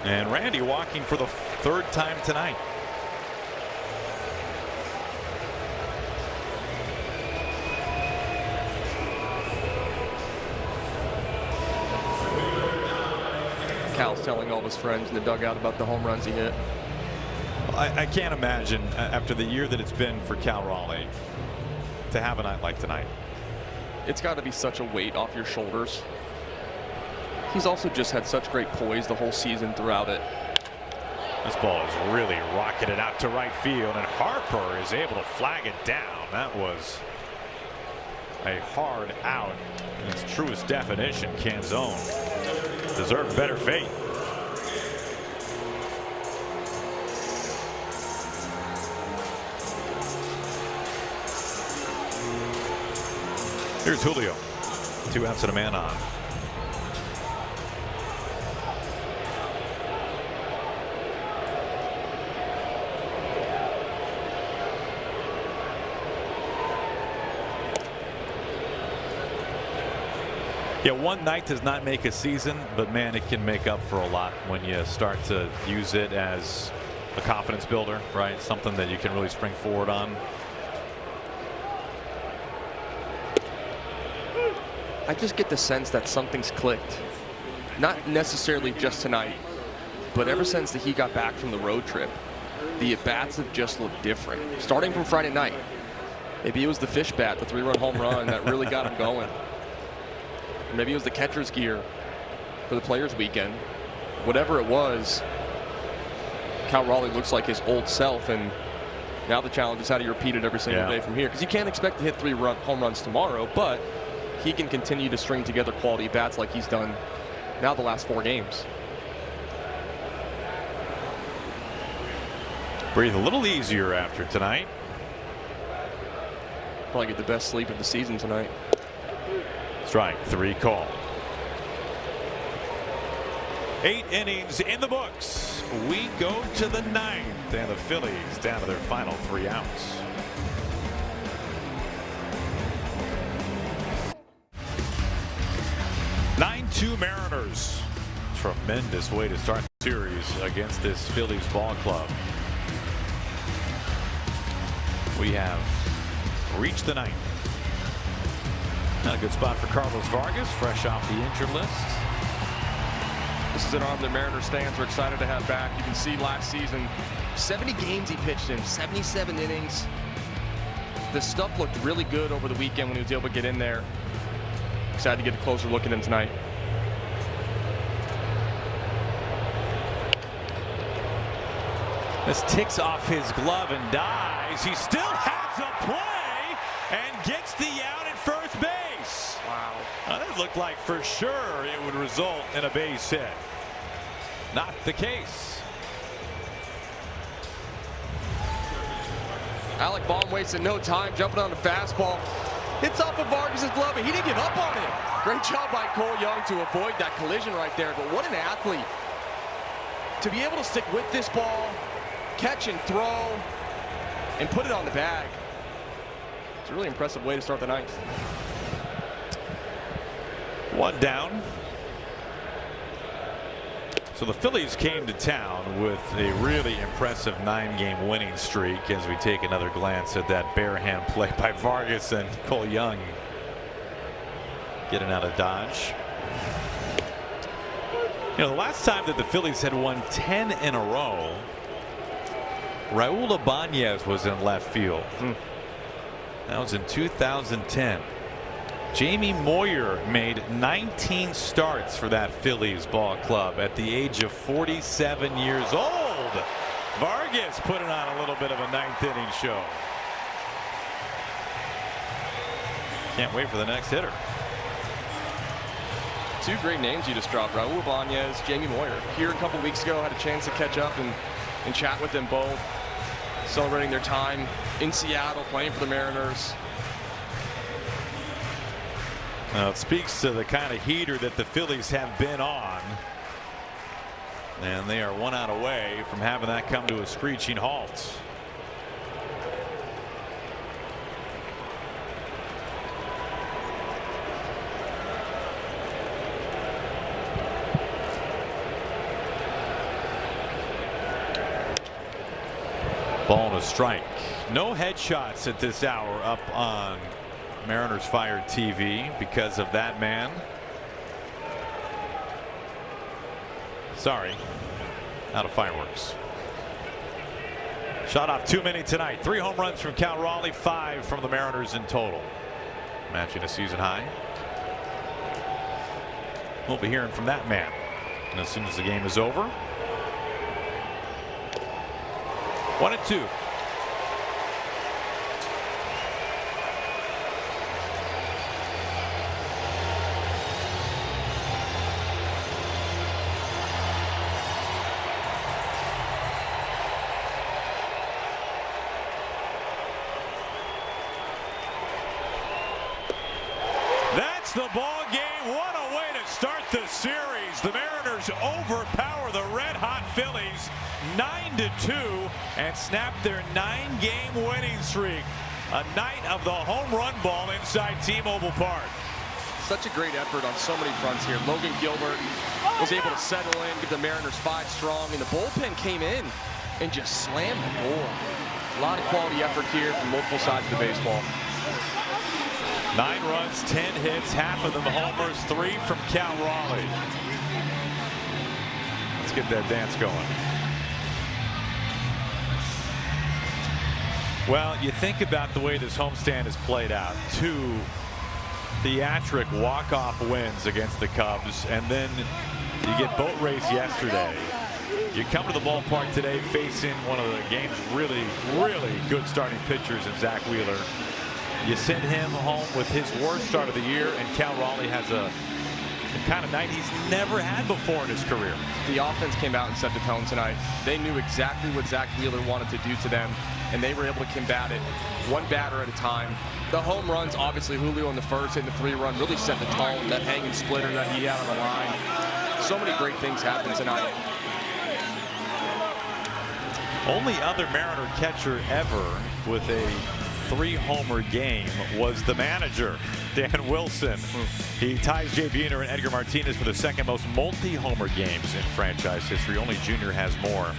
And Randy walking for the 3rd time tonight. Cal's telling all of his friends in the dugout about the home runs he hit. I can't imagine, after the year that it's been for Cal Raleigh, to have a night like tonight. It's got to be such a weight off your shoulders. He's also just had such great poise the whole season throughout it. This ball is really rocketed out to right field, and Harper is able to flag it down. That was a hard out in its truest definition. Canzone deserved better fate. Here's Julio. 2 outs and a man on. Yeah, one night does not make a season, but man, it can make up for a lot when you start to use it as a confidence builder, right? Something that you can really spring forward on. I just get the sense that something's clicked. Not necessarily just tonight, but ever since he got back from the road trip. the at-bats have just looked different. Starting from Friday night, maybe it was the fish bat, the 3-run home run that really got him going. Or maybe it was the catcher's gear for the Players Weekend. Whatever it was, Cal Raleigh looks like his old self, and now the challenge is how do you repeat it every single day from here? Because you can't expect to hit 3 home runs tomorrow, but he can continue to string together quality bats like he's done now the last 4 games. Breathe a little easier after tonight. Probably get the best sleep of the season tonight. Strike 3 call. 8 innings in the books. We go to the 9th, and the Phillies down to their final 3 outs. Nine-2 Mariners. Tremendous way to start the series against this Phillies ball club. We have reached the 9th. Not a good spot for Carlos Vargas, fresh off the injured list. This is an arm the Mariners fans are excited to have back. You can see last season, 70 games he pitched in, 77 innings. The stuff looked really good over the weekend when he was able to get in there. Excited to get a closer look at him tonight. This ticks off his glove and dies. He still has a play and gets the out at first base. Wow. Now, that looked like for sure it would result in a base hit. Not the case. Alec Baum wasted no time jumping on the fastball. Hits off of Vargas' glove, and he didn't give up on it. Great job by Cole Young to avoid that collision right there. But what an athlete. To be able to stick with this ball, catch and throw, and put it on the bag. It's a really impressive way to start the 9th. 1 down. So the Phillies came to town with a really impressive 9-game winning streak as we take another glance at that bare hand play by Vargas and Cole Young getting out of Dodge. You know, the last time that the Phillies had won 10 in a row, Raul Ibanez was in left field. That was in 2010. Jamie Moyer made 19 starts for that Phillies ball club at the age of 47 years old. Vargas putting on a little bit of a 9th inning show. Can't wait for the next hitter. 2 great names you just dropped, Raul Ibanez, Jamie Moyer. Here a couple weeks ago, had a chance to catch up and chat with them both, celebrating their time in Seattle, playing for the Mariners. Now it speaks to the kind of heater that the Phillies have been on. And they are 1 out away from having that come to a screeching halt. Ball and a strike. No headshots at this hour up on Mariners Fire TV because of that man. Sorry, out of fireworks. Shot off too many tonight. 3 home runs from Cal Raleigh, 5 from the Mariners in total, matching a season high. We'll be hearing from that man and as soon as the game is over. 1-2. That's the ball game. What a way to start the series. The Mariners overpower the red-hot Phillies 9-2 and snap their 9-game winning streak. A night of the home run ball inside T-Mobile Park. Such a great effort on so many fronts here. Logan Gilbert was able to settle in, give the Mariners 5 strong, and the bullpen came in and just slammed the door. A lot of quality effort here from multiple sides of the baseball. 9 runs, 10 hits, half of them homers, 3 from Cal Raleigh. Let's get that dance going. Well, you think about the way this homestand has played out. 2 theatric walk-off wins against the Cubs, and then you get boat race yesterday. You come to the ballpark today facing one of the game's really good starting pitchers in Zach Wheeler. You send him home with his worst start of the year, and Cal Raleigh has the kind of night he's never had before in his career. The offense came out and set the tone tonight. They knew exactly what Zach Wheeler wanted to do to them, and they were able to combat it one batter at a time. The home runs, obviously Julio in the first hitting the 3-run, really set the tone. That hanging splitter that he had on the line. So many great things happened tonight. Only other Mariner catcher ever with a 3-homer game was the manager, Dan Wilson. He ties Jay Buhner and Edgar Martinez for the second most multi-homer games in franchise history. Only Junior has more.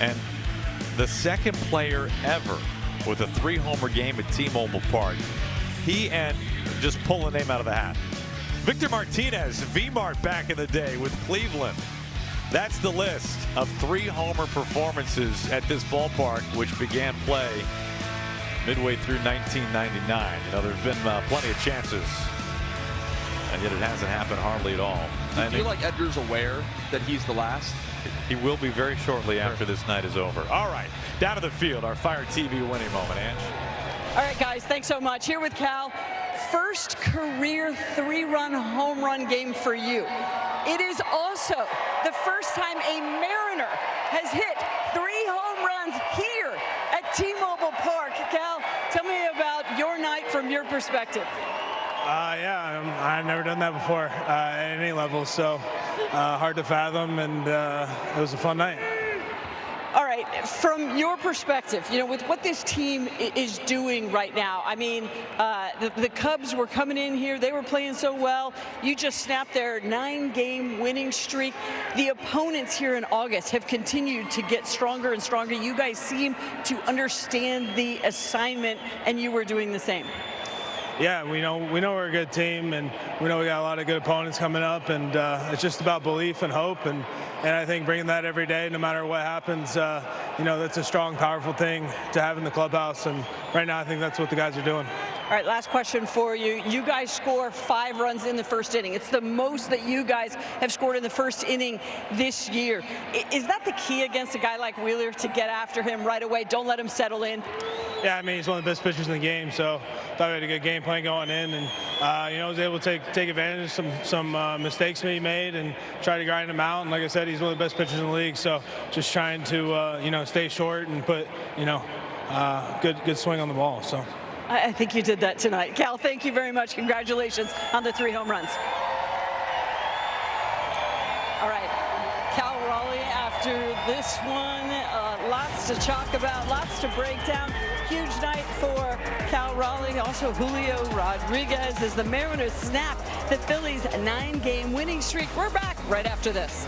And the second player ever with a 3-homer game at T-Mobile Park. He and, just pull a name out of the hat, Victor Martinez, V-Mart back in the day with Cleveland. That's the list of 3-homer performances at this ballpark, which began play midway through 1999. You know, there's been plenty of chances, and yet it hasn't happened hardly at all. Do you feel like Edgar's aware that he's the last? He will be very shortly after this night is over. All right, down to the field, our Fire TV winning moment, Ange. All right, guys, thanks so much. Here with Cal, first career 3-run home run game for you. It is also the first time a Mariner has hit 3 home runs here at T-Mobile Park. Cal, tell me about your night from your perspective. Yeah, I've never done that before at any level, so hard to fathom, and it was a fun night. All right, from your perspective, you know, with what this team is doing right now, I mean, the Cubs were coming in here, they were playing so well. You just snapped their 9-game winning streak. The opponents here in August have continued to get stronger and stronger. You guys seem to understand the assignment, and you were doing the same. Yeah, we know we're a good team, and we know we got a lot of good opponents coming up, and it's just about belief and hope, and I think bringing that every day, no matter what happens, you know, that's a strong, powerful thing to have in the clubhouse, and right now I think that's what the guys are doing. All right, last question for you. You guys score 5 runs in the first inning. It's the most that you guys have scored in the first inning this year. Is that the key against a guy like Wheeler, to get after him right away? Don't let him settle in? Yeah, I mean, he's one of the best pitchers in the game, so thought we had a good game plan going in, and you know, was able to take advantage of some mistakes he made and try to grind him out. And like I said, he's one of the best pitchers in the league, so just trying to you know, stay short and put, you know, good swing on the ball. So I think you did that tonight. Cal, thank you very much. Congratulations on the 3 home runs. All right, Cal Raleigh after this one. Lots to talk about, lots to break down. Huge night for Cal Raleigh. Also Julio Rodriguez as the Mariners snap the Phillies' 9-game winning streak. We're back right after this.